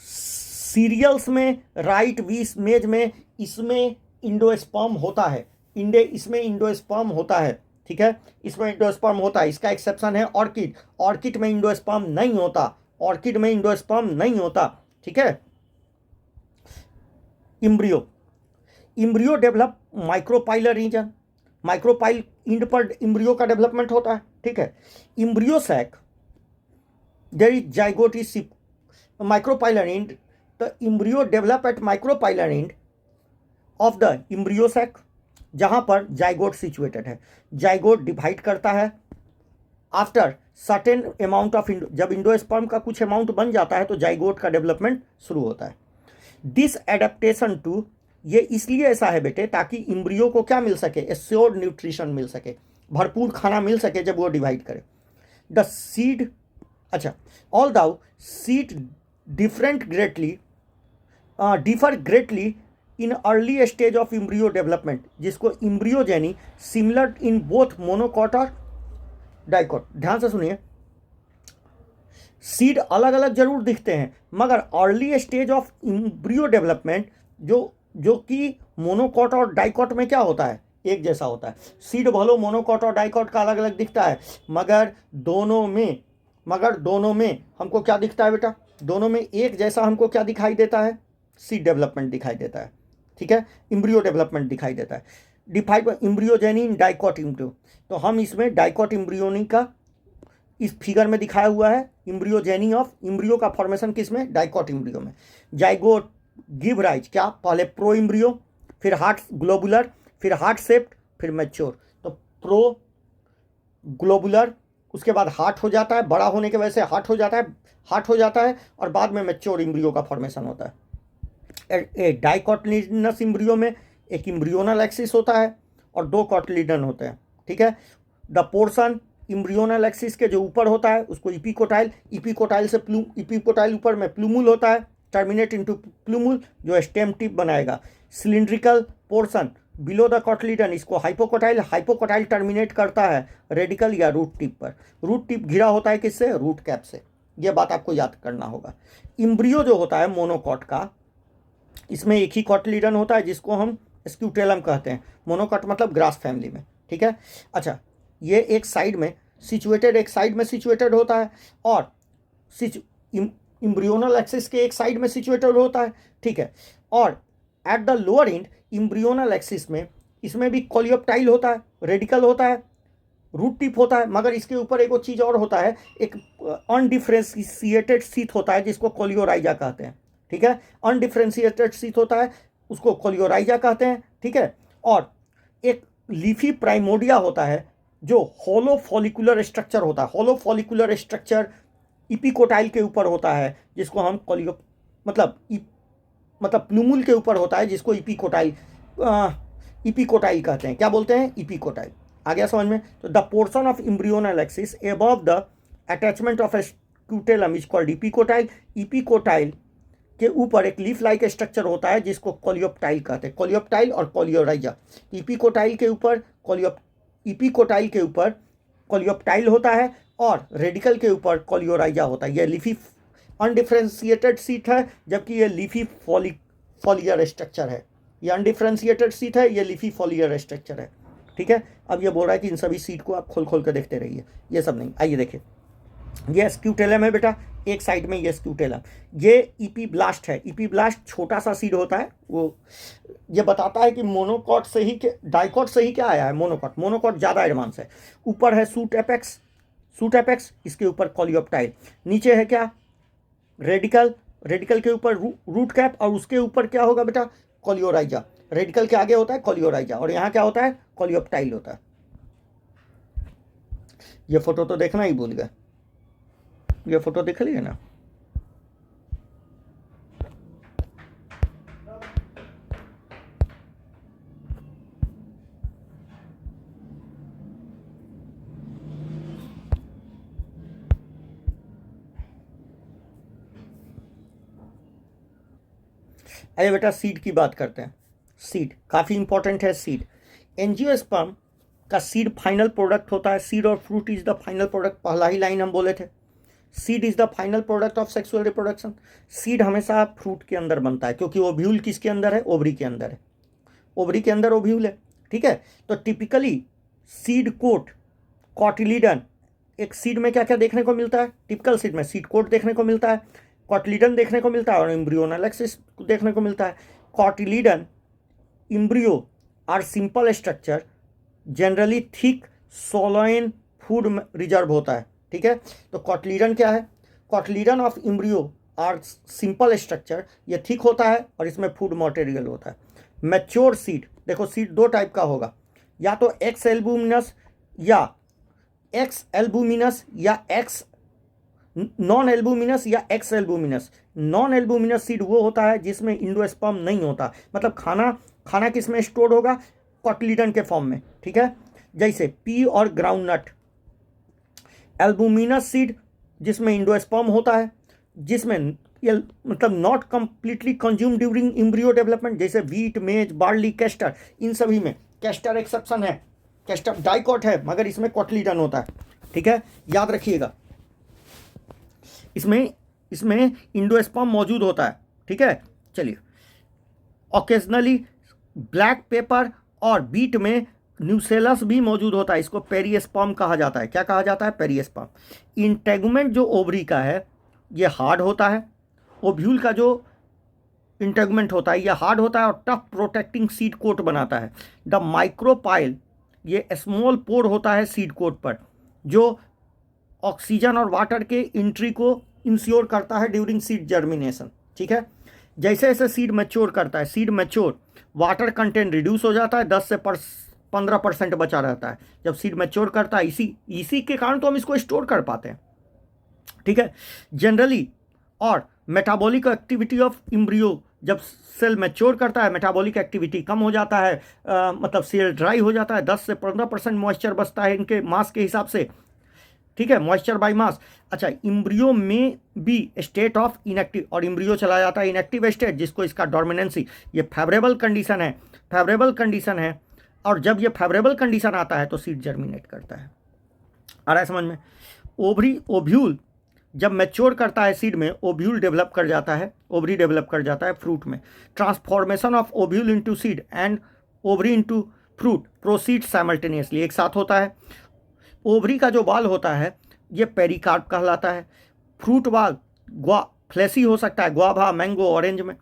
सीरियल्स में राइट वीस मेज में इसमें इंडोस्पर्म होता है, इसमें इंडोस्पर्म होता है, ठीक है, इसमें इंडोस्पर्म होता है। इसका एक्सेप्शन है ऑर्किड, ऑर्किड में इंडोस्पर्म नहीं होता, ऑर्किड में इंडोस्पर्म नहीं होता, ठीक है। Embryo develop micropylar region, micropyle end पर इम्ब्रियो का डेवलपमेंट होता है, ठीक है। Embryo sac, there is zygote is micropylar end, the embryo develop at micropylar end of the embryo sac, जहां पर जाइगोट सिचुएटेड है। जाइगोट डिवाइड करता है आफ्टर सर्टेन अमाउंट ऑफ जब इंडोस्पर्म का कुछ अमाउंट बन जाता है तो जाइगोट का डेवलपमेंट शुरू होता है। दिस एडेप्टेशन टू, ये इसलिए ऐसा है बेटे ताकि इम्ब्रियो को क्या मिल सके, एश्योर्ड न्यूट्रिशन मिल सके, भरपूर खाना मिल सके जब वो डिवाइड करे। द सीड, अच्छा, all though seed differ greatly in early stage of embryo development, जिसको embryogeny similar in both monocot और डाइकॉट। ध्यान से सुनिए, सीड अलग अलग जरूर दिखते हैं, मगर early stage of embryo development जो कि मोनोकॉट और डाइकॉट में क्या होता है, एक जैसा होता है। सीड भलो मोनोकॉट और डाइकॉट का अलग अलग दिखता है, मगर दोनों में हमको क्या दिखता है बेटा, दोनों में एक जैसा हमको क्या दिखाई देता है, सीड डेवलपमेंट दिखाई देता है, ठीक है, इम्ब्रियो डेवलपमेंट दिखाई देता है। डिफाइड इम्ब्रियोजेनी इन डाइकॉट इम्ब्रियो, तो हम इसमें डाइकॉट इम्ब्रियोनी का इस फिगर में दिखाया हुआ है, इम्ब्रियोजेनी ऑफ इम्ब्रियो का फॉर्मेशन किसमें, डाइकॉट इम्ब्रियो में। जाइगोट गिव राइज क्या, पहले प्रो इम्ब्रियो, फिर हार्ट ग्लोबुलर, फिर हार्ट शेप्ड, फिर मैच्योर। तो प्रो ग्लोबुलर, उसके बाद हार्ट हो जाता है, बड़ा होने की वजह से हार्ट हो जाता है और बाद में मैच्योर इम्ब्रियो का फॉर्मेशन होता है। डाइकॉटिलिडनस इम्ब्रियो में एक इम्ब्रियोनल एक्सिस होता है और दो कॉटिलिडन होते हैं, ठीक है। द पोर्शन इम्ब्रियोनल एक्सिस के जो ऊपर होता है उसको इपिकोटाइल, इपिकोटाइल ऊपर में प्लूमुल होता है, टर्मिनेट इनटू प्लूमुल जो स्टेम टिप बनाएगा। Cylindrical portion below the cotyledon, इसको हाइपोकोटाइल टर्मिनेट करता है रेडिकल या रूट टिप पर। रूट टिप घिरा होता है किससे, रूट कैप से, यह बात आपको याद करना होगा। इम्ब्रियो जो होता है मोनोकॉट का, इसमें एक ही कॉटिलिडन होता है जिसको हम स्क्यूटेलम कहते हैं, मोनोकॉट मतलब ग्रास फैमिली में, ठीक है। अच्छा, ये एक साइड में सिचुएटेड होता है और इम्ब्रियोनल एक्सिस के एक साइड में सिचुएटेड होता है, ठीक है। और at the lower end embryonal axis में इसमें भी कोलियोप्टाइल होता है, रेडिकल होता है, रूट टिप होता है, मगर इसके ऊपर एक चीज़ और होता है, एक अनडिफ्रेंशिएटेड सीथ होता है जिसको कोलियोराइजा कहते हैं, ठीक है। अनडिफ्रेंशिएटेड सीथ होता है उसको कोलियोराइजा कहते हैं, ठीक है। और एक लीफी प्राइमोडिया होता है जो होलो फॉलिकुलर स्ट्रक्चर होता है, होलो फॉलिकुलर स्ट्रक्चर इपिकोटाइल के ऊपर होता है जिसको हम मतलब प्लूमुल के ऊपर होता है जिसको इपिकोटाइल कहते हैं। क्या बोलते हैं, इपिकोटाइल। आ गया समझ में। तो the portion of embryonal axis above the attachment of scutellum is called epicotyl. Epicotyl के ऊपर एक लीफ लाइक स्ट्रक्चर होता है जिसको कोलियोप्टाइल कहते हैं, कोलियोप्टाइल और कोलियोराइजा। इपिकोटाइल के ऊपर कोलियोप्टाइल होता है और रेडिकल के ऊपर कोलियोराइजा होता है। यह लीफी अनडिफ्रेंशिएटेड सीट है, जबकि यह लीफी फॉलियर स्ट्रक्चर है। ये अनडिफ्रेंशिएटेड सीट है, ये लीफी फॉलियर स्ट्रक्चर है, ठीक है। अब ये बोल रहा है कि इन सभी सीट को आप खोल के देखते रहिए, ये सब नहीं। आइए देखिए, ये स्क्यूटेलम है बेटा, एक साइड में ये स्क्यूटेलम, ये इपीब्लास्ट है। इपीब्लास्ट छोटा सा सीड होता है, वो ये बताता है कि मोनोकॉट से ही डाइकॉट से ही क्या आया है, मोनोकॉट ज़्यादा एडवांस है। ऊपर है सूट एपेक्स, इसके ऊपर कोलियोप्टाइल, नीचे है क्या, रेडिकल के ऊपर रूट कैप, और उसके ऊपर क्या होगा बेटा, कोलियोराइजा। रेडिकल के आगे होता है कोलियोराइजा और यहाँ क्या होता है, कोलियोप्टाइल होता है। ये फोटो तो देखना ही भूल गए, ये फोटो देख लिए ना। अरे बेटा सीड की बात करते हैं। सीड काफ़ी इंपॉर्टेंट है। सीड एंजियोस्पर्म का सीड फाइनल प्रोडक्ट होता है। सीड और fruit is the final product, पहला ही लाइन हम बोले थे। Seed is the final product of sexual reproduction. Seed हमेशा फ्रूट के अंदर बनता है, क्योंकि ओव्यूल किसके अंदर है? ओवरी के अंदर है। ओवरी के अंदर ओव्यूल है, ठीक है। तो टिपिकली सीड कोट, कॉटिलीडन, एक सीड में क्या क्या देखने को मिलता है? टिपिकल सीड में सीड कोट देखने को मिलता है, कॉटिलीडन देखने को मिलता है और एम्ब्रियोनल एक्सिस देखने को मिलता है। Cotyledon, embryo are simple structure, generally thick swollen food reserve होता है, ठीक है। तो कॉटिलीडन क्या है? Cotyledon of embryo are simple structure, ये थिक होता है और इसमें फूड मटेरियल होता है। मैच्योर सीड, देखो सीड दो टाइप का होगा, या तो एक्स एल्बुमिनस या एक्स एल्बुमिनस या एक्स नॉन एल्बुमिनस या ex albuminous. Non albuminous seed वो होता है जिसमें इंडोस्पर्म नहीं होता, मतलब खाना किस में स्टोर होगा? कॉटिलीडन के फॉर्म में, ठीक है। जैसे पी और ग्राउंडनट। एल्बुमिनस सीड जिसमें इंडोस्पर्म होता है, जिसमें ये मतलब not completely consume during embryo development, जैसे वीट, मेज, बार्ली, कैस्टर। इन सभी में कैस्टर एक्सेप्शन है, कैस्टर डाइकॉट है, मगर इसमें कॉटिलीडन होता है, ठीक है, याद रखिएगा। इसमें इंडोस्पर्म मौजूद होता है, ठीक है। चलिए, ओकेजनली ब्लैक पेपर और बीट में न्यूसेलस भी मौजूद होता है, इसको पेरिस्पर्म कहा जाता है। क्या कहा जाता है? पेरिस्पर्म। इंटेगुमेंट जो ओवरी का है ये हार्ड होता है, ओव्यूल का जो इंटेगुमेंट होता है ये हार्ड होता है और टफ प्रोटेक्टिंग सीड कोट बनाता है। द माइक्रोपाइल, ये स्मॉल पोर होता है सीड कोट पर, जो ऑक्सीजन और वाटर के एंट्री को इंश्योर करता है ड्यूरिंग सीड जर्मिनेशन, ठीक है। जैसे जैसे सीड मैच्योर करता है, seed mature, water content reduce हो जाता है, 10 से 15% बचा रहता है जब सीड मैच्योर करता है। इसी के कारण तो हम इसको स्टोर कर पाते हैं, ठीक है, जनरली। और मेटाबॉलिक एक्टिविटी ऑफ एम्ब्रियो, जब सेल मैच्योर करता है मेटाबॉलिक एक्टिविटी कम हो जाता है, मतलब सेल ड्राई हो जाता है, 10 से 15% मॉइस्चर बचता है इनके मास के हिसाब से, ठीक है, मॉइस्चर बाय मास। अच्छा, एम्ब्रियो में भी स्टेट ऑफ इनएक्टिव, और एम्ब्रियो चला जाता है इनएक्टिव स्टेट, जिसको इसका डोमिनेंसी, ये फेवरेबल कंडीशन है, फेवरेबल कंडीशन है। और जब ये फेवरेबल कंडीशन आता है तो सीड जर्मिनेट करता है। आ रहा है समझ में? ओव्यूल जब मैच्योर करता है सीड में, ओव्यूल डेवलप कर जाता है, ओवरी डेवलप कर जाता है फ्रूट में। Transformation of ovule into seed and ovary into fruit proceed simultaneously, एक साथ होता है। ओवरी का जो बाल होता है ये पेरिकार्प कहलाता है। फ्रूट बाल फ्लैसी हो सकता है, गुआभा, मैंगो, ऑरेंज में,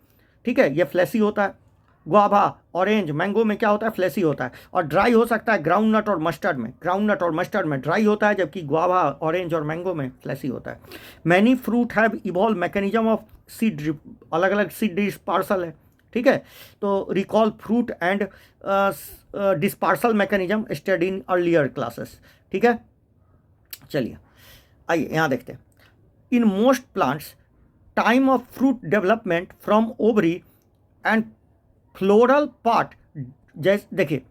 ठीक है, ये फ्लैसी होता है। गुआभा, ऑरेंज, मैंगो में क्या होता है? फ्लैसी होता है। और ड्राई हो सकता है ग्राउंड नट और मस्टर्ड में, ग्राउंड नट और मस्टर्ड में ड्राई होता है, जबकि गुआभा, ऑरेंज और मैंगो में फ्लैसी होता है। Many fruit have evolve mechanism of seed, अलग अलग सीड डिस्पर्सल है, ठीक है। तो recall fruit and dispersal mechanism study in earlier classes, ठीक है। चलिए आइए यहाँ देखते हैं। In most plants time of fruit development from ovary and floral part, जैसे देखिए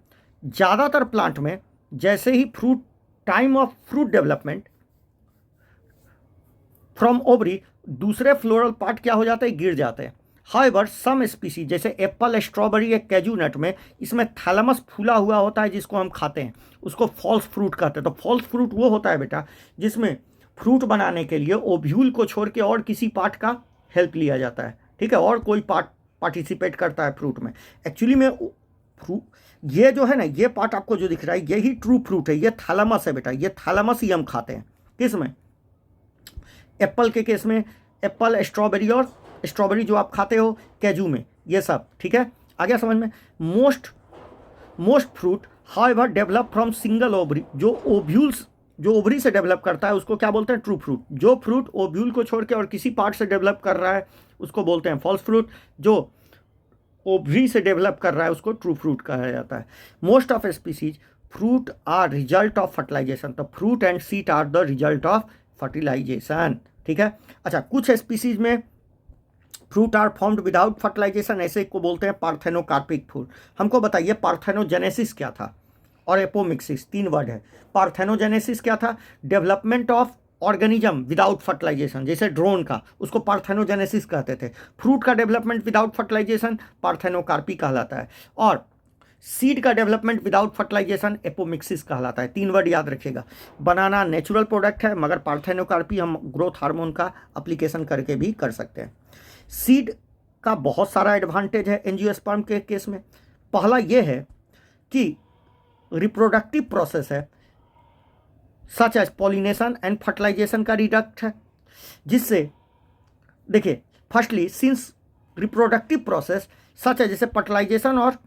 ज़्यादातर प्लांट में जैसे ही fruit, time of fruit development from ovary, दूसरे फ्लोरल पार्ट क्या हो जाते हैं? गिर जाते हैं। हाउएवर सम स्पीसीज जैसे एप्पल, स्ट्रॉबेरी या कैजू नट में इसमें थैलेमस फूला हुआ होता है जिसको हम खाते हैं, उसको फॉल्स फ्रूट कहते हैं। तो फॉल्स फ्रूट वो होता है बेटा जिसमें फ्रूट बनाने के लिए ओव्यूल को छोड़ के और किसी पार्ट का हेल्प लिया जाता है, ठीक है, और कोई पार्ट पार्टिसिपेट करता है फ्रूट में। एक्चुअली में फ्रूट ये जो है ना, ये पार्ट आपको जो दिख रहा है यही ट्रू फ्रूट है, ये थैलेमस है बेटा, ये थैलेमस ही हम खाते हैं। किसमें? एप्पल के केस में एप्पल, स्ट्रॉबेरी, और स्ट्रॉबेरी जो आप खाते हो कैजू में, ये सब, ठीक है, आ गया समझ में। Most fruit however develop from single ovary, जो ओव्यूल्स, जो ओवरी से डेवलप करता है उसको क्या बोलते हैं? True fruit. जो फ्रूट ओव्यूल को छोड़ के और किसी पार्ट से डेवलप कर रहा है उसको बोलते हैं फॉल्स फ्रूट। जो ओवरी से डेवलप कर रहा है उसको ट्रू फ्रूट कहा जाता है। Most of species fruit are result of fertilization, तो fruit and seed are the result of fertilization, ठीक है। अच्छा, कुछ स्पीसीज में fruit are formed without fertilization, ऐसे को बोलते हैं पार्थेनोकार्पिक फ्रूट। हमको बताइए पार्थेनोजेनेसिस क्या था और एपोमिक्सिस, 3 वर्ड है। पार्थेनोजेनेसिस क्या था? Development of organism without fertilisation, जैसे ड्रोन का, उसको पार्थेनोजेनेसिस कहते थे। फ्रूट का डेवलपमेंट विदाउट फर्टिलाइजेशन पार्थेनोकार्पी कहलाता है, और सीड का डेवलपमेंट विदाउट फर्टिलाइजेशन एपोमिक्सिस कहलाता है। 3 वर्ड याद रखिएगा। बनाना नेचुरल प्रोडक्ट है, मगर पार्थेनोकार्पी हम ग्रोथ हार्मोन का अप्लीकेशन करके भी कर सकते हैं। सीड का बहुत सारा एडवांटेज है एंजियोस्पर्म के केस में। पहला ये है कि रिप्रोडक्टिव प्रोसेस है, such as pollination and fertilisation का रिडक्ट है, जिससे देखिए firstly since reproductive process such है, जैसे फर्टिलाइजेशन और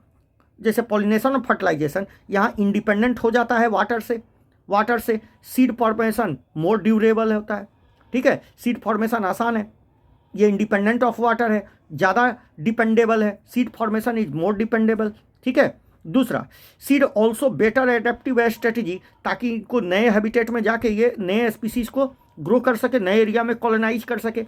जैसे पॉलिनेशन और फर्टिलाइजेशन यहाँ इंडिपेंडेंट हो जाता है वाटर से सीड फॉर्मेशन मोर ड्यूरेबल होता है। ठीक है, सीड फॉर्मेशन आसान है, ये इंडिपेंडेंट ऑफ वाटर है, ज़्यादा डिपेंडेबल है, seed formation is more dependable. ठीक है। दूसरा, seed also better adaptive strategy, ताकि इनको नए हैबिटेट में जाके ये नए स्पीसीज को ग्रो कर सके, नए एरिया में कॉलोनाइज कर सके।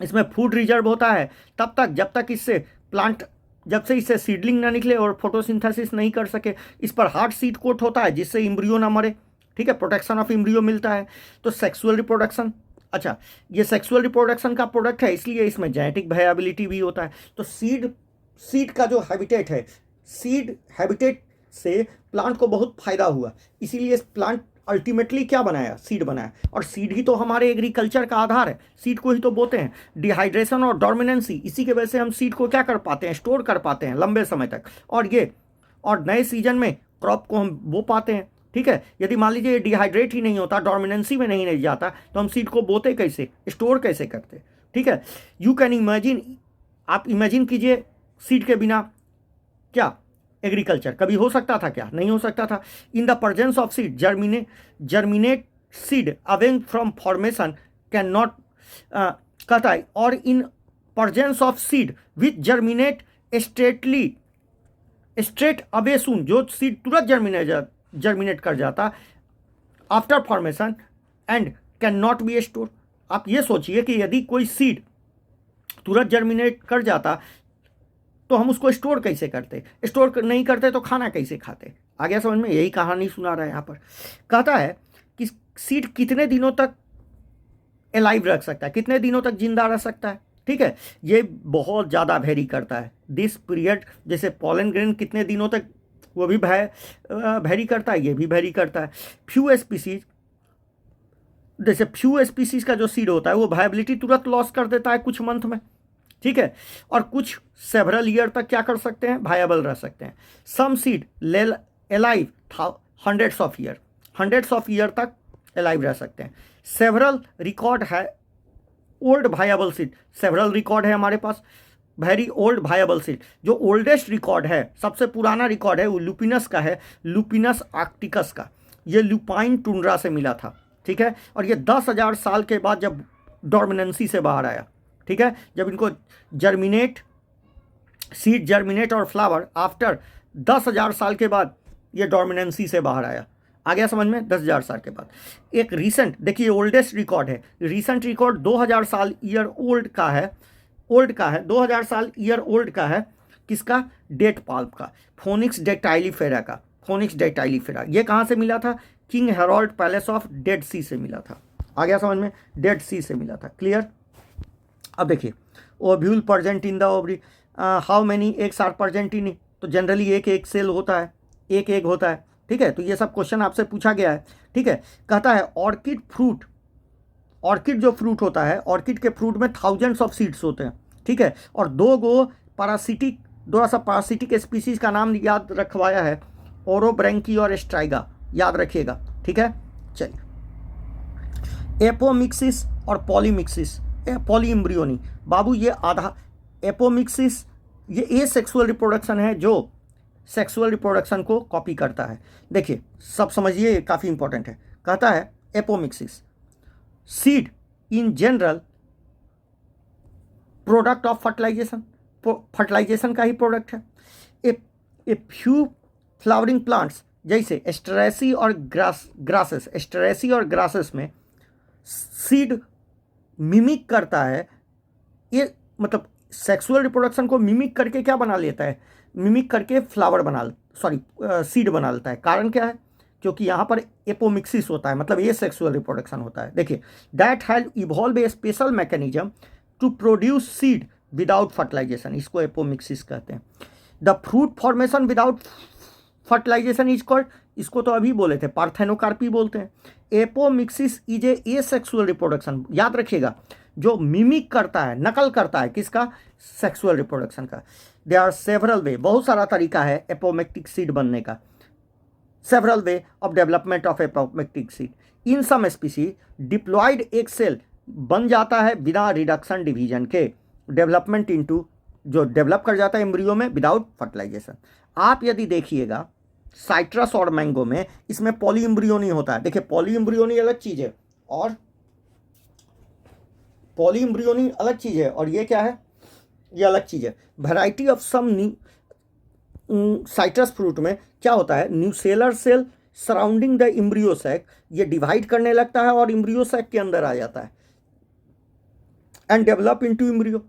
इसमें फूड रिजर्व होता है तब तक जब तक इससे प्लांट, जब से इससे सीडलिंग ना निकले और फोटोसिंथेसिस नहीं कर सके। इस पर हार्ड सीड कोट होता है जिससे इम्ब्रियो ना मरे। ठीक है, प्रोटेक्शन ऑफ इम्ब्रियो मिलता है। तो सेक्सुअल रिप्रोडक्शन, अच्छा ये सेक्सुअल रिप्रोडक्शन का प्रोडक्ट है, इसलिए इसमें जेनेटिक वेरिएबिलिटी भी होता है। तो सीड का जो हैबिटेट है, सीड हैबिटेट से प्लांट को बहुत फायदा हुआ, इसीलिए प्लांट अल्टीमेटली क्या बनाया, सीड बनाया। और सीड ही तो हमारे एग्रीकल्चर का आधार है, सीड को ही तो बोते हैं। डिहाइड्रेशन और डोमिनेंसी, इसी के वजह से हम सीड को क्या कर पाते हैं, स्टोर कर पाते हैं लंबे समय तक, और नए सीजन में क्रॉप को हम बो पाते हैं। ठीक है, यदि मान लीजिए डिहाइड्रेट ही नहीं होता, डोमिनेंसी में नहीं जाता, तो हम सीड को बोते कैसे, स्टोर कैसे करते। ठीक है, यू कैन इमेजिन, आप इमेजिन कीजिए सीड के बिना क्या एग्रीकल्चर कभी हो सकता था, क्या नहीं हो सकता था। In the presence of seed germinate seed awaking from formation can not कहता है, और in presence of seed which germinate straight away soon, जो सीड तुरंत जर्मिनेट कर जाता after formation and can not be store. आप ये सोचिए कि यदि कोई सीड तुरंत जर्मिनेट कर जाता तो हम उसको स्टोर कैसे करते, स्टोर नहीं करते तो खाना कैसे खाते। आ गया समझ में, यही कहानी सुना रहा है यहाँ पर। कहता है कि सीड कितने दिनों तक अलाइव रख सकता है, कितने दिनों तक जिंदा रह सकता है। ठीक है, ये बहुत ज़्यादा वेरी करता है दिस पीरियड, जैसे पॉलन ग्रेन कितने दिनों तक, वो भी वेरी करता है, ये भी वेरी करता है। फ्यू स्पीसीज का जो सीड होता है वो वायबिलिटी तुरंत लॉस कर देता है कुछ मंथ में। ठीक है, और कुछ सेवरल ईयर तक क्या कर सकते हैं, वायबल रह सकते हैं। Some seed alive hundreds of year तक अलाइव रह सकते हैं। सेवरल रिकॉर्ड है old viable seed, several record है हमारे पास, वेरी ओल्ड वायबल सीड। जो ओल्डेस्ट रिकॉर्ड है, सबसे पुराना रिकॉर्ड है, वो लुपिनस का है, लुपिनस आर्क्टिकस का। ये लुपाइन टुंड्रा से मिला था। ठीक है, और ये 10,000 साल के बाद जब डोमिनेंसी से बाहर आया। ठीक है, जब इनको सीड जर्मिनेट और फ्लावर आफ्टर 10,000 साल के बाद ये डोमिनेंसी से बाहर आया। आ गया समझ में, 10,000 साल के बाद। एक रीसेंट, देखिए ओल्डेस्ट रिकॉर्ड है, रीसेंट रिकॉर्ड 2000 साल ईयर ओल्ड का है 2000 साल ईयर ओल्ड का है। किसका, डेट पाल्प का, फोनिक्स डेक्टाइलीफेरा। ये कहाँ से मिला था, King Herod palace of Dead Sea से मिला था। आ गया समझ में, डेड सी से मिला था। क्लियर। अब देखिए, ovule present in the ovary, how many eggs are present in, तो जनरली एक सेल होता है, एक एग होता है। ठीक है, तो ये सब क्वेश्चन आपसे पूछा गया है। ठीक है, कहता है ऑर्किड जो फ्रूट होता है, ऑर्किड के फ्रूट में थाउजेंड्स ऑफ सीड्स होते हैं। ठीक है, और दो पारासिटिक स्पीसीज का नाम याद रखवाया है, ओरोब्रैंकी और स्ट्राइगा, याद रखिएगा। ठीक है, चलिए। एपोमिक्सिस और पॉलीमिक्सिस, पॉलीइम्ब्रियोनी, बाबू ये आधा एपोमिक्सिस, ये ए सेक्सुअल रिप्रोडक्शन है जो सेक्सुअल रिप्रोडक्शन को कॉपी करता है। देखिए सब समझिए, काफ़ी इंपॉर्टेंट है। कहता है apomixis, seed in general product of fertilisation का ही प्रोडक्ट है। ए फ्यू फ्लावरिंग प्लांट्स जैसे एस्टरेसी और ग्रासेस में सीड मिमिक करता है। ये मतलब सेक्सुअल रिप्रोडक्शन को मिमिक करके क्या बना लेता है, मिमिक करके सीड बना लेता है। कारण क्या है, क्योंकि यहाँ पर एपोमिक्सिस होता है, मतलब ये सेक्सुअल रिप्रोडक्शन होता है। देखिए, that have evolve a special mechanism to produce seed without fertilisation, इसको एपोमिक्सिस कहते हैं। The fruit formation without fertilisation is called, इसको तो अभी बोले थे, पार्थेनोकार्पी बोलते हैं। Apomixis is asexual reproduction, याद रखिएगा, जो मिमिक करता है, नकल करता है, किसका? सेक्सुअल रिप्रोडक्शन का। दे आर सेवरल वे, बहुत सारा तरीका है एपोमेक्टिक सीड बनने का। Several way of development of apomictic seed. In some species diploid एक सेल बन जाता है बिना रिडक्शन डिवीजन के, डेवलपमेंट इनटू, जो डेवलप कर जाता है एम्ब्रियो में विदाउट फर्टिलाइजेशन। आप यदि देखिएगा साइट्रस और मैंगो में, इसमें पॉली एम्ब्रियोनी होता है। देखिए, पॉली एम्ब्रियोनी अलग चीज है और पॉली एम्ब्रियोनी अलग चीज है, और ये क्या है? ये अलग चीज है। Variety of some citrus fruit में क्या होता है? Nucellar cell surrounding the embryo sac, ये डिवाइड करने लगता है और एम्ब्रियो सैक के अंदर आ जाता है एंड डेवलप इनटू एम्ब्रियो।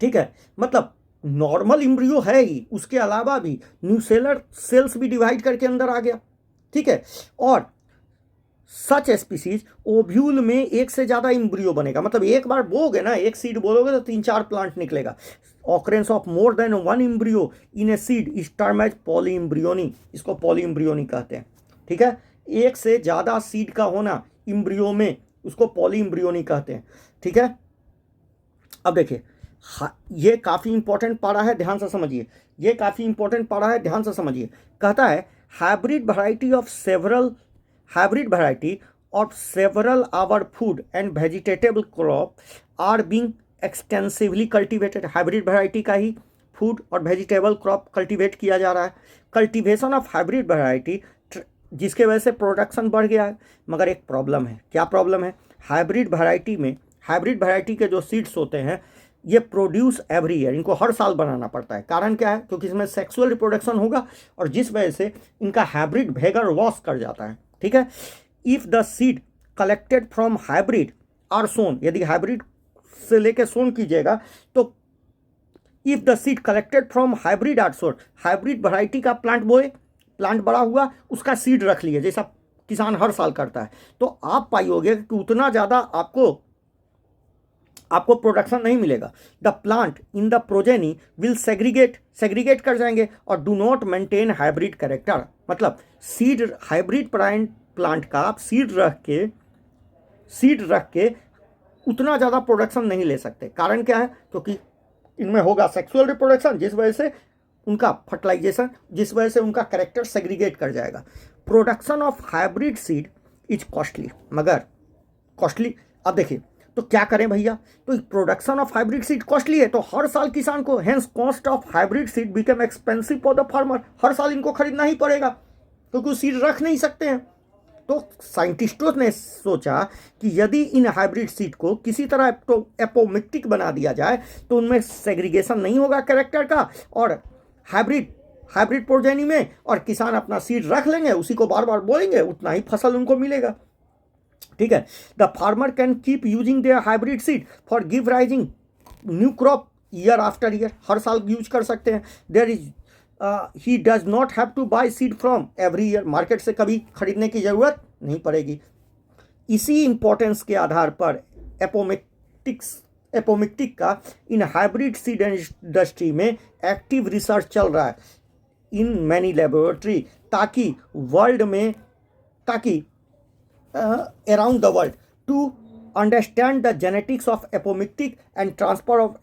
ठीक है, मतलब नॉर्मल एम्ब्रियो है ही, उसके अलावा भी न्यूसेलर सेल्स भी डिवाइड करके अंदर आ गया। ठीक है, और सच स्पीसीज ओव्यूल में एक से ज़्यादा एम्ब्रियो बनेगा, मतलब एक बार बोगे ना, एक सीड बोलोगे तो 3-4 प्लांट निकलेगा। Occurrence of more than one embryo in a seed is term as polyembryony, इसको पॉली एम्ब्रियोनी कहते हैं। ठीक है, एक से ज़्यादा सीड का होना एम्ब्रियो में, उसको पॉली एम्ब्रियोनी कहते हैं। ठीक है, अब देखिए, ये काफ़ी इंपॉर्टेंट पारा है, ध्यान से समझिए, ये काफ़ी इंपॉर्टेंट पारा है, ध्यान से समझिए। कहता है hybrid variety of several our food and vegetable crop are being extensively cultivated. Hybrid variety का ही फूड और वेजिटेबल क्रॉप कल्टिवेट किया जा रहा है। कल्टिवेशन ऑफ हाइब्रिड वैरायटी, जिसके वजह से प्रोडक्शन बढ़ गया है, मगर एक प्रॉब्लम है। क्या प्रॉब्लम है? हाइब्रिड वैरायटी के जो सीड्स होते हैं, ये प्रोड्यूस एवरी ईयर, इनको हर साल बनाना पड़ता है। कारण क्या है? क्योंकि इसमें सेक्सुअल रिप्रोडक्शन होगा और जिस वजह से इनका हाइब्रिड भेगर लॉस कर जाता है। ठीक है, if the seed collected from hybrid are sown, यदि हाइब्रिड से लेके सोन कीजिएगा तो if the seed collected from hybrid are sown, hybrid variety का प्लांट बोए, प्लांट बड़ा हुआ, उसका सीड रख लिए, जैसा किसान हर साल करता है, तो आप पाइयोगे कि उतना ज़्यादा आपको प्रोडक्शन नहीं मिलेगा। The plant in the progeny will segregate कर जाएंगे और do not maintain hybrid character, मतलब सीड, हाइब्रिड प्लांट का आप सीड रख के उतना ज़्यादा प्रोडक्शन नहीं ले सकते। कारण क्या है? क्योंकि इनमें होगा सेक्सुअल रिप्रोडक्शन, जिस वजह से उनका फर्टिलाइजेशन, जिस वजह से उनका कैरेक्टर सेग्रीगेट कर जाएगा। Production of hybrid seed is costly, मगर कॉस्टली, अब देखिए तो क्या करें भैया? तो production of hybrid seed costly है, तो हर साल किसान को, hence cost of hybrid seed become expensive for the farmer, हर साल इनको खरीदना ही पड़ेगा क्योंकि वो सीड रख नहीं सकते हैं। तो साइंटिस्टों ने सोचा कि यदि इन हाइब्रिड सीड को किसी तरह एपोमिक्टिक बना दिया जाए तो उनमें सेग्रीगेशन नहीं होगा कैरेक्टर का, और हाइब्रिड प्रोजेनी में, और किसान अपना सीड रख लेंगे, उसी को बार बार बोएंगे, उतना ही फसल उनको मिलेगा। ठीक है, the farmer can keep using their hybrid seed for give rising new crop year after year, हर साल यूज कर सकते हैं। There is he does not have to buy seed from every year, market से कभी खरीदने की जरूरत नहीं पड़ेगी। इसी इंपॉर्टेंस के आधार पर एपोमिक्टिक का इन हाइब्रिड सीड इंडस्ट्री में एक्टिव रिसर्च चल रहा है इन मैनी लेबोरेटरी, ताकि around the world to understand the genetics of apomictic and transfer of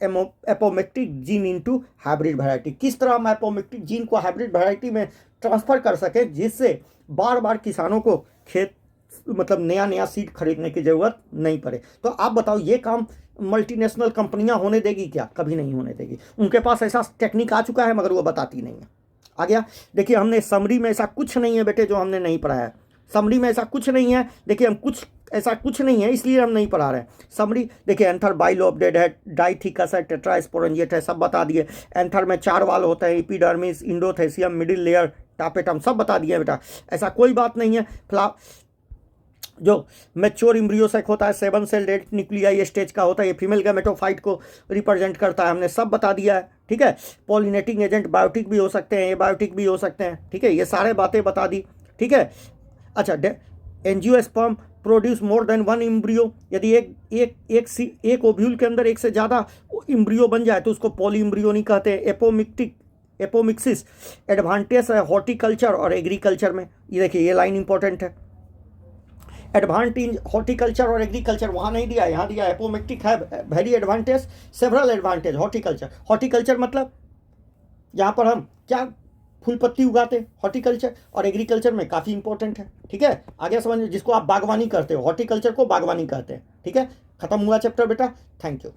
apomictic gene into hybrid variety। किस तरह हम apomictic जीन को हाइब्रिड वैरायटी में ट्रांसफर कर सके, जिससे बार बार किसानों को मतलब नया सीड खरीदने की जरूरत नहीं पड़े। तो आप बताओ, ये काम मल्टीनेशनल कंपनियां होने देगी क्या? कभी नहीं होने देगी। उनके पास ऐसा टेक्निक आ चुका है, मगर वो बताती नहीं है। आ गया, देखिए, हमने समरी में ऐसा कुछ नहीं है बेटे जो हमने नहीं पढ़ा है। समरी में ऐसा कुछ नहीं है, देखिए, ऐसा कुछ नहीं है, इसलिए हम नहीं पढ़ा रहे हैं। समरी देखिए, एंथर बाइलोब्डेड है, डाइथिकस है, टेट्रास्पोरेंजिएट है, सब बता दिए। एंथर में 4 वाल होते हैं, एपिडर्मिस, इंडोथेसियम, मिडिल लेयर, टापेटम, सब बता दिए बेटा। ऐसा कोई बात नहीं है। जो मैच्योर एम्ब्रियोसैक होता है 7 सेल डेड न्यूक्लियाई स्टेज का होता है, ये फीमेल गैमेटोफाइट को रिप्रेजेंट करता है, हमने सब बता दिया है। ठीक है, पॉलिनेटिंग एजेंट बायोटिक भी हो सकते हैं, एबायोटिक भी हो सकते हैं। ठीक है, ये सारे बातें बता दी। ठीक है। अच्छा, angiosperm produce more than one embryo, यदि एक ओव्यूल के अंदर एक से ज़्यादा इम्ब्रियो बन जाए तो उसको पॉली इम्ब्रियो नहीं कहते। एपोमिक्सिस एडवांटेज है हॉर्टिकल्चर और एग्रीकल्चर में। ये देखिए, ये लाइन इंपॉर्टेंट है। एडवांटेज हॉर्टिकल्चर और एग्रीकल्चर वहाँ नहीं दिया, यहाँ दिया। एपोमिक्टिक है very advantage, several advantage. Horticulture मतलब यहाँ पर हम क्या फूल पत्ती उगाते, हॉर्टिकल्चर। और एग्रीकल्चर में काफ़ी इंपॉर्टेंट है, ठीक है। आगे समझ, जिसको आप बागवानी करते हो, हॉर्टिकल्चर को बागवानी कहते हैं, ठीक है। खत्म हुआ चैप्टर बेटा, थैंक यू।